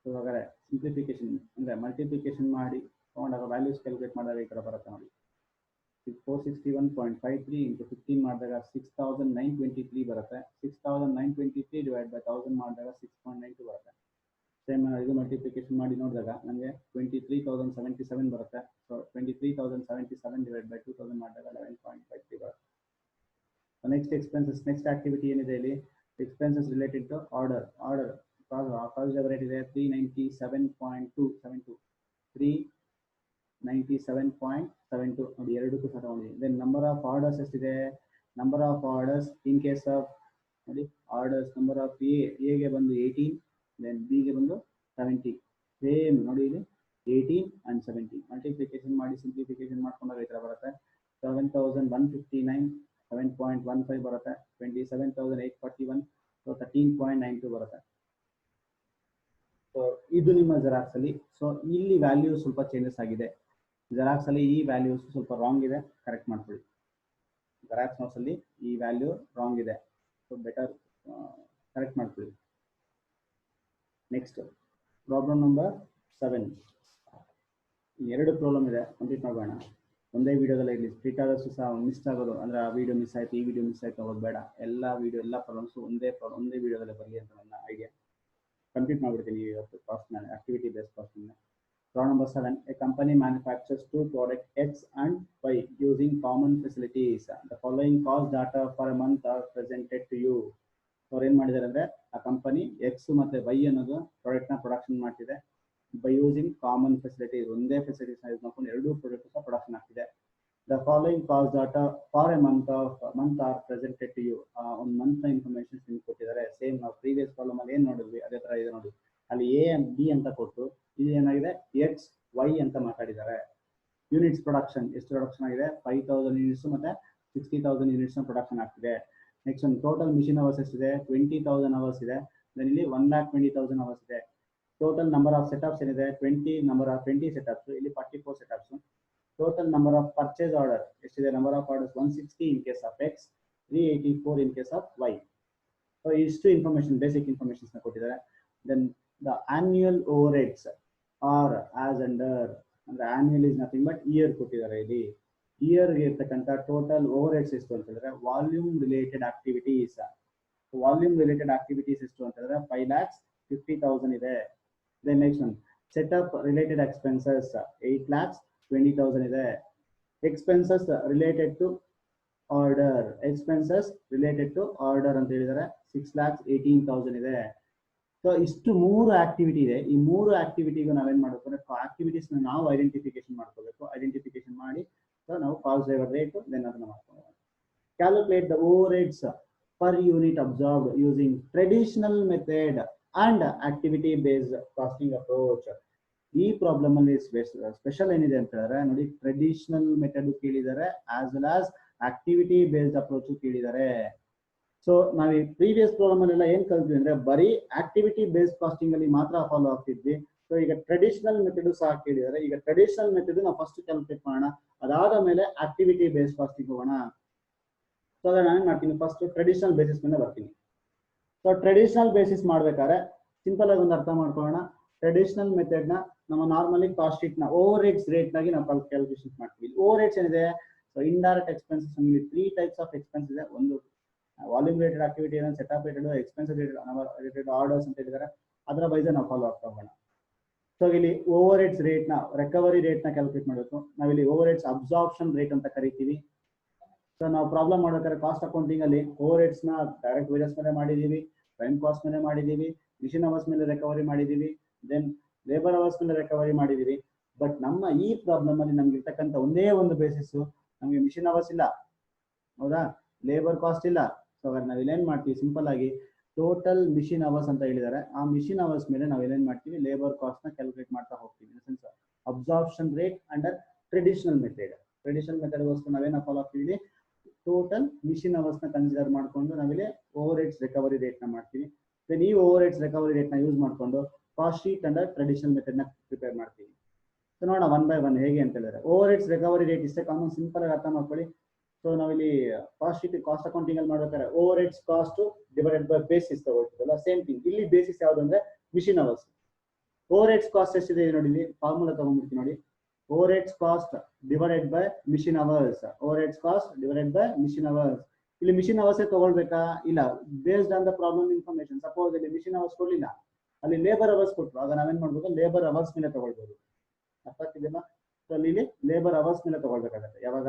So ಹಾಗಾದ್ರೆ simplification ಅಂದರೆ ಮಲ್ಟಿಪ್ಲಿಕೇಶನ್ ಮಾಡಿ ತಗೊಂಡಾಗ ವ್ಯಾಲ್ಯೂಸ್ ಕ್ಯಾಲ್ಕುಲೇಟ್ ಮಾಡಿದಾಗ ಈ ಥರ ಬರುತ್ತೆ ನೋಡಿ. 461.53 into 15 ಮಾಡಿದಾಗ 6923 ಬರುತ್ತೆ. 6923 ಡಿವೈಡ್ ಬೈ 1000 ಮಾಡಿದಾಗ 6.92 ಬರುತ್ತೆ. ಸೇಮ್ ಇದು ಮಲ್ಟಿಪ್ಲಿಕೇಶನ್ ಮಾಡಿ ನೋಡಿದಾಗ ನನಗೆ 23,077 ಬರುತ್ತೆ. ಸೊ 23,077 ಡಿವೈಡ್ ಬೈ 2000 ಮಾಡಿದಾಗ 11.53 ಬರುತ್ತೆ. ನೆಕ್ಸ್ಟ್ ಎಕ್ಸ್ಪೆನ್ಸಸ್, ನೆಕ್ಸ್ಟ್ ಆಕ್ಟಿವಿಟಿ ಏನಿದೆ ಇಲ್ಲಿ, expenses related to order. Cost rate ಇದೆ 397.272 397.72 ನೋಡಿ, ಎರಡಕ್ಕೂ ಸಹ ತಗೊಂಡಿದ್ದೀನಿ. ದೆನ್ ನಂಬರ್ ಆಫ್ ಆರ್ಡರ್ಸ್ ಎಷ್ಟಿದೆ, number of orders in case of ನೋಡಿ ಆರ್ಡರ್ಸ್ ನಂಬರ್ ಆಫ್ ಎಗೆ ಬಂದು 18, ದೆನ್ ಬಿಗೆ ಬಂದು 70. ಸೇಮ್ ನೋಡಿ ಇಲ್ಲಿ 18 and 70 ಮಲ್ಟಿಪ್ಲಿಕೇಶನ್ ಮಾಡಿ ಸಿಂಪ್ಲಿಫಿಕೇಶನ್ ಮಾಡ್ಕೊಂಡಾಗ ಈ ಥರ ಬರುತ್ತೆ. 7159 7.15 ಬರುತ್ತೆ. 27,841 ಸೊ 13.92 ಬರುತ್ತೆ. ಸೊ ಇದು ನಿಮ್ಮ ಜೆರಾಕ್ಸ್ ಅಲ್ಲಿ. ಸೊ ಇಲ್ಲಿ ವ್ಯಾಲ್ಯೂ ಸ್ವಲ್ಪ ಚೇಂಜಸ್ ಆಗಿದೆ. ಜೆರಾಕ್ಸ್ ಅಲ್ಲಿ ಈ ವ್ಯಾಲ್ಯೂಸ್ ಸ್ವಲ್ಪ ರಾಂಗ್ ಇದೆ, ಕರೆಕ್ಟ್ ಮಾಡ್ಕೊಳ್ಳಿ. ಜೆರಾಕ್ಸ್ ನೋಟ್ಸ್ ಅಲ್ಲಿ ಈ ವ್ಯಾಲ್ಯೂ ರಾಂಗ್ ಇದೆ, ಸೊ ಬೆಟರ್ ಕರೆಕ್ಟ್ ಮಾಡ್ಕೊಳ್ಳಿ. Next problem number 7. ಎರಡು ಪ್ರಾಬ್ಲಮ್ ಇದೆ, ಕಂಪ್ಲೀಟ್ ಮಾಡೋಣ. ಒಂದೇ ವಿಡಿಯೋದಲ್ಲಿ ಇರಲಿ, ಸ್ಪ್ಲಿಟ್ ಆದಷ್ಟು ಸಹ ಮಿಸ್ ಆಗೋದು ಅಂದರೆ ಆ ವಿಡಿಯೋ ಮಿಸ್ ಆಯ್ತು ಈ ವಿಡಿಯೋ ಮಿಸ್ ಆಯ್ತು ಅನ್ನೋದು ಬೇಡ. ಎಲ್ಲ ಪ್ರಾಬ್ಲಮ್ಸು ಒಂದೇ ವಿಡಿಯೋದಲ್ಲೇ ಬರಲಿ ಅಂತ ನನ್ನ ಐಡಿಯಾ. ಕಂಪ್ಲೀಟ್ ಮಾಡಿಬಿಡ್ತೀನಿ ಇವತ್ತು cost activity based costing. Problem number 7. A company manufactures two products X and Y using common facilities. The following cost data for a month are presented to you. ಅವ್ರು ಏನು ಮಾಡಿದ್ದಾರೆ ಅಂದರೆ ಆ ಕಂಪನಿ ಎಕ್ಸ್ ಮತ್ತು Y ಅನ್ನೋದು ಪ್ರಾಡಕ್ಟ್ನ production ಮಾಡ್ತಿದೆ by using common facilities. ಒಂದೇ ಫೆಸಿಲಿಟೀಸ್ನ ಯೂಸ್ ಮಾಡ್ಕೊಂಡು ಎರಡೂ ಪ್ರಾಡಕ್ಟ್ ಸಹ ಪ್ರೊಡಕ್ಷನ್ ಆಗ್ತಿದೆ. The following cost data for a month are presented to you. ಒಂದು ಮಂತ್ನ ಇನ್ಫಾರ್ಮೇಷನ್ಸ್ ನಿಮ್ಗೆ ಕೊಟ್ಟಿದ್ದಾರೆ. ಸೇಮ್ ನಾವು ಪ್ರೀವಿಯಸ್ ಪ್ರಾಬ್ಲಮಲ್ಲಿ ಏನು ನೋಡಿದ್ವಿ ಅದೇ ಥರ ಇದೆ ನೋಡಿ. ಅಲ್ಲಿ ಎ ಅಂಡ್ ಬಿ ಅಂತ ಕೊಟ್ಟು ಇಲ್ಲಿ ಏನಾಗಿದೆ ಎಕ್ಸ್ ವೈ ಅಂತ ಮಾತಾಡಿದ್ದಾರೆ. ಯೂನಿಟ್ಸ್ ಪ್ರೊಡಕ್ಷನ್ ಎಷ್ಟು ಪ್ರೊಡಕ್ಷನ್ ಆಗಿದೆ 5,000 ಯೂನಿಟ್ಸ್ ಮತ್ತು 60,000 ಯೂನಿಟ್ಸ್ನ ಪ್ರೊಡಕ್ಷನ್ ಆಗ್ತಿದೆ. ನೆಕ್ಸ್ಟ್ ಒಂದು ಟೋಟಲ್ ಮಿಷಿನ್ ಅವರ್ಸ್ ಎಷ್ಟಿದೆ 20,000 ಅವರ್ಸ್ ಇದೆ. ದೆನ್ ಇಲ್ಲಿ 1,20,000 ಅವರ್ಸ್ ಇದೆ. ಟೋಟಲ್ ನಂಬರ್ ಆಫ್ ಸೆಟಪ್ಸ್ ಏನಿದೆ 20 ಸೆಟಪ್ಸ್, ಇಲ್ಲಿ 44 setups. Total number of purchase order ಎಷ್ಟಿದೆ, number of orders 160 in case of X, 384 in case of Y. So ಇಷ್ಟು ಇನ್ಫಾರ್ಮೇಶನ್ ಬೇಸಿಕ್ ಇನ್ಫಾರ್ಮೇಶನ್ಸ್ನ ಕೊಟ್ಟಿದ್ದಾರೆ. Then the annual overheads are as under ಅಂದ್ರೆ annual is nothing but year ಕೊಟ್ಟಿದ್ದಾರೆ. ಇಲ್ಲಿ ಇಯರ್ಗೆ ಇರ್ತಕ್ಕಂಥ total overheads ಎಷ್ಟು ಅಂತ ಹೇಳಿದ್ರೆ ವಾಲ್ಯೂಮ್ ರಿಲೇಟೆಡ್ ಆಕ್ಟಿವಿಟೀಸ್ ಎಷ್ಟು ಅಂತ ಹೇಳಿದ್ರೆ 5,50,000 ಇದೆ. Then next one setup related expenses 8,20,000 ಇದೆ. ಎಕ್ಸ್ಪೆನ್ಸಸ್ ರಿಲೇಟೆಡ್ ಟು ಆರ್ಡರ್ ಅಂತ ಹೇಳಿದರೆ 6,18,000 ಇದೆ. ಸೊ ಇಷ್ಟು 3 ಆಕ್ಟಿವಿಟಿ ಇದೆ. ಈ 3 ಆಕ್ಟಿವಿಟಿಗೂ ನಾವೇನ್ ಮಾಡಬೇಕು ಅಂದ್ರೆ ಆಕ್ಟಿವಿಟೀಸ್ ನಾವು ಐಡೆಂಟಿಫಿಕೇಶನ್ ಮಾಡ್ಕೋಬೇಕು. ಐಡೆಂಟಿಫಿಕೇಶನ್ ಮಾಡಿ ಸೊ ನಾವು ಕಾಸ್ಟ್ ಡ್ರೈವರ್ ರೇಟ್ ದೆನ್ ಅದನ್ನ ಮಾಡ್ಕೋಬೇಕು. Calculate the overheads per unit absorbed using traditional method and activity based costing approach. ಈ ಪ್ರಾಬ್ಲಮ್ ಅಲ್ಲಿ ಸ್ಪೆಷಲ್ ಏನಿದೆ ಅಂತ ಹೇಳಿದ್ರೆ ನೋಡಿ, ಟ್ರೆಡಿಷನಲ್ ಮೆಥಡ್ ಕೇಳಿದ್ದಾರೆ as well as activity based approach ಕೇಳಿದ್ದಾರೆ. ಸೊ ನಾವು ಈ ಪ್ರೀವಿಯಸ್ ಪ್ರಾಬ್ಲಮ್ ಅಲ್ಲೆಲ್ಲ ಏನ್ ಕಲ್ತ್ವಿ ಅಂದ್ರೆ ಬರೀ ಆಕ್ಟಿವಿಟಿ ಬೇಸ್ಡ್ ಕಾಸ್ಟಿಂಗ್ ಅಲ್ಲಿ ಮಾತ್ರ ಫಾಲೋ ಆಗ್ತಿದ್ವಿ. ಸೊ ಈಗ ಟ್ರೆಡಿಷನಲ್ ಮೆಥಡ್ ಸಹ ಕೇಳಿದ್ದಾರೆ. ಈಗ ಟ್ರೆಡಿಷನಲ್ ಮೆಥಡ್ ನಾವು ಫಸ್ಟ್ ಕ್ಯಾಲ್ಕುಲೇಟ್ ಮಾಡೋಣ, ಅದಾದ ಮೇಲೆ ಆಕ್ಟಿವಿಟಿ ಬೇಸ್ಡ್ ಕಾಸ್ಟಿಂಗ್ ಹೋಗೋಣ. ಸೊ ಅದನ್ನ ನಾನು ಮಾಡ್ತೀನಿ, ಫಸ್ಟ್ ಟ್ರೆಡಿಷನಲ್ ಬೇಸಿಸ್ ಮೇಲೆ ಬರ್ತೀನಿ. ಸೊ ಟ್ರೆಡಿಷನಲ್ ಬೇಸಿಸ್ ಮಾಡ್ಬೇಕಾದ್ರೆ ಸಿಂಪಲ್ ಆಗಿ ಒಂದು ಅರ್ಥ ಮಾಡ್ಕೊಳ್ಳೋಣ. ಟ್ರೆಡಿಷನಲ್ ಮೆಥಡ್ ನ ನಮ್ಮ ನಾರ್ಮಲಿ ಕಾಸ್ಟ್ ಶೀಟ್ ನ ಓವರ್ ಹೆಡ್ಸ್ ರೇಟ್ ನಾಗಿ ನಾವು ಕ್ಯಾಲ್ಕುಲೇಷನ್ ಮಾಡ್ತೀವಿ. ಓವರ್ ಹೆಡ್ಸ್ ಏನಿದೆ, ಸೊ ಇಂಡೈರೆಕ್ಟ್ ಎಕ್ಸ್ಪೆನ್ಸಸ್ ಇಲ್ಲಿ 3 ಟೈಪ್ಸ್ ಆಫ್ ಎಕ್ಸ್ಪೆನ್ಸ್ ಇದೆ. ಒಂದು volume related activity, setup related, expense related orders ಅಂತ ಹೇಳಿದ್ದಾರೆ. ಅದರ ವೈಸ್ ನಾವು ಫಾಲೋ ಆಗ್ತಾ ಹೋಗೋಣ. ಸೊ ಇಲ್ಲಿ ಓವರ್ ಹೆಡ್ಸ್ ರೇಟ್ ನ ರಿಕವರಿ ರೇಟ್ ನ ಕ್ಯಾಲ್ಕುಲೇಟ್ ಮಾಡಬೇಕು. ನಾವಿಲ್ಲಿ ಓವರ್ ಹೆಡ್ಸ್ ಅಬ್ಸಾರ್ಪ್ಷನ್ ರೇಟ್ ಅಂತ ಕರಿತೀವಿ. ಸೊ ನಾವು ಪ್ರಾಬ್ಲಮ್ ಮಾಡ್ಬೇಕಾದ್ರೆ ಕಾಸ್ಟ್ ಅಕೌಂಟಿಂಗ್ ಅಲ್ಲಿ ಓವರ್ ಹೆಡ್ಸ್ ನ ಡೈರೆಕ್ಟ್ ವೇಜಸ್ ಮೇಲೆ ಮಾಡಿದೀವಿ, ಪ್ರೈಮ್ ಕಾಸ್ಟ್ ಮೇಲೆ ಮಾಡಿದೀವಿ, ಮಿಷಿನ್ ಅವರ್ಸ್ ಮೇಲೆ ರಿಕವರಿ ಮಾಡಿದೀವಿ, ದೆನ್ ಲೇಬರ್ ಅವರ್ಸ್ ಮೇಲೆ ರಿಕವರಿ ಮಾಡಿದೀವಿ. ಬಟ್ ನಮ್ಮ ಈ ಪ್ರಾಬ್ಲಮ್ ಅಲ್ಲಿ ನಮ್ಗೆ ಇರ್ತಕ್ಕಂಥ ಒಂದೇ ಒಂದು ಬೇಸಿಸ್, ನಮಗೆ ಮಿಷಿನ್ ಅವರ್ಸ್ ಇಲ್ಲ, ಹೌದಾ, ಲೇಬರ್ ಕಾಸ್ಟ್ ಇಲ್ಲ. ಸೊ ನಾವು ಇಲ್ಲೇನ್ ಮಾಡ್ತೀವಿ, ಸಿಂಪಲ್ ಆಗಿ ಟೋಟಲ್ ಮಿಷಿನ್ ಅವರ್ಸ್ ಅಂತ ಹೇಳಿದ್ದಾರೆ. ಆ ಮಿಷಿನ್ ಅವರ್ಸ್ ಮೇಲೆ ನಾವು ಏನೇನ್ ಮಾಡ್ತೀವಿ, ಲೇಬರ್ ಕಾಸ್ಟ್ ನ ಕ್ಯಾಲ್ಕುಲೇಟ್ ಮಾಡ್ತಾ ಹೋಗ್ತೀವಿ. In sense absorption rate under traditional method. Traditional method ಗೋಸ್ಕರ ನಾವೇನ ಫಾಲೋ ಆಗ್ತೀವಿ, ಟೋಟಲ್ ಮಿಷಿನ್ ಅವರ್ಸ್ ನ ಕನ್ಸಿಡರ್ ಮಾಡ್ಕೊಂಡು ನಾವಿಲ್ಲಿ ಓವರ್ ಹೆಡ್ಸ್ ರಿಕವರಿ ರೇಟ್ ನ ಮಾಡ್ತೀವಿ. ದೆನ್ ಈ ಓವರ್ ಹೆಡ್ಸ್ ರಿಕವರಿ ರೇಟ್ ನ ಯೂಸ್ ಮಾಡ್ಕೊಂಡು cost sheet under traditional method ನ ಪ್ರಿಪೇರ್ ಮಾಡ್ತೀವಿ. ಸೊ ನೋಡೋಣ ಒನ್ ಬೈ ಒನ್ ಹೇಗೆ ಅಂತ ಹೇಳಿದ್ರೆ ಓವರ್ ಹೆಡ್ಸ್ ರಿಕವರಿ ರೇಟ್ ಇಷ್ಟೇ ಕಾಮನ್ ಸಿಂಪಲ್ ಆಗಿ ಅರ್ಥ ಮಾಡ್ಕೊಳ್ಳಿ. ಸೊ ನಾವಿಲ್ಲಿ ಕಾಸ್ಟ್ ಶೀಟ್ ಕಾಸ್ಟ್ ಅಕೌಂಟಿಂಗ್ ಅಲ್ಲಿ ಮಾಡ್ಬೇಕಾದ್ರೆ overheads cost divided by basis ತಗೊಳ್ತೀವಲ್ಲ ಸೇಮ್ ಥಿಂಗ್ ಇಲ್ಲಿ ಬೇಸಿಸ್ ಯಾವುದು ಅಂದ್ರೆ machine hours. Overheads cost ಎಷ್ಟಿದೆ ನೋಡಿ ಇಲ್ಲಿ ಫಾರ್ಮುಲಾ ತಗೊಂಡ್ಬಿಡ್ತೀವಿ ನೋಡಿ. Overheads cost divided by machine hours. Overheads cost divided by machine hours. ಇಲ್ಲಿ ಮಿಷಿನ್ ಅವರ್ಸ್ ತಗೊಳ್ಬೇಕಾ ಇಲ್ಲ based on the problem information. Suppose ಇಲ್ಲಿ ಮಿಷಿನ್ ಅವರ್ಸ್ ಕೊಡ್ಲಿಲ್ಲ ಅಲ್ಲಿ ಲೇಬರ್ ಅವರ್ಸ್ ಕೊಟ್ಟರು ಆಗ ನಾವೇನ್ ಮಾಡ್ಬೋದು ಲೇಬರ್ ಅವರ್ಸ್ ಮೇಲೆ ತಗೊಳ್ಬಹುದು. ಅರ್ಥ ಆಗ್ತಿದೆಯಲ್ಲ. ಸೊ ಅಲ್ಲಿ ಲೇಬರ್ ಅವರ್ಸ್ ಮೇಲೆ ತಗೊಳ್ಬೇಕಾಗತ್ತೆ ಯಾವಾಗ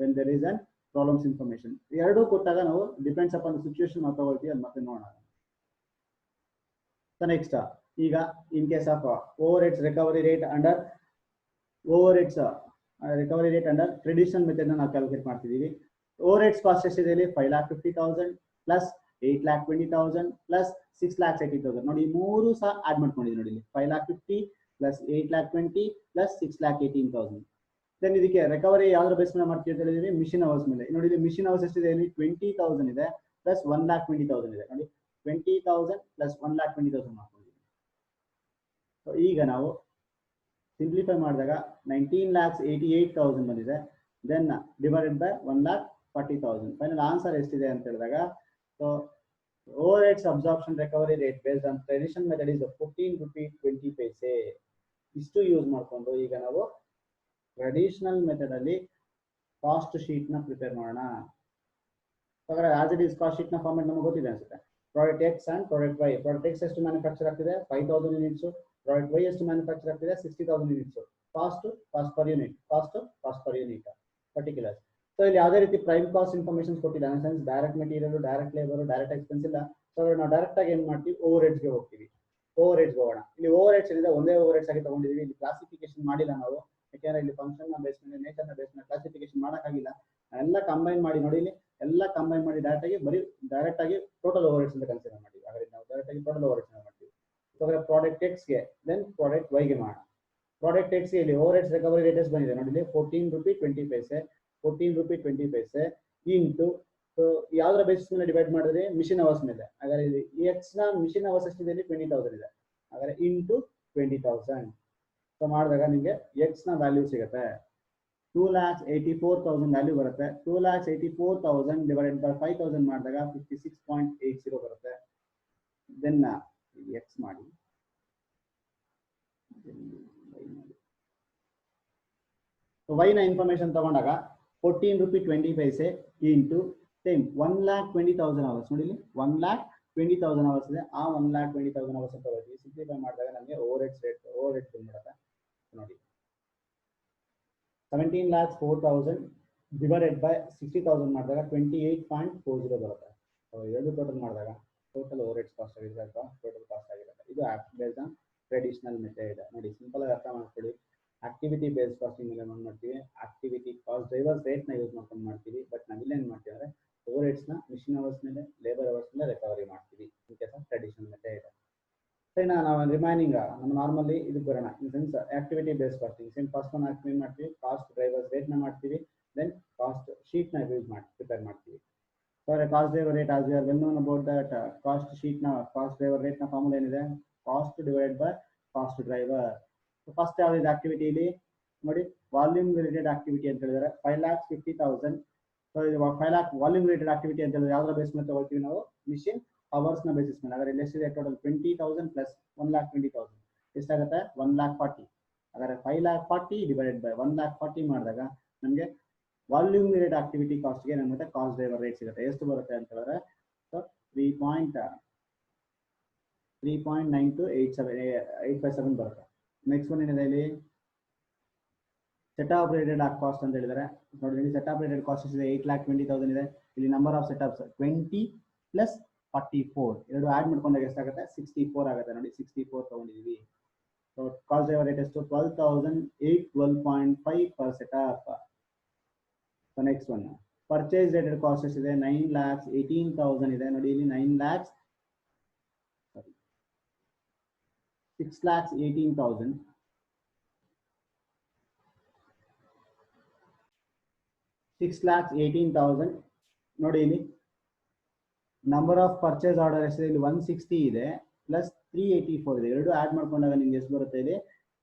when there is an problems information. ಎರಡೂ ಕೊಟ್ಟಾಗ ನಾವು ಡಿಪೆಂಡ್ಸ್ ಅಪಾನ್ ದ ಸಿಚುಯೇಷನ್ ನಾವು ತಗೊಳ್ತೀವಿ ಅದು ಮತ್ತೆ ನೋಡೋಣ. ಸೊ ನೆಕ್ಸ್ಟ್ ಈಗ ಇನ್ case of over heads recovery rate under traditional method ನಾವು ಕ್ಯಾಲ್ಕುಲೇಟ್ ಮಾಡ್ತಿದೀವಿ. ಓವರ್ ಹೆಡ್ಸ್ ಕಾಸ್ಟ್ ಎಷ್ಟಿದೆ ಇಲ್ಲಿ 5,50,000 ಪ್ಲಸ್ 8,20,000 ಪ್ಲಸ್ 6,80,000 ನೋಡಿ ಈ ಮೂರು ಸಹ ಆಡ್ ಮಾಡ್ಕೊಂಡಿದ್ದೀವಿ ನೋಡಿ ಇಲ್ಲಿ 5,50,000 ಪ್ಲಸ್ 8,20,000 ಪ್ಲಸ್ 6,18,000. ದೆನ್ ಇದಕ್ಕೆ ರಿಕವರಿ ಯಾವ್ದ್ರ ಬೇಸ್ ಮೇಲೆ ಮಾಡ್ತೀವಿ ಅಂತ ಹೇಳಿದ್ವಿ ಮಿಷಿನ್ ಅವರ್ಸ್ ಮೇಲೆ. ನೋಡಿ ಇಲ್ಲಿ ಮಿಷಿನ್ ಅವರ್ಸ್ ಎಷ್ಟಿದೆ ಇಲ್ಲಿ 20,000 ಇದೆ ಪ್ಲಸ್ 1,20,000 ಇದೆ ನೋಡಿ 20,000 ಪ್ಲಸ್ 1,20,000 ಮಾಡ್ಕೊಂಡಿದ್ದೀವಿ. ಸೊ ಈಗ ನಾವು ಸಿಂಪ್ಲಿಫೈ ಮಾಡಿದಾಗ 19,88,000 ಬಂದಿದೆ. Then divided by 1,40,000 final answer ಎಷ್ಟಿದೆ ಅಂತ ಹೇಳಿದಾಗ so overheads absorption recovery rate based on traditional method is 14 rupees 20 paise. ಇಷ್ಟು ಯೂಸ್ ಮಾಡಿಕೊಂಡು ಈಗ ನಾವು ಟ್ರೆಡಿಷನಲ್ ಮೆಥಡ್ ಅಲ್ಲಿ ಕಾಸ್ಟ್ ಶೀಟ್ ನ ಪ್ರಿಪೇರ್ ಮಾಡೋಣ. ಹಾಗಾದ್ರೆ as it is cost sheet ನ ಫಾರ್ಮೆಟ್ ನಮಗೆ ಗೊತ್ತಿದೆ ಅನ್ಸುತ್ತೆ. Product X and product Y. Product X ಎಷ್ಟು ಮ್ಯಾನುಫ್ಯಾಕ್ಚರ್ ಆಗ್ತಿದೆ 5,000 ಯೂನಿಟ್ಸ್. ಪ್ರಾಡಕ್ಟ್ ವೈ ಎಷ್ಟು ಮ್ಯಾನುಫ್ಯಾಕ್ಚರ್ ಆಗ್ತಿದೆ 60,000 units. Cost per unit cost per unit particular. So ಇಲ್ಲಿ ಯಾವುದೇ ರೀತಿ ಪ್ರೈಮ್ ಕಾಸ್ಟ್ ಇನ್ಫಾರ್ಮೇಶನ್ ಕೊಟ್ಟಿಲ್ಲ in sense direct material direct labour direct expense ಇಲ್ಲ. So ನಾವು ಡೈರೆಕ್ಟ್ ಆಗಿ ಏನ್ ಮಾಡ್ತೀವಿ ಓವರ್ ಹೆಡ್ಸ್ ಗೆ ಹೋಗ್ತೀವಿ. ಓವರ್ ಹೆಡ್ಸ್ ಹೋಗೋಣ. ಇಲ್ಲಿ ಓವರ್ ಹೆಡ್ಸ್ ಇದೆ ಒಂದೇ ಓವರ್ ಹೆಡ್ಸ್ ಆಗಿ ತಗೊಂಡಿದೀವಿ. ಇಲ್ಲಿ ಕ್ಲಾಸಿಫಿಕೇಶನ್ ಮಾಡಿಲ್ಲ ನಾವು ಯಾಕೆಂದ್ರೆ ಇಲ್ಲಿ ಫಂಕ್ಷನ್ ನ ಬೇಸ್ ಮೇಲೆ ನೇಚರ್ ನ ಬೇಸ್ ಮೇಲೆ ಕ್ಲಾಸಿಫಿಕೇಶನ್ ಮಾಡಕ್ಕಾಗಿಲ್ಲ. ಎಲ್ಲ ಕಂಬೈನ್ ಮಾಡಿ ನೋಡಿ ಇಲ್ಲಿ ಎಲ್ಲ ಕಂಬೈನ್ ಮಾಡಿ ಡೈರೆಕ್ಟ್ ಆಗಿ ಟೋಟಲ್ ಓವರ್ ಹೆಡ್ಸ್ ಅಂತ ಕನ್ಸಿಡರ್ ಮಾಡ್ತೀವಿ. ಹಾಗಾದ್ರೆ ನಾವು ಡೈರೆಕ್ಟ್ ಆಗಿ ಟೋಟಲ್ ಓವರ್ ಹೆಡ್ಸ್ ಮಾಡ್ತೀವಿ. ಸೊ ಪ್ರಾಡಕ್ಟ್ ಎಕ್ಸ್ ಗೆ ದೆನ್ ಪ್ರಾಡಕ್ಟ್ ವೈ ಗೆ ಮಾಡೋಣ. ಪ್ರಾಡಕ್ಟ್ ಎಕ್ಸ್ ಇಲ್ಲಿ ಓವರ್ ಹೆಡ್ಸ್ ರಿಕವರಿ ರೇಟ್ ಎಷ್ಟು ಬಂದಿದೆ ನೋಡಿ ಇಲ್ಲಿ 14 ರೂಪೀಸ್ 20 ಪೈಸೆ. 14 ರೂಪೀಸ್ 20 ಪೈಸೆ ಇಂಟು ಯಾವ್ದ್ರ ಬೇಸಿಸ್ ಮೇಲೆ ಡಿವೈಡ್ ಮಾಡಿದ್ರೆ ಮಿಷಿನ್ ಅವರ್ಸ್ ಮೇಲೆ. ಹಾಗಾದ್ರೆ ಇಲ್ಲಿ ಎಕ್ಸ್ ನ ಮಿಷಿನ್ ಅವರ್ಸ್ ಎಷ್ಟಿದೆ ಇಲ್ಲಿ 20,000 ಇದೆ. ಹಾಗಾದ್ರೆ ಇಂಟು 20,000 ಸೊ ಮಾಡಿದಾಗ ನಿಮಗೆ ಎಕ್ಸ್ ನ ವ್ಯಾಲ್ಯೂ ಸಿಗುತ್ತೆ 2,84,000 ವ್ಯಾಲ್ಯೂ ಬರುತ್ತೆ. 2,84,000 ಡಿವೈಡೆಡ್ ಬೈ 5,000 ಮಾಡಿದಾಗ 56.80 ಬರುತ್ತೆ. ದೆನ್ ಎಕ್ಸ್ ಮಾಡಿ ವೈ ನ ಇನ್ಫಾರ್ಮೇಶನ್ ತಗೊಂಡಾಗ 14 ರೂಪೀಸ್ 20 ಪೈಸೆ ಇಂಟು ಸೇಮ್ 1,20,000 ಅವರ್ಸ್ ನೋಡಿ ಇಲ್ಲಿ 1,20,000 ಅವರ್ಸ್ ಇದೆ. ಆ 1,20,000 ಅವರ್ಸ್ ತಗೊಳ್ತೀವಿ. ಸಿಂಪ್ಲಿಫೈ ಮಾಡಿದಾಗ ನಮಗೆ ಓವರ್ ಹೆಡ್ಸ್ ಬಂದ್ಬಿಡುತ್ತೆ ನೋಡಿ 17,04,000 ಡಿವೈಡೆಡ್ ಬೈ 60,000 ಮಾಡಿದಾಗ 28.40 ಬರುತ್ತೆ. ಎರಡು ಟೋಟಲ್ ಮಾಡಿದಾಗ ಟೋಟಲ್ ಓವರ್ ಹೆಡ್ಸ್ ಕಾಸ್ಟ್ ಆಗಿರುತ್ತೆ ಅಥವಾ ಟೋಟಲ್ ಕಾಸ್ಟ್ ಆಗಿರುತ್ತೆ. ಇದು ಬೇಸ್ಡ್ ಆನ್ ಟ್ರೆಡಿಷನಲ್ ಮೆಥಡ್ ನೋಡಿ ಸಿಂಪಲ್ ಆಗಿ ಅರ್ಥ ಮಾಡ್ಕೊಳ್ಳಿ. ಆಕ್ಟಿವಿಟಿ ಬೇಸ್ಡ್ ಕಾಸ್ಟಿಂಗ್ ಮೇಲೆ ಏನ್ ಮಾಡ್ತೀವಿ ಆಕ್ಟಿವಿಟಿ ಕಾಸ್ಟ್ ಡ್ರೈವರ್ಸ್ ರೇಟ್ ನ ಯೂಸ್ ಮಾಡ್ಕೊಂಡು ಮಾಡ್ತೀವಿ. ಬಟ್ ನಾವಿಲ್ಲ ಏನ್ ಮಾಡ್ತೀವಿ ಅಂದ್ರೆ ಓವರ್ ಹೆಡ್ಸ್ ನ ಮಿಷಿನ್ ಅವರ್ಸ್ ಮೇಲೆ ಲೇಬರ್ ಅವರ್ಸ್ ಮೇಲೆ ರಿಕವರಿ ಮಾಡ್ತೀವಿ in case of traditional method. ನಾವು ರಿಮೈನಿಂಗ್ ನಮ್ಮ ನಾರ್ಮಲಿ ಇದು ಬರೋಣ in sense activity based costing. Same first one ಏನ್ ಮಾಡ್ತೀವಿ ಕಾಸ್ಟ್ ಡ್ರೈವರ್ಸ್ ರೇಟ್ ನ ಮಾಡ್ತೀವಿ. ದೆನ್ ಕಾಸ್ಟ್ ಶೀಟ್ ನ ಯೂಸ್ ಮಾಡಿ ಪ್ರಿಪೇರ್ ಮಾಡ್ತೀವಿ. Cost driver rate as we are well known about that caste sheet ನ ಕಾಸ್ಟ್ ಡ್ರೈವರ್ ರೇಟ್ ನ formula ಏನಿದೆ cost divided by cost driver. First ಯಾವ್ದು ಆಕ್ಟಿವಿಟಿ ಇಲ್ಲಿ ನೋಡಿ ವಾಲ್ಯೂಮ್ ರಿಲೇಟೆಡ್ ಆಕ್ಟಿವಿಟಿ ಅಂತ ಹೇಳಿದ್ರೆ 5,50,000. ಸೊ ಇದು 5 lakh ವಾಲ್ಯೂಮ್ ರಿಲೇಟೆಡ್ ಆಕ್ಟಿವಿಟಿ ಅಂತ ಹೇಳಿದ್ರೆ ಯಾವ್ದ್ರ ಬೇಸ್ ಮೇಲೆ ತಗೊಳ್ತೀವಿ ನಾವು ಮಿಷಿನ್ ಅವರ್ಸ್ ನ ಬೇಸಿಸ್ ಮೇಲೆ. ಹಾಗಾದ್ರೆ ಇಲ್ಲಿ ಎಷ್ಟಿದೆ ಟೋಟಲ್ 20,000 ಪ್ಲಸ್ 1,20,000 ಎಷ್ಟಾಗುತ್ತೆ 1,40,000. ಹಾಗಾದ್ರೆ 5,40,000 ಡಿವೈಡೆಡ್ ಬೈ 1,40,000 ಮಾಡಿದಾಗ ನಮಗೆ ವಾಲ್ಯೂಮ್ ರಿಲೇಟೆಡ್ ಆಕ್ಟಿವಿಟಿ ಕಾಸ್ಟ್ ಗೆ ನಮಗೆ ಕಾಸ್ಟ್ ಡ್ರೈವರ್ ರೇಟ್ ಸಿಗುತ್ತೆ. ಎಷ್ಟು ಬರುತ್ತೆ ಅಂತ ಹೇಳಿದ್ರೆ ಸೊ 3.92857 ಬರುತ್ತೆ. ನೆಕ್ಸ್ಟ್ ಒನ್ ಏನಿದೆ ಇಲ್ಲಿ ಸೆಟಪ್ ರೇಟೆಡ್ ಕಾಸ್ಟ್ ಅಂತ ಹೇಳಿದರೆ ನೋಡಿ ಸೆಟಪ್ ರೇಟೆಡ್ ಕಾಸ್ಟ್ ಇದೆ 8,20,000 ಇದೆ. ಇಲ್ಲಿ ನಂಬರ್ ಆಫ್ ಸೆಟಪ್ಸ್ 20 ಪ್ಲಸ್ 44 ಎರಡು ಆಡ್ ಮಾಡ್ಕೊಂಡಾಗ ಎಷ್ಟಾಗುತ್ತೆ 64 ಆಗುತ್ತೆ ನೋಡಿ 64 ತಗೊಂಡಿದೀವಿ. ಸೊ ಕಾಸ್ಟ್ ಡ್ರೈವರ್ ರೇಟ್ ಎಷ್ಟು 12,812.5 per setup. So next one purchase rated cost ಎಷ್ಟಿದೆ 9,18,000 ಇದೆ ನೋಡಿ ಇಲ್ಲಿ 6,18,000 6,18,000 ನೋಡಿ ಇಲ್ಲಿ ನಂಬರ್ ಆಫ್ ಪರ್ಚೇಸ್ ಆರ್ಡರ್ ಎಷ್ಟಿದೆ ಇಲ್ಲಿ 160 ಇದೆ ಪ್ಲಸ್ 384 ಇದೆ. ಎರಡು ಆಡ್ ಮಾಡ್ಕೊಂಡಾಗ ನಿಮ್ಗೆ ಎಷ್ಟು ಬರುತ್ತೆ? ಇಲ್ಲಿ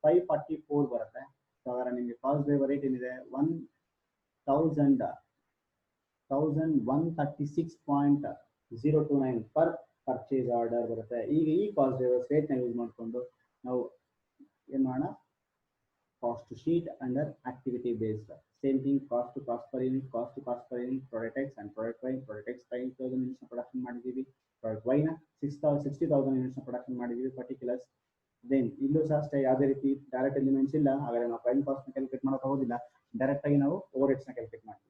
544 ಬರುತ್ತೆ. ಸೊ ಹಾಗಾದ್ರೆ ನಿಮಗೆ ಕಾಸ್ಟ್ ಡ್ರೈವರ್ ರೇಟ್ ಏನಿದೆ 1136.029 ಪರ್ ಪರ್ಚೇಸ್ ಆರ್ಡರ್ ಬರುತ್ತೆ. ಈಗ ಈ ಕಾಸ್ಟ್ ಡ್ರೈವರ್ಸ್ ರೇಟ್ನ ಯೂಸ್ ಮಾಡಿಕೊಂಡು ನಾವು ಏನು ಮಾಡೋಣ? cost sheet under activity based. Same thing, cost to cost per unit, product X and product Y. Product X 5,000 units production ಮಾಡಿದೀವಿ, product Y ನ 60,000 units production ಮಾಡಿದೀವಿ particulars. Then ಇಲ್ಲೂ ಸಹ ಅಷ್ಟೇ ಯಾವುದೇ ರೀತಿ ಡೈರೆಕ್ಟ್ ಎಲಿಮೆಂಟ್ಸ್ ಇಲ್ಲ. ಹಾಗಾದ್ರೆ ನಾವು ಪ್ರೈಮ್ ಕಾಸ್ಟ್ ನ ಕ್ಯಾಲ್ಕುಲೇಟ್ ಮಾಡಕ್ಕೆ ಹೋಗೋದಿಲ್ಲ, ಡೈರೆಕ್ಟ್ ಆಗಿ ನಾವು ಓವರ್ ಹೆಡ್ಸ್ ನ ಕ್ಯಾಲ್ಕುಲೇಟ್ ಮಾಡ್ತೀವಿ.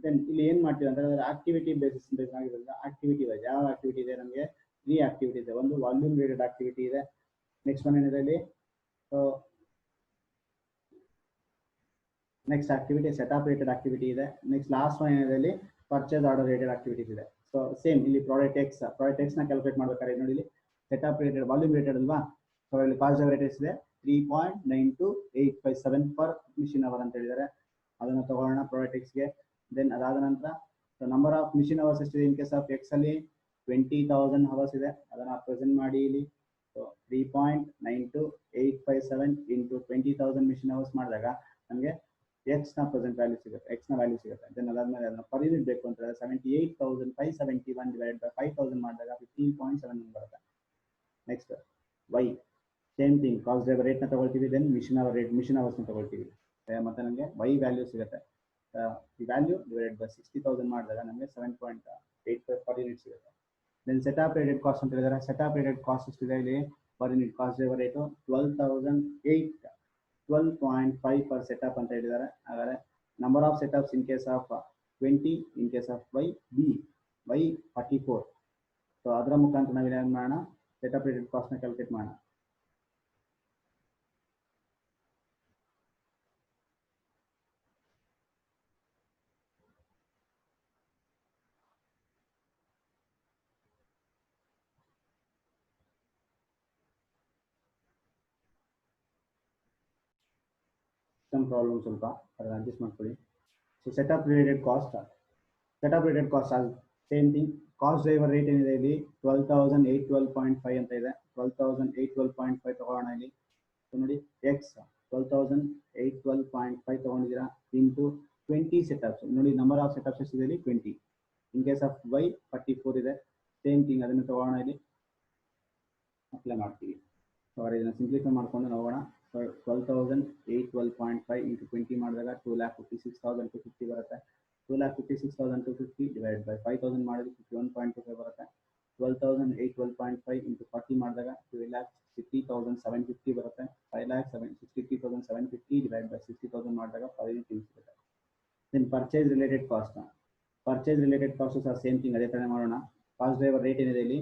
ದೆನ್ ಇಲ್ಲಿ ಏನ್ ಮಾಡ್ತೀವಿ ಅಂತಂದ್ರೆ ಆಕ್ಟಿವಿಟಿ ಬೇಸಿಸ್ ಬೇಸ್ ಆಗಿರೋದ್ರಿಂದ ಆಕ್ಟಿವಿಟಿ ವೈಸ್ ಯಾವ ಆಕ್ಟಿವಿಟಿ ಇದೆ? ನಮಗೆ 3 ಆಕ್ಟಿವಿಟಿ ಇದೆ. ಒಂದು ವಾಲ್ಯೂಮ್ ರೇಟೆಡ್ ಆಕ್ಟಿವಿಟಿ ಇದೆ. ನೆಕ್ಸ್ಟ್ ಒನ್ ಏನಿದೆ ಇಲ್ಲಿ next activity setup rated activity ಇದೆ. ನೆಕ್ಸ್ಟ್ ಲಾಸ್ಟ್ ಒನ್ ಏನಿದೆ ಇಲ್ಲಿ ಪರ್ಚೇಸ್ ಆರ್ಡರ್ ರೇಟೆಡ್ ಆಕ್ಟಿವಿಟೀಸ್ ಇದೆ. ಸೊ ಸೇಮ್ ಇಲ್ಲಿ ಪ್ರಾಡಕ್ಟ್ ಎಕ್ಸ್ ನ ಕ್ಯಾಲ್ಕುಲೇಟ್ ಮಾಡ್ಬೇಕಾದ್ರೆ ನೋಡಿ ಇಲ್ಲಿ ಸೆಟಪ್ ರೇಟೆಡ್ ವಾಲ್ಯೂಮ್ ರೇಟೆಡ್ ಅಲ್ವಾ? ಸೊ ಇಲ್ಲಿ ಕಾಸ್ಟ್ ರೇಟ್ ಇದೆ 3.92857 ಪರ್ ಮಿಷಿನ್ ಅವರ್ ಅಂತ ಹೇಳಿದ್ದಾರೆ. ಅದನ್ನು ತಗೊಳ್ಳೋಣ ಪ್ರಾಡಕ್ಟ್ ಎಕ್ಸ್ಗೆ. ದೆನ್ ಅದಾದ ನಂತರ ನಂಬರ್ ಆಫ್ ಮಿಷಿನ್ ಅವರ್ಸ್ ಎಷ್ಟಿದೆ? ಇನ್ ಕೇಸ್ ಆಫ್ ಎಕ್ಸ್ ಅಲ್ಲಿ 20,000 ಅವರ್ಸ್ ಇದೆ. ಅದನ್ನು ಪ್ರೆಸೆಂಟ್ ಮಾಡಿ ಇಲ್ಲಿ. ಸೊ 3.92857 ಇಂಟು 20,000 ಮಿಷಿನ್ ಅವರ್ಸ್ ಮಾಡಿದಾಗ ನಮಗೆ ಎಕ್ಸ್ ನ ಪ್ರೆಸೆಂಟ್ ವ್ಯಾಲ್ಯೂ ಸಿಗುತ್ತೆ, ಎಕ್ಸ್ ನ ವ್ಯಾಲ್ಯೂ ಸಿಗುತ್ತೆ. ದೆನ್ ಅದಾದ್ಮೇಲೆ ಅದನ್ನ ಪರ್ ಯೂನಿಟ್ ಬೇಕು ಅಂತ ಹೇಳಿದ್ರೆ 78,571 ಡಿವೈಡೆಡ್ ಬೈ 5,000 ಮಾಡಿದಾಗ 15.7 ಬರುತ್ತೆ. Next Y same thing, cost driver rate ನ ತಗೊಳ್ತೀವಿ. ದೆನ್ ಮಿಷಿನ್ ಅವರ್ಸ್ ನ ತಗೊಳ್ತೀವಿ. ಮತ್ತೆ ನಮಗೆ ವೈ ವ್ಯಾಲ್ಯೂ ಸಿಗುತ್ತೆ. ಈ ವ್ಯಾಲ್ಯೂ ಡಿವೈಡೆಡ್ ಬೈ 60,000 ಮಾಡಿದಾಗ ನಮಗೆ 7.85 ಪರ್ ಯೂನಿಟ್ ಸಿಗುತ್ತೆ. ದೆನ್ ಸೆಟಪ್ ರೇಟೆಡ್ ಕಾಸ್ಟ್ ಅಂತ ಹೇಳಿದ್ರೆ ಸೆಟಪ್ ರೇಟೆಡ್ ಕಾಸ್ಟ್ ಎಷ್ಟಿದೆ ಇಲ್ಲಿ? Per unit cost driver rate 12.5 per setup ಅಂತ ಹೇಳಿದ್ದಾರೆ. ಹಾಗಾದ್ರೆ number of setups in case of 20, in case of Y 44. So ಅದರ ಮುಖಾಂತರ ನಾವು ಏನು ಮಾಡೋಣ? ಸೆಟಪ್ ರೇಟೆಡ್ ಕಾಸ್ಟ್ ನ ಕ್ಯಾಲ್ಕುಲೇಟ್ ಮಾಡೋಣ. ಪ್ರಾಬ್ಲಮ್ ಸ್ವಲ್ಪ ಅದನ್ನ ಅಡ್ಜಸ್ಟ್ ಮಾಡ್ಕೊಳ್ಳಿ. So setup related cost same thing. Cost driver rate ಏನಿದೆ ಇಲ್ಲಿ 12,812.5 ಅಂತ ಇದೆ. 12,812.5 ತಗೊಳ್ಳೋಣ ಇಲ್ಲಿ. ಸೊ ನೋಡಿ ಎಕ್ಸ್ 12,812.5 ತಗೊಂಡಿದ್ದೀರಾ ಇಂಟು 20 ಸೆಟಪ್ಸ್. ನೋಡಿ ನಂಬರ್ ಆಫ್ ಸೆಟಪ್ಸ್ ಎಷ್ಟಿದೆ ಇಲ್ಲಿ? 20. ಇನ್ ಕೇಸ್ ಆಫ್ ವೈ 44 ಇದೆ. ಸೇಮ್ ಥಿಂಗ್ ಅದನ್ನು ತಗೊಳ್ಳೋಣ ಇಲ್ಲಿ, ಅಪ್ಲೈ ಮಾಡ್ತೀವಿ. ಸೊ ಇದನ್ನು ಸಿಂಪ್ಲಿಫೈ ಮಾಡ್ಕೊಂಡು ನೋಡೋಣ. 12,812.5 ಇಂಟು 20 ಮಾಡಿದಾಗ 2,56,250 ಬರುತ್ತೆ. 2,56,250 ಡಿವೈಡ್ ಬೈ 5,000 ಮಾಡಿದ್ರೆ 51.25 ಬರುತ್ತೆ. 12,812.5 ಇಂಟು 40 ಮಾಡಿದಾಗ 2,60,750 ಬರುತ್ತೆ. 5,63,750 ಡಿವೈಡ್ ಬೈ 60,000 ಮಾಡಿದಾಗ 5 ಸಿಗುತ್ತೆ. ದೆನ್ ಪರ್ಚೇಸ್ ರಿಲೇಟೆಡ್ ಕಾಸ್ಟ್ ಸಹ ಸೇಮ್ ಥಿಂಗ್ ಅದೇ ಥರ ಮಾಡೋಣ. ಕಾಸ್ಟ್ ಡ್ರೈವರ್ ರೇಟ್ ಏನಿದೆ ಇಲ್ಲಿ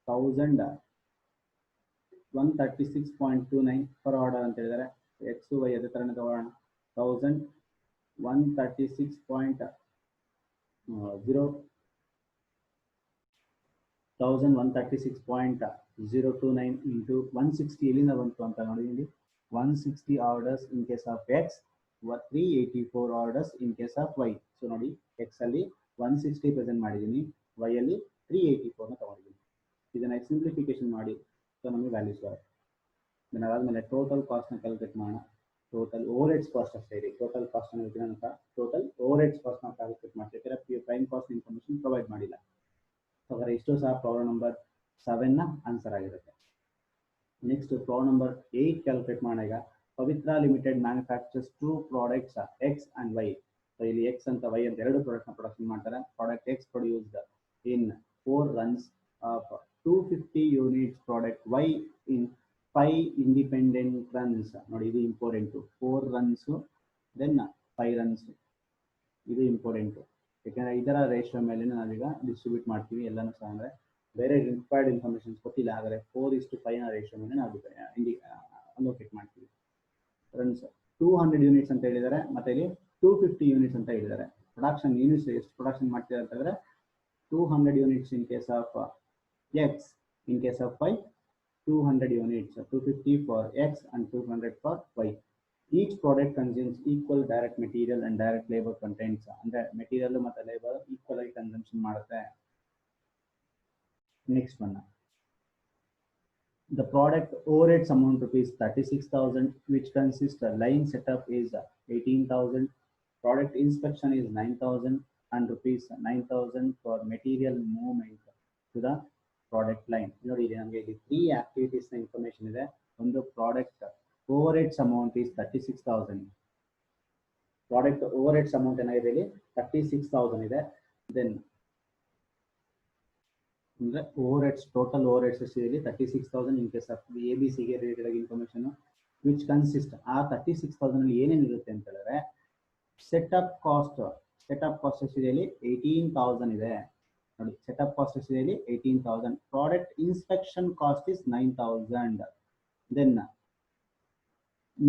1,136.29 ಪರ್ ಆರ್ಡರ್ ಅಂತ ಹೇಳಿದ್ದಾರೆ. ಎಕ್ಸ್ ವೈ ಅದೇ ಥರನೇ ತಗೊಳ್ಳೋಣ. 1,136.029 ಇಂಟು 160 ಎಲ್ಲಿಂದ ಬಂತು ಅಂತ ನೋಡಿ ಇಲ್ಲಿ 160 orders in case of X, 384 orders in case of Y. So ನೋಡಿ ಎಕ್ಸ್ ಅಲ್ಲಿ 160 ಪ್ರೆಸೆಂಟ್ ಮಾಡಿದ್ದೀನಿ, ವೈ ಅಲ್ಲಿ 384ನ ತಗೊಂಡಿದ್ದೀನಿ. ಇದನ್ನ ಸಿಂಪ್ಲಿಫಿಕೇಶನ್ ಮಾಡಿ ಸೊ ನಮಗೆ ವ್ಯಾಲ್ಯೂಸ್ ಬರುತ್ತೆ. ದೆನ್ ಅದಾದಮೇಲೆ ಟೋಟಲ್ ಕಾಸ್ಟ್ನ ಕ್ಯಾಲ್ಕುಲೇಟ್ ಮಾಡೋಣ. ಟೋಟಲ್ ಓವರ್ ಹೆಡ್ಸ್ ಕಾಸ್ಟ್ ಅಷ್ಟೇ ಇದೆ. ಟೋಟಲ್ ಕಾಸ್ಟ್ ಅನ್ನೋದಕ್ಕೆ ನಂತರ ಟೋಟಲ್ ಓವರ್ ಹೆಡ್ಸ್ ಕಾಸ್ಟ್ ನಾವು ಕ್ಯಾಲ್ಕುಲೇಟ್ ಮಾಡ್ತಿರ್ತೀರ. ಪ್ರೈಮ್ ಕಾಸ್ಟ್ ಇನ್ಫಾರ್ಮೇಷನ್ ಪ್ರೊವೈಡ್ ಮಾಡಿಲ್ಲ. ಸೊ ಹಾಗಾದ್ರೆ ಇಷ್ಟು ಸಹ ಪ್ರಾಬ್ಲಮ್ ನಂಬರ್ 7 ನ ಆನ್ಸರ್ ಆಗಿರುತ್ತೆ. ನೆಕ್ಸ್ಟ್ ಪ್ರಾಬ್ಲಮ್ ನಂಬರ್ 8 ಕ್ಯಾಲ್ಕುಲೇಟ್ ಮಾಡೋಣ. ಈಗ Pavitra limited manufactures 2 products X and Y. So ಇಲ್ಲಿ ಎಕ್ಸ್ ಅಂತ ವೈ ಅಂತ ಎರಡು ಪ್ರಾಡಕ್ಟ್ನ ಪ್ರೊಡಕ್ಷನ್ ಮಾಡ್ತಾರೆ. Product X produced in 4 runs of 250 units, product Y in 5 independent runs. ನೋಡಿ ಇದು ಇಂಪಾರ್ಟೆಂಟ್. 4 runs ದೆನ್ 5 runs, ಇದು ಇಂಪಾರ್ಟೆಂಟ್. ಯಾಕಂದ್ರೆ ಇದರ ರೇಷಿಯೋ ಮೇಲೆ ನಾವೀಗ ಡಿಸ್ಟ್ರಿಬ್ಯೂಟ್ ಮಾಡ್ತೀವಿ ಎಲ್ಲನೂ ಸಹ. ಅಂದರೆ ಬೇರೆ ರಿಕ್ವೈರ್ಡ್ ಇನ್ಫಾರ್ಮೇಷನ್ಸ್ ಕೊಟ್ಟಿಲ್ಲ, ಆದರೆ 4:5 ನ ರೇಷಿಯೋ ಮೇಲೆ ನಾವು ಅಲೋಕೇಟ್ ಮಾಡ್ತೀವಿ. ರನ್ಸ್ 200 ಯೂನಿಟ್ಸ್ ಅಂತ ಹೇಳಿದ್ದಾರೆ, ಮತ್ತೆ ಇಲ್ಲಿ 250 ಯೂನಿಟ್ಸ್ ಅಂತ ಹೇಳಿದ್ದಾರೆ. ಪ್ರೊಡಕ್ಷನ್ ಯೂನಿಟ್ಸ್ ಎಷ್ಟು ಪ್ರೊಡಕ್ಷನ್ ಮಾಡ್ತೀರಾ ಅಂತಂದರೆ 200 units in case of X, in case of Y 200 units, 250 for X and 200 for Y. Each product consumes equal direct material and direct labor contents. ಅಂದ್ರೆ ಮೆಟೀರಿಯಲ್ ಮತ್ತು ಲೇಬರ್ ಈಕ್ವಲ್ ಆಗಿ consumption ಮಾಡುತ್ತೆ. Next one The product overheads amount rupees 36,000, which consists the line setup is 18,000, product inspection is 9,000, and rupees 9,000 for material movement to the product line. ನೋಡಿ ಇಲ್ಲಿ ನಮಗೆ ಇಲ್ಲಿ 3 activities information ಇದೆ. ಒಂದು product overheads amount is 36,000. Product overheads amount ಏನಾಗಿದೆ ಇಲ್ಲಿ 36,000 ಇದೆ. Then ಅಂದ್ರೆ overheads total overheads ಎಷ್ಟಿದೆ 36,000 in case of ABC ಗೆ ರಿಲೇಟೆಡ್ ಆಗಿ ಇನ್ಫಾರ್ಮೇಶನ್ which consist ಆ 36,000 ಅಲ್ಲಿ ಏನೇನು ಇರುತ್ತೆ ಅಂತ ಹೇಳಿದ್ರೆ ಸೆಟಪ್ ಕಾಸ್ಟ್ ಎಷ್ಟಿದೆ ಇಲ್ಲಿ 18,000 ಇದೆ ನೋಡಿ. ಸೆಟಪ್ ಕಾಸ್ಟ್ ಎಷ್ಟಿದೆ ಇಲ್ಲಿ 18,000. Product inspection cost is 9,000. Then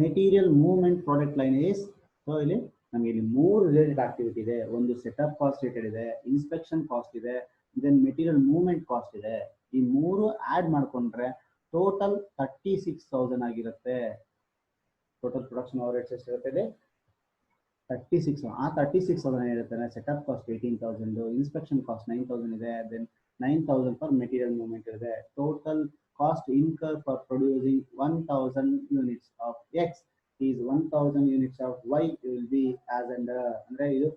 material movement product line is, so ಇಲ್ಲಿ ನಮಗೆ ಇಲ್ಲಿ 3 ರಿಲೇಟೆಡ್ ಆಕ್ಟಿವಿಟಿ ಇದೆ. ಒಂದು ಸೆಟಪ್ ಕಾಸ್ಟ್ ರಿಲೇಟೆಡ್ ಇದೆ, ಇನ್ಸ್ಪೆಕ್ಷನ್ ಕಾಸ್ಟ್ ಇದೆ, ದೆನ್ ಮೆಟೀರಿಯಲ್ ಮೂವ್ಮೆಂಟ್ ಕಾಸ್ಟ್ ಇದೆ. ಈ 3 ಆಡ್ ಮಾಡ್ಕೊಂಡ್ರೆ ಟೋಟಲ್ 36,000 ಆಗಿರುತ್ತೆ. ಟೋಟಲ್ ಪ್ರೊಡಕ್ಷನ್ ಓವರ್ಹೆಡ್ಸ್ ಎಷ್ಟಿರುತ್ತೆ 36. ಆ 36,000 ಏನಿರುತ್ತೆ ಸೆಟಪ್ ಕಾಸ್ಟ್ 18,000, ಇನ್ಸ್ಪೆಕ್ಷನ್ ಕಾಸ್ಟ್ 9,000 ಇದೆ, ದೆನ್ 9,000 ಫಾರ್ ಮೆಟೀರಿಯಲ್ ಮೂವ್ಮೆಂಟ್ ಇದೆ. Total cost incur for producing 1,000 units of X is 1,000 units of y will be as under. ಅಂದ್ರೆ ಇದು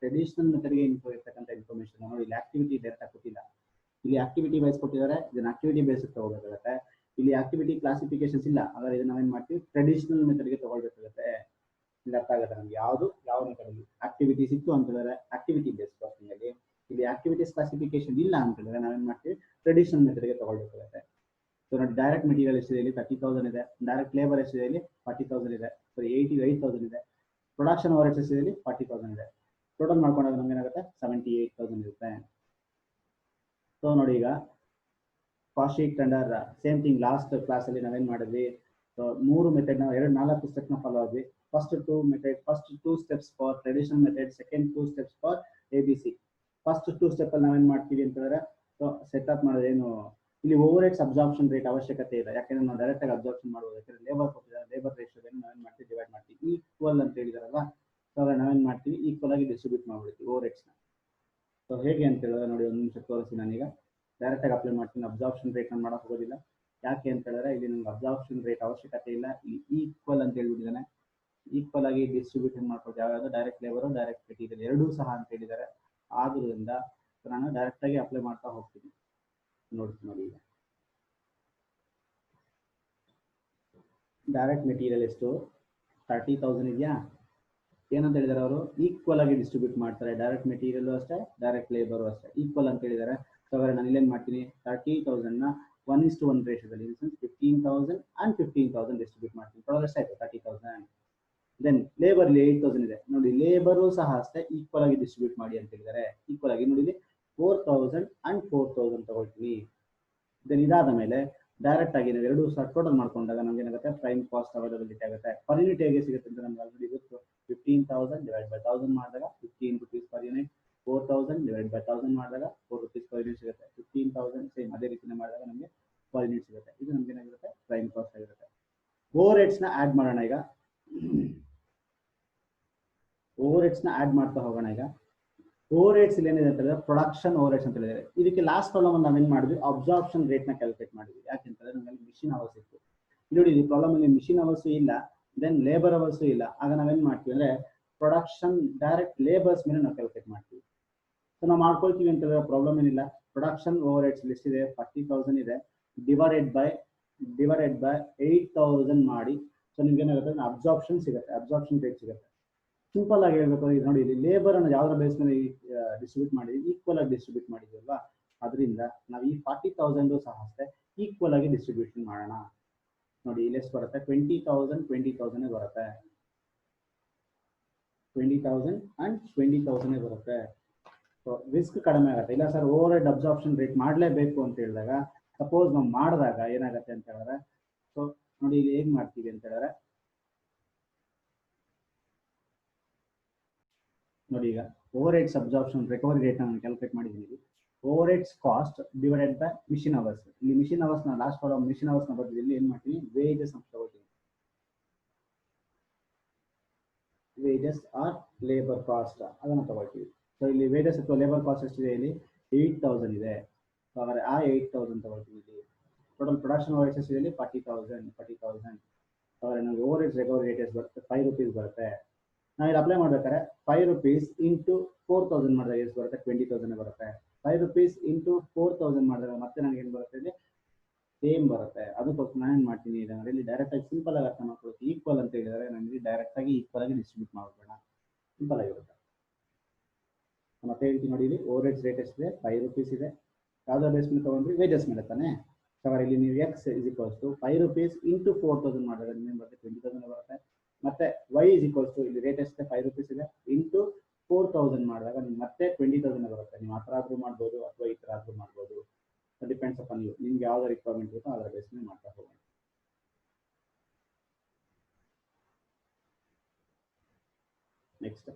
ಟ್ರೆಡಿಷನಲ್ ಮೆಥಡ್ಗೆ ಇರ್ತಕ್ಕಂಥ ಇನ್ಫಾರ್ಮೇಶನ್. ನೋಡಿ ಇಲ್ಲಿ ಆಕ್ಟಿವಿಟಿ ಡೈರೆಕ್ಟ್ ಆಗಿ ಕೊಟ್ಟಿಲ್ಲ, ಇಲ್ಲಿ ಆಕ್ಟಿವಿಟಿ ಬೇಸ್ ಕೊಟ್ಟಿದ್ದಾರೆ, ಇದನ್ನ ಆಕ್ಟಿವಿಟಿ ಬೇಸ್ ತಗೋಬೇಕಾಗುತ್ತೆ. ಇಲ್ಲಿ ಆಕ್ಟಿವಿಟಿ ಕ್ಲಾಸಿಫಿಕೇಶನ್ಸ್ ಇಲ್ಲ, ಹಾಗಾದ್ರೆ ಇದನ್ನ ನಾವೇನ್ ಮಾಡ್ತೀವಿ ಟ್ರೆಡಿಷನಲ್ ಮೆಥಡ್ಗೆ ತಗೊಳ್ಬೇಕಾಗುತ್ತೆ. ಇಲ್ಲಿ ಅರ್ಥ ಆಗುತ್ತೆ ನಮ್ಗೆ ಯಾವ ಮೆಥಡ್ ಆಕ್ಟಿವಿಟೀಸ್ ಇತ್ತು ಅಂತ ಹೇಳಿದ್ರೆ ಆಕ್ಟಿವಿಟಿ ಬೇಸ್ ಕಾಸ್ಟಿಂಗ್ ಅಲ್ಲಿ. ಇಲ್ಲಿ ಆಕ್ಟಿವಿಟೀಸ್ ಕ್ಲಾಸಿಫಿಕೇಶನ್ ಇಲ್ಲ ಅಂತ ಹೇಳಿದ್ರೆ ನಾವೇನ್ ಮಾಡ್ತೀವಿ ಟ್ರೆಡಿಷನಲ್ ಮೆಥಡ್ಗೆ ತಗೊಳ್ಬೇಕಾಗುತ್ತೆ. ಸೊ ನೋಡಿ ಡೈರೆಕ್ಟ್ ಮೆಟೀರಿಯಲ್ ಎಷ್ಟಿದೆ ಇಲ್ಲಿ 30,000 ಇದೆ, ಡೈರೆಕ್ಟ್ ಲೇಬರ್ ಎಷ್ಟಿದೆ ಇಲ್ಲಿ 40,000 ಇದೆ, ಸೊ 88,000 ಇದೆ. ಪ್ರೊಡಕ್ಷನ್ ಓವರ್ಹೆಡ್ಸ್ ಎಷ್ಟಿದೆ ಇಲ್ಲಿ 40,000 ಇದೆ. ಟೋಟಲ್ ಮಾಡ್ಕೊಂಡಾಗ ನಮ್ಗೆ ಏನಾಗುತ್ತೆ 78,000 ಇರುತ್ತೆ. ಸೊ ನೋಡಿ ಈಗ cost sheet under same thing last class ಅಲ್ಲಿ ನಾವೇನ್ ಮಾಡಿದ್ವಿ, ಸೊ 3 ಮೆಥಡ್ ನಾವು 4 ಸ್ಟೆಪ್ ನ ಫಾಲೋ ಆದ್ವಿ. First 2 steps for traditional method, second 2 steps for ABC. First 2 step ಅಲ್ಲಿ ನಾವೇನ್ ಮಾಡ್ತೀವಿ ಅಂತ ಹೇಳಿದ್ರೆ, ಸೊ ಸೆಟಪ್ ಮಾಡೋದೇನು ಇಲ್ಲಿ ಓವರ್ ಹೆಡ್ಸ್ ಅಬ್ಸಾರ್ಪ್ಷನ್ ರೇಟ್ ಅವಶ್ಯಕತೆ ಇಲ್ಲ, ಯಾಕಂದ್ರೆ ನಾವು ಡೈರೆಕ್ಟ್ ಆಗಿ ಅಬ್ಸಾರ್ಪ್ಷನ್ ಮಾಡಬಹುದು. ಯಾಕಂದ್ರೆ ಲೇಬರ್ ಕೊಟ್ಟಿದ್ದಾರೆ, ಲೇಬರ್ ರೇಷಿಯೋದಲ್ಲಿ ನಾವೇನ್ ಮಾಡ್ತೀವಿ ಡಿವೈಡ್ ಮಾಡ್ತೀವಿ. ಈಕ್ವಲ್ ಅಂತ ಹೇಳಿದಾರಲ್ಲ, ಸೊ ಅವಾಗ ನಾವೇನ್ ಮಾಡ್ತೀವಿ ಈಕ್ವಲ್ ಆಗಿ ಡಿಸ್ಟ್ರಿಬ್ಯೂಟ್ ಮಾಡ್ಬಿಡ್ತೀವಿ ಓವರ್ ಹೆಡ್ಸ್ ನ. ಸೊ ಹೇಗೆ ಅಂತ ಹೇಳಿದ್ರೆ ನೋಡಿ ಒಂದು ನಿಮಿಷ ತೋರಿಸಿ, ನಾನೀಗ ಡೈರೆಕ್ಟ್ ಆಗಿ ಅಪ್ಲೈ ಮಾಡ್ತೀನಿ. ಅಬ್ಸಾರ್ಪ್ಷನ್ ರೇಟ್ ನಾನು ಮಾಡಕ್ ಹೋಗೋದಿಲ್ಲ, ಯಾಕೆ ಅಂತ ಹೇಳಿದ್ರೆ ಇಲ್ಲಿ ನಮ್ಗೆ ಅಬ್ಸಾರ್ಪ್ಷನ್ ರೇಟ್ ಅವಶ್ಯಕತೆ ಇಲ್ಲ. ಇಲ್ಲಿ ಈಕ್ವಲ್ ಅಂತ ಹೇಳ್ಬಿಟ್ಟಿದ್ದಾನೆ, ಈಕ್ವಲ್ ಆಗಿ ಡಿಸ್ಟ್ರಿಬ್ಯೂಷನ್ ಮಾಡ್ಬೋದು. ಯಾವ್ಯಾವುದು ಡೈರೆಕ್ಟ್ ಲೇಬರ್ ಡೈರೆಕ್ಟ್ ಮೆಟೀರಿಯಲ್ ಎರಡೂ ಸಹ ಅಂತ ಹೇಳಿದ್ದಾರೆ. ಆದ್ರಿಂದ ನಾನು ಡೈರೆಕ್ಟ್ ಆಗಿ ಅಪ್ಲೈ ಮಾಡ್ತಾ ಹೋಗ್ತೀನಿ. ನೋಡಿ ಈಗ ಡೈರೆಕ್ಟ್ ಮೆಟೀರಿಯಲ್ ಎಷ್ಟು 30,000 ಇದೆಯಾ, ಏನಂತ ಹೇಳಿದಾರೆ ಅವರು ಈಕ್ವಲ್ ಆಗಿ ಡಿಸ್ಟ್ರಿಬ್ಯೂಟ್ ಮಾಡ್ತಾರೆ. ಡೈರೆಕ್ಟ್ ಮೆಟೀರಿಯಲ್ ಅಷ್ಟೇ, ಡೈರೆಕ್ಟ್ ಲೇಬರ್ ಅಷ್ಟೇ ಈಕ್ವಲ್ ಅಂತ ಹೇಳಿದ್ದಾರೆ. ಸೊ ಹಾಗಾದ್ರೆ ನಾನು ಇಲ್ಲೇನ್ ಮಾಡ್ತೀನಿ 30,000 ನ 1:1 ರೇಷಿಯೋದಲ್ಲಿ 15,000 and 15,000 ಡಿಸ್ಟ್ರಿಬ್ಯೂಟ್ ಮಾಡ್ತೀನಿ. ಟೋಟಲ್ ಎಷ್ಟಾಯ್ತು 30,000. ದೆನ್ ಲೇಬರ್ 8,000 ಇದೆ ನೋಡಿ, ಲೇಬರು ಸಹ ಅಷ್ಟೇ ಈಕ್ವಲ್ ಆಗಿ ಡಿಸ್ಟ್ರಿಬ್ಯೂಟ್ ಮಾಡಿ ಅಂತ ಹೇಳಿದ್ದಾರೆ. ಈಕ್ವಲ್ ಆಗಿ ನೋಡಿ 4,000 and 4,000 ತಗೊಳ್ತೀನಿ. ದೆನ್ ಇದಾದ ಮೇಲೆ ಡೈರೆಕ್ಟ್ ಆಗಿ ನಾವು ಎರಡು ಸಹ ಟೋಟಲ್ ಮಾಡ್ಕೊಂಡಾಗ ನಮ್ಗೆ ಏನಾಗುತ್ತೆ ಪ್ರೈಮ್ ಕಾಸ್ಟ್ ಅವೈಲಬಿಲಿಟಿ ಆಗುತ್ತೆ. ಪರ್ ಯೂನಿಟ್ ಹೇಗೆ ಸಿಗುತ್ತೆ ಅಂತ ನಮ್ಗೆ ಆಲ್ರೆಡಿ ಗೊತ್ತು. 15,000 ಡಿವೈಡ್ ಬೈ 1000 ಮಾಡಿದಾಗ 15 rupees per unit, 4,000 divide by 1000 ಮಾಡಿದಾಗ 4 rupees ಪರ್ ಯೂನಿಟ್ ಸಿಗುತ್ತೆ. 15,000 ಸೇಮ್ ಅದೇ ರೀತಿನೇ ಮಾಡಿದಾಗ ನಮಗೆ ಪರ್ ಯೂನಿಟ್ ಸಿಗುತ್ತೆ. ಇದು ನಮ್ಗೆ ಏನಾಗಿರುತ್ತೆ ಪ್ರೈಮ್ ಕಾಸ್ಟ್ ಆಗಿರುತ್ತೆ. ಓವರ್ ಹೆಡ್ಸ್ ನ ಆಡ್ ಮಾಡೋಣ. ಈಗ ಓವರ್ ಹೆಡ್ಸ್ ನ ಆಡ್ ಮಾಡ್ತಾ ಹೋಗೋಣ. ಈಗ ಓವರ್ ಹೆಡ್ಸ್ ಇಲ್ಲಿ ಏನಿದೆ ಅಂತ ಹೇಳಿದ್ರೆ ಪ್ರೊಡಕ್ಷನ್ ಓವರ್ ಹೆಡ್ಸ್ ಅಂತ ಹೇಳಿದ್ರೆ, ಇದಕ್ಕೆ ಲಾಸ್ಟ್ ಪ್ರಾಬ್ಲಮ್ ಅನ್ನು ನಾವೇನ್ ಮಾಡಿದ್ವಿ ಅಬ್ಸಾರ್ಪ್ಷನ್ ರೇಟ್ ನ ಕ್ಯಾಲ್ಕುಲೇಟ್ ಮಾಡಿದ್ವಿ. ಯಾಕೆಂತಂದ್ರೆ ನಮ್ಮಲ್ಲಿ ಮಿಷಿನ್ ಅವರ್ಸ್ ಇತ್ತು. ಇಲ್ಲಿ ನೋಡಿ ಈ ಪ್ರಾಬ್ಲಮ್ ಅಲ್ಲಿ ಮಿಷಿನ್ ಅವರ್ಸ್ ಇಲ್ಲ, ದೆನ್ ಲೇಬರ್ ಅವರ್ಸ್ ಇಲ್ಲ. ಆಗ ನಾವೇನ್ ಮಾಡ್ತೀವಿ ಅಂದ್ರೆ ಪ್ರೊಡಕ್ಷನ್ ಡೈರೆಕ್ಟ್ ಲೇಬರ್ಸ್ ಮೇಲೆ ನಾವು ಕ್ಯಾಲ್ಕುಲೇಟ್ ಮಾಡ್ತೀವಿ. ಸೊ ನಾವು ಮಾಡ್ಕೊಳ್ತೀವಿ ಅಂತ ಹೇಳಿದ್ರೆ ಪ್ರಾಬ್ಲಮ್ ಏನಿಲ್ಲ. ಪ್ರೊಡಕ್ಷನ್ ಓವರ್ ಹೆಡ್ಸ್ ಲಿಸ್ಟ್ ಇದೆ 40,000 ಇದೆ, ಡಿವೈಡೆಡ್ ಬೈ 8,000 ಮಾಡಿ. ಸೊ ನಿಮ್ಗೆ ಏನಾಗುತ್ತೆ ಅಬ್ಸಾರ್ಪ್ಷನ್ ಸಿಗುತ್ತೆ, ಅಬ್ಸಾರ್ಪ್ಷನ್ ರೇಟ್ ಸಿಗುತ್ತೆ. ಸಿಂಪಲ್ ಆಗಿ ಹೇಳ್ಬೇಕು, ಈಗ ನೋಡಿ ಇಲ್ಲಿ ಲೇಬರ್ ಅನ್ನು ಯಾವ್ದ್ರ ಬೇಸ್ ಮೇಲೆ ಡಿಸ್ಟ್ರಿಬ್ಯೂಟ್ ಮಾಡಿದ್ವಿ, ಈಕ್ವಲ್ ಆಗಿ ಡಿಸ್ಟ್ರಿಬ್ಯೂಟ್ ಮಾಡಿದ್ವಲ್ವಾ. ಅದರಿಂದ ನಾವು ಈ 40,000 ಸಹ ಅಷ್ಟೇ ಈಕ್ವಲ್ ಆಗಿ ಡಿಸ್ಟ್ರಿಬ್ಯೂಷನ್ ಮಾಡೋಣ. ನೋಡಿ ಇಲ್ಲಿ ಎಷ್ಟು ಬರುತ್ತೆ 20,000 ಬರುತ್ತೆ, 20,000 and 20,000 ಬರುತ್ತೆ. ಸೊ ರಿಸ್ಕ್ ಕಡಿಮೆ ಆಗುತ್ತೆ. ಇಲ್ಲ sir over head absorption rate ಮಾಡಲೇಬೇಕು ಅಂತ ಹೇಳಿದಾಗ, ಸಪೋಸ್ ನಾವು ಮಾಡಿದಾಗ ಏನಾಗುತ್ತೆ ಅಂತ ಹೇಳಿದ್ರೆ, ಸೊ ನೋಡಿ ಇಲ್ಲಿ ಹೇಗ್ ಮಾಡ್ತೀವಿ ಅಂತ ಹೇಳಿದ್ರೆ, ನೋಡಿ ಈಗ over heads absorption recovery rate ನಾನು ಕ್ಯಾಲ್ಕುಲೇಟ್ ಮಾಡಿದ್ದೀನಿ. Over heads cost divided by machine hours. ಇಲ್ಲಿ ಮಿಷಿನ್ ಅವರ್ಸ್ ನ ಲಾಸ್ಟ್ ಪ್ರಾಬ್ಲಮ್ ಮಿಷಿನ್ ಅವರ್ಸ್ ನ ಬದಲು ಇಲ್ಲಿ ಏನ್ ಮಾಡ್ತೀನಿ ವೇಜಸ್ ಅಂತ ತಗೊಳ್ತೀನಿ. ವೇಜಸ್ ಆರ್ ಲೇಬರ್ ಕಾಸ್ಟ್ ಅದನ್ನು ತಗೊಳ್ತೀವಿ. ಸೊ ಇಲ್ಲಿ ವೇಜಸ್ ಅಥವಾ ಲೇಬರ್ ಕಾಸ್ಟ್ ಎಷ್ಟಿದೆ ಇಲ್ಲಿ 8,000 ಇದೆ. ಸೊ ಹಾಗಾದ್ರೆ ಆ 8,000 ತಗೊಳ್ತೀವಿ ಇಲ್ಲಿ. ಟೋಟಲ್ ಪ್ರೊಡಕ್ಷನ್ ಓವರ್ ಹೆಡ್ಸ್ ಎಷ್ಟಿದೆ 40,000 ಅವರ ನಮಗೆ ಓವರ್ ಹೆಡ್ಸ್ ರಿಕವರಿ ರೇಟ್ ಎಷ್ಟು ಬರುತ್ತೆ 5 rupees ಬರುತ್ತೆ. ನಾವು ಇಲ್ಲಿ ಅಪ್ಲೈ ಮಾಡ್ಬೇಕಾದ್ರೆ 5 rupees ಇಂಟು 4,000 ಮಾಡಿದಾಗ ಎಷ್ಟು ಬರುತ್ತೆ 20,000 ಬರುತ್ತೆ. 5 rupees ಇಂಟು 4,000 ಮಾಡಿದಾಗ ಮತ್ತೆ ನನಗೆ ಏನು ಬರುತ್ತೆ ಇಲ್ಲಿ ಸೇಮ್ ಬರುತ್ತೆ. ಅದಕ್ಕೋಸ್ಕರ ನಾನು ಏನು ಮಾಡ್ತೀನಿ ಇಲ್ಲಿ ಡೈರೆಕ್ಟ್ ಆಗಿ ಸಿಂಪಲ್ ಆಗಿ ಅರ್ಥ ಮಾಡ್ಕೊಳ್ಳೋದು. ಈಕ್ವಲ್ ಅಂತ ಹೇಳಿದರೆ ನನಗೆ ಡೈರೆಕ್ಟ್ ಆಗಿ ಈಕ್ವಲ್ ಆಗಿ ಡಿಸ್ಟ್ರಿಬ್ಯೂಟ್ ಮಾಡಬೇಡ, ಸಿಂಪಲ್ ಆಗಿರುತ್ತೆ. ಮತ್ತೆ ಹೇಳ್ತೀನಿ ನೋಡಿ, ಇಲ್ಲಿ ಓವರ್ ಹೆಡ್ಸ್ ರೇಟ್ ಎಷ್ಟಿದೆ 5 rupees ಇದೆ. ಯಾವುದೋ ಬೇಸ್ ಮೇಲೆ ತೊಗೊಂಡ್ರಿ ವೇಜಸ್ ಮೇಲೆ ತಾನೆ. ಸೊ ಇಲ್ಲಿ ನೀವು X is equals to 5 rupees into 4,000 ಮಾಡಿದಾಗ ನಿಮಗೆ ಬರುತ್ತೆ 20,000 ಬರುತ್ತೆ. ಮತ್ತೆ ವೈ ಇಸ್ ಈಕ್ವಲ್ಸ್ ಟು ಇಲ್ಲಿ ರೇಟ್ ಎಷ್ಟಿದೆ 5 rupees ಇದೆ ಇಂಟು 4,000 ಮಾಡಿದಾಗ ನಿಮ್ಗೆ ಮತ್ತೆ 20,000 ಬರುತ್ತೆ. ನೀವು ಆ ಥರ ಆದರೂ ಮಾಡ್ಬೋದು ಅಥವಾ ಈ ಥರ ಆದರೂ ಮಾಡ್ಬೋದು. ಡಿಪೆಂಡ್ಸ್ ಅಪಾನ್ ಯು, ನಿಮ್ಗೆ ಯಾವ್ದು ರಿಕ್ವೈರ್ಮೆಂಟ್ ಇರುತ್ತೋ ಅದರ ಬೇಸ್ ಮೇಲೆ ಮಾಡ್ತಾ ಹೋಗೋಣ. ನೆಕ್ಸ್ಟ್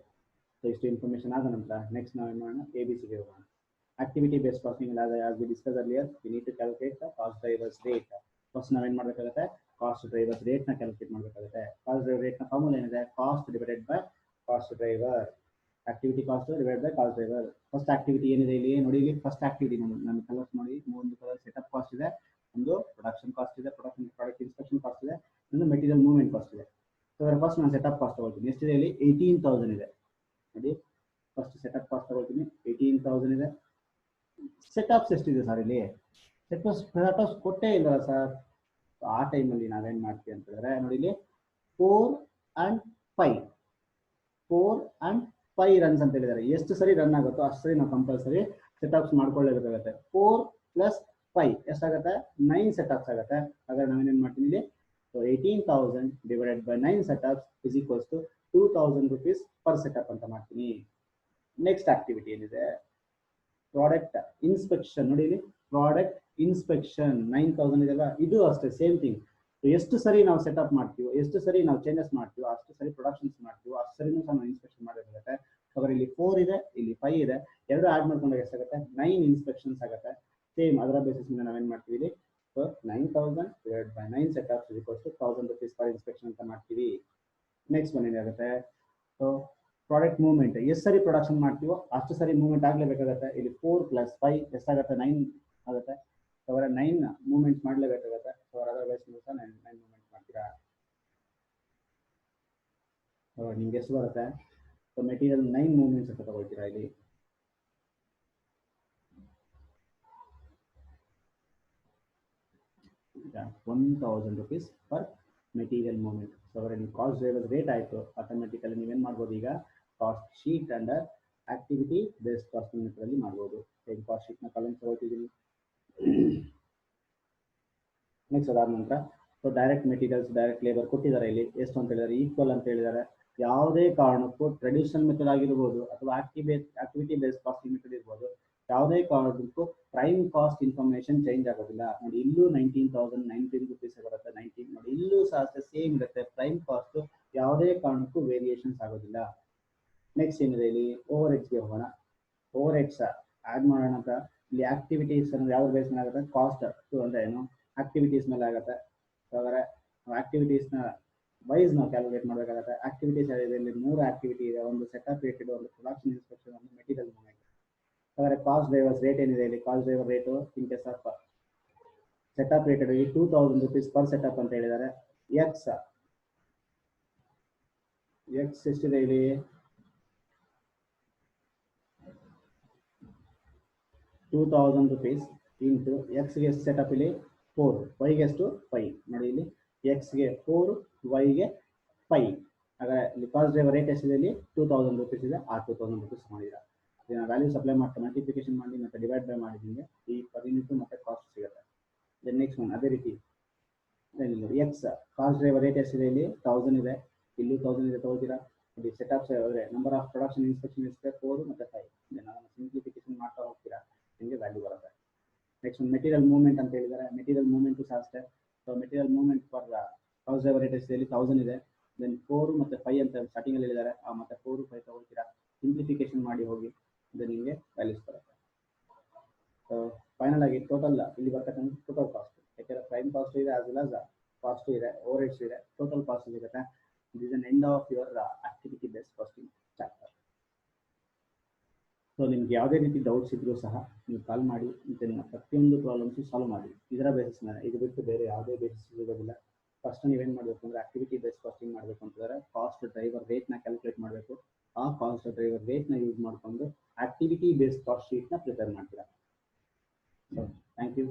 ಇಷ್ಟು ಇನ್ಫಾರ್ಮೇಶನ್ ಆದ ನಂತರ ನೆಕ್ಸ್ಟ್ ನಾವೇನು ಮಾಡೋಣ, ABC ಗೆ ಹೋಗೋಣ. Activity based costing as we discussed earlier, we need to calculate the cost drivers rate. First ನಾವೇನು ಮಾಡಬೇಕಾಗುತ್ತೆ, ಕಾಸ್ಟ್ ಡ್ರೈವರ್ಸ್ ರೇಟ್ ನ ಕ್ಯಾಲ್ಕುಲೇಟ್ ಮಾಡಬೇಕಾಗುತ್ತೆ. ಕಾಸ್ಟ್ ಡ್ರೈವರ್ ರೇಟ್ ನ ಫಾರ್ಮುಲಾ ಏನಿದೆ, cost divided by cost driver. Activity cost divided by cost driver. First activity ಏನಿದೆ ಇಲ್ಲಿ ನೋಡಿ, ಇಲ್ಲಿ ಫಸ್ಟ್ ಆಕ್ಟಿವಿಟಿ ನನ್ನ ಕಲರ್ಸ್ ನೋಡಿ, ಒಂದು ಕಲರ್ ಸೆಟಪ್ ಕಾಸ್ಟ್ ಇದೆ, ಒಂದು ಪ್ರೊಡಕ್ಷನ್ ಕಾಸ್ಟ್ ಇದೆ, ಪ್ರಾಡಕ್ಟ್ ಇನ್ಸ್ಪೆಕ್ಷನ್ ಕಾಸ್ಟ್ ಇದೆ, ಒಂದು ಮೆಟೀರಿಯಲ್ ಮೂವ್ಮೆಂಟ್ ಕಾಸ್ಟ್ ಇದೆ. ಸೊ ಫಸ್ಟ್ ನಾನು ಸೆಟಪ್ ಕಾಸ್ಟ್ ತಗೊಳ್ತೀನಿ. ಎಷ್ಟಿದೆ ಇಲ್ಲಿ 18,000 ಇದೆ ನೋಡಿ. ಫಸ್ಟ್ ಸೆಟಪ್ ಕಾಸ್ಟ್ ತಗೊಳ್ತೀನಿ, 18,000 ಇದೆ. ಸೆಟಪ್ಸ್ ಎಷ್ಟಿದೆ ಸರ್ ಇಲ್ಲಿ, ಸೆಟಪ್ಸ್ ಕೊಟ್ಟೇ ಇಲ್ಲ ಸರ್. ಆ ಟೈಮಲ್ಲಿ ನಾವೇನು ಮಾಡ್ತೀವಿ ಅಂತ ಹೇಳಿದ್ರೆ ನೋಡಿ, ಇಲ್ಲಿ 4 and 5 ರನ್ಸ್ ಅಂತ ಹೇಳಿದ್ದಾರೆ. ಎಷ್ಟು ಸರಿ ರನ್ ಆಗುತ್ತೋ ಅಷ್ಟು ಸರಿ ನಾವು ಕಂಪಲ್ಸರಿ ಸೆಟಪ್ಸ್ ಮಾಡ್ಕೊಳ್ಳೇಬೇಕಾಗುತ್ತೆ. 4 + 5 ಎಷ್ಟಾಗುತ್ತೆ 9 ಸೆಟಪ್ಸ್ ಆಗುತ್ತೆ. ಹಾಗಾದ್ರೆ ನಾವೇನೇನು ಮಾಡ್ತೀನಿ ಇಲ್ಲಿ, 18,000 divided by 9 setups is equals to 2,000 rupees per setup ಅಂತ ಮಾಡ್ತೀನಿ. ನೆಕ್ಸ್ಟ್ ಆಕ್ಟಿವಿಟಿ ಏನಿದೆ, ಪ್ರಾಡಕ್ಟ್ ಇನ್ಸ್ಪೆಕ್ಷನ್. ನೋಡಿ ಇಲ್ಲಿ ಪ್ರಾಡಕ್ಟ್ ಇನ್ಸ್ಪೆಕ್ಷನ್ 9,000 ಇದೆಲ್ಲ, ಇದು ಅಷ್ಟೇ ಸೇಮ್ ಥಿಂಗ್. ಎಷ್ಟು ಸರಿ ನಾವು ಸೆಟಪ್ ಮಾಡ್ತೀವೋ, ಎಷ್ಟು ಸರಿ ನಾವು ಚೇಂಜಸ್ ಮಾಡ್ತೀವೋ, ಅಷ್ಟು ಸರಿ ಪ್ರೊಡಕ್ಷನ್ಸ್ ಮಾಡ್ತೀವೋ ಅಷ್ಟು ಸರಿನೂ ಸಹ ನಾವು ಇನ್ಸ್ಪೆಕ್ಷನ್ ಮಾಡಬೇಕಾಗುತ್ತೆ. ಹಾಗಾದ್ರೆ ಇಲ್ಲಿ 4 ಇದೆ, ಇಲ್ಲಿ 5 ಇದೆ, ಎರಡು ಆಡ್ ಮಾಡ್ಕೊಂಡಾಗ ಎಷ್ಟಾಗುತ್ತೆ 9 ಇನ್ಸ್ಪೆಕ್ಷನ್ಸ್ ಆಗುತ್ತೆ. ಸೇಮ್ ಅದರ ಬೇಸಿಸ್ ಮೇಲೆ ನಾವೇನು ಮಾಡ್ತೀವಿ ಇಲ್ಲಿ, so 9,000 divided by 9 setups is equals to 1,000 rupees per inspection ಅಂತ ಮಾಡ್ತೀವಿ. ನೆಕ್ಸ್ಟ್ ಒನ್ ಏನಾಗುತ್ತೆ, ಸೊ ಪ್ರಾಡಕ್ಟ್ ಮೂವ್ಮೆಂಟ್. ಎಷ್ಟು ಸರಿ ಪ್ರೊಡಕ್ಷನ್ ಮಾಡ್ತೀವೋ ಅಷ್ಟು ಸರಿ ಮೂವ್ಮೆಂಟ್ ಆಗಲೇಬೇಕಾಗುತ್ತೆ. ಇಲ್ಲಿ 4 + 5 ಎಷ್ಟಾಗುತ್ತೆ 9 ಆಗುತ್ತೆ. ಅವರ 9 ಮೂವ್ಮೆಂಟ್ ಮಾಡಲೇಬೇಕಾಗುತ್ತೆ. ಸೊ ಅದರ ಬೇಸ್ ಮೇಲೆ ಸಹ 9 ಮೂವ್ಮೆಂಟ್ ಮಾಡ್ತೀರಾ. ನಿಮ್ಗೆ ಎಷ್ಟು ಬರುತ್ತೆ, ಸೊ ಮೆಟೀರಿಯಲ್ 9 ಮೂವ್ಮೆಂಟ್ಸ್ ಅಂತ ತಗೊಳ್ತೀರಾ. ಇಲ್ಲಿ $1,000 rupees per material movement. So ಅವರ ನೀವು ಕಾಸ್ಟ್ ಡ್ರೈವರ್ಸ್ ರೇಟ್ ಆಯಿತು, ಆಟೋಮೆಟಿಕಲಿ ನೀವೇನು ಮಾಡ್ಬೋದು, ಈಗ cost sheet under activity based costing ಮೆಥಡಲ್ಲಿ ಮಾಡ್ಬೋದು. ಕಾಸ್ಟ್ ಶೀಟ್ನ ಕಾಲಮ್ ತಗೊಳ್ತಿದ್ದೀನಿ. ನೆಕ್ಸ್ಟ್ ಅದಾದ ನಂತರ so direct materials, direct labour ಕೊಟ್ಟಿದ್ದಾರೆ. ಇಲ್ಲಿ ಎಷ್ಟು ಅಂತ ಹೇಳಿದ್ದಾರೆ, ಈಕ್ವಲ್ ಅಂತ ಹೇಳಿದ್ದಾರೆ. ಯಾವುದೇ ಕಾರಣಕ್ಕೂ ಟ್ರೆಡಿಷನಲ್ ಮೆಥಡ್ ಆಗಿರ್ಬೋದು ಅಥವಾ ಆಕ್ಟಿವಿಟಿ ಬೇಸ್ಡ್ ಕಾಸ್ಟಿಂಗ್ ಮೆಥಡ್ ಇರ್ಬೋದು, ಯಾವುದೇ ಕಾರಣಕ್ಕೂ ಪ್ರೈಮ್ ಕಾಸ್ಟ್ ಇನ್ಫಾರ್ಮೇಶನ್ ಚೇಂಜ್ ಆಗೋದಿಲ್ಲ. ನೋಡಿ ಇಲ್ಲೂ 19,019 rupees ಬರುತ್ತೆ. 19 ನೋಡಿ ಇಲ್ಲೂ ಸಹ ಸೇಮ್ ಇರುತ್ತೆ. ಪ್ರೈಮ್ ಕಾಸ್ಟ್ ಯಾವುದೇ ಕಾರಣಕ್ಕೂ ವೇರಿಯೇಷನ್ಸ್ ಆಗೋದಿಲ್ಲ. ನೆಕ್ಸ್ಟ್ ಏನಿದೆ, ಇಲ್ಲಿ ಓವರ್ ಹೆಡ್ಸ್ಗೆ ಹೋಗೋಣ. ಓವರ್ ಹೆಡ್ಸ್ ಆ್ಯಡ್ ಮಾಡೋಣ ಅಂತ ಇಲ್ಲಿ ಆಕ್ಟಿವಿಟೀಸ್ ಅನ್ನೋದು ಯಾವ ಬೇಸ್ ಮೇಲೆ ಆಗುತ್ತೆ, ಕಾಸ್ಟ್ ಅಂದರೆ ಏನು ಆಕ್ಟಿವಿಟೀಸ್ ಮೇಲೆ ಆಗುತ್ತೆ. ಹಾಗಾದರೆ ಆಕ್ಟಿವಿಟೀಸ್ನ ವೈಸ್ ನಾವು ಕ್ಯಾಲ್ಕುಲೇಟ್ ಮಾಡಬೇಕಾಗುತ್ತೆ. ಆಕ್ಟಿವಿಟೀಸ್ ಇದೆ, ಇಲ್ಲಿ 3 ಆಕ್ಟಿವಿಟಿ ಇದೆ, ಒಂದು ಸೆಟಪ್ ರೇಟೆಡ್, ಒಂದು ಪ್ರೊಡಕ್ಷನ್ ಇನ್ಸ್ಪೆಕ್ಷನ್, ಒಂದು ಮೆಟೀರಿಯಲ್ ಮೂವ್ಮೆಂಟ್. ಹಾಗಾದರೆ ಕಾಸ್ಟ್ ಡ್ರೈವರ್ಸ್ ರೇಟ್ ಏನಿದೆ, ಇಲ್ಲಿ cost driver rate in case of setup rated ಈ 2,000 rupees ಪರ್ ಸೆಟಪ್ ಅಂತ ಹೇಳಿದ್ದಾರೆ. ಎಕ್ಸ್ ಎಷ್ಟಿದೆ ಇಲ್ಲಿ, 2,000 rupees ಇಂಟು ಎಕ್ಸ್ಗೆ ಎಷ್ಟು ಸೆಟಪ್ ಇಲ್ಲಿ 4, ವೈಗೆ ಎಷ್ಟು 5. ನೋಡಿ ಇಲ್ಲಿ ಎಕ್ಸ್ಗೆ 4, ವೈಗೆ 5. ಹಾಗಾದರೆ ಇಲ್ಲಿ ಕಾಸ್ಟ್ ಡ್ರೈವರ್ ರೇಟ್ ಎಷ್ಟಿದೆ, ಇಲ್ಲಿ 2,000 rupees ಇದೆ. ಆ 2,000 rupees ಮಾಡಿದ್ದೀರಾ. ಇದನ್ನು ವ್ಯಾಲ್ಯೂ ಸಪ್ಲೈ ಮಾಡ್ತಾ ಮಲ್ಟಿಪ್ಲಿಕೇಶನ್ ಮಾಡಿ ಮತ್ತು ಡಿವೈಡ್ ಬೈ ಮಾಡಿ ನಿಮಗೆ ಈ ಪರ್ ಯೂನಿಟ್ ಮತ್ತು ಕಾಸ್ಟ್ ಸಿಗುತ್ತೆ. ದೆನ್ ನೆಕ್ಸ್ಟ್ ಒನ್ ಅದೇ ರೀತಿ ನೋಡಿ, ಎಕ್ಸ್ ಕಾಸ್ಟ್ ಡ್ರೈವರ್ ರೇಟ್ ಎಷ್ಟಿದೆ, ಇಲ್ಲಿ 1,000 ಇದೆ, ಇಲ್ಲಿ 1,000 ಇದೆ ತಗೋತೀರಾ. ಇಲ್ಲಿ ಸೆಟಪ್ಸ್ ಅಂದರೆ ನಂಬರ್ ಆಫ್ ಪ್ರೊಡಕ್ಷನ್ ಇನ್ಸ್ಪೆಕ್ಷನ್ ಎಷ್ಟಿದೆ 4 ಮತ್ತು 5. ಇದನ್ನು ಸಿಂಪ್ಲಿಫಿಕೇಶನ್ ಮಾಡ್ತಾ ಹೋಗ್ತೀರಾ, ನಿಮಗೆ ವ್ಯಾಲ್ಯೂ ಬರುತ್ತೆ. ನೆಕ್ಸ್ಟ್ ಒಂದು ಮೆಟೀರಿಯಲ್ ಮೂವ್ಮೆಂಟ್ ಅಂತ ಹೇಳಿದ್ದಾರೆ. ಮೆಟೀರಿಯಲ್ ಮೂವ್ಮೆಂಟು ಸಹ ಅಷ್ಟೇ. So material movement for cost driver rate ಎಷ್ಟಿದೆ, ಇಲ್ಲಿ 1,000 ಇದೆ. ದೆನ್ 4 ಮತ್ತು 5 ಅಂತ ಸ್ಟಾರ್ಟಿಂಗಲ್ಲಿ ಹೇಳಿದ್ದಾರೆ. ಮತ್ತು 4, 5 ತಗೊಳ್ತೀರಾ, ಸಿಂಪ್ಲಿಫಿಕೇಶನ್ ಮಾಡಿ ಹೋಗಿ, ಇದು ನಿಮಗೆ ವ್ಯಾಲ್ಯೂಸ್ ಬರುತ್ತೆ. ಸೊ ಫೈನಲ್ ಆಗಿ ಟೋಟಲ್ ಇಲ್ಲಿ ಬರ್ತಕ್ಕಂಥ ಟೋಟಲ್ ಕಾಸ್ಟ್, ಯಾಕೆಂದರೆ ಪ್ರೈಮ್ ಕಾಸ್ಟ್ ಇದೆ, ಆಸ್ ವೆಲ್ ಆಸ್ ಕಾಸ್ಟ್ ಇದೆ, ಓವರ್ ಹೆಡ್ಸ್ ಇದೆ, ಟೋಟಲ್ ಕಾಸ್ಟ್ ಸಿಗುತ್ತೆ. This is an end of your activity based costing chapter. So ನಿಮ್ಗೆ ಯಾವುದೇ ರೀತಿ ಡೌಟ್ಸ್ ಇದ್ರೂ ಸಹ ನೀವು ಕಾಲ್ ಮಾಡಿ ಮತ್ತು ನಿಮ್ಮ ಪ್ರತಿಯೊಂದು ಪ್ರಾಬ್ಲಮ್ಸು ಸಾಲ್ವ್ ಮಾಡಿ. ಇದರ ಬೇಸಿಸ್ ಮೇಲೆ, ಇದು ಬಿಟ್ಟು ಬೇರೆ ಯಾವುದೇ ಬೇಸಿಸ್ ಇರೋದಿಲ್ಲ. ಫಸ್ಟ್ ನೀವೇನು ಮಾಡಬೇಕು ಅಂದರೆ ಆಕ್ಟಿವಿಟಿ ಬೇಸ್ ಕಾಸ್ಟಿಂಗ್ ಮಾಡಬೇಕು ಅಂತಂದರೆ ಕಾಸ್ಟ್ ಡ್ರೈವರ್ ರೇಟ್ನ ಕ್ಯಾಲ್ಕುಲೇಟ್ ಮಾಡಬೇಕು. ಆ ಕಾಸ್ಟ್ ಡ್ರೈವರ್ ರೇಟ್ನ ಯೂಸ್ ಮಾಡಿಕೊಂಡು ಆಕ್ಟಿವಿಟಿ ಬೇಸ್ ಕಾಸ್ಟ್ ಶೀಟ್ನ ಪ್ರಿಪೇರ್ ಮಾಡ್ತೀರಾ. So thank you.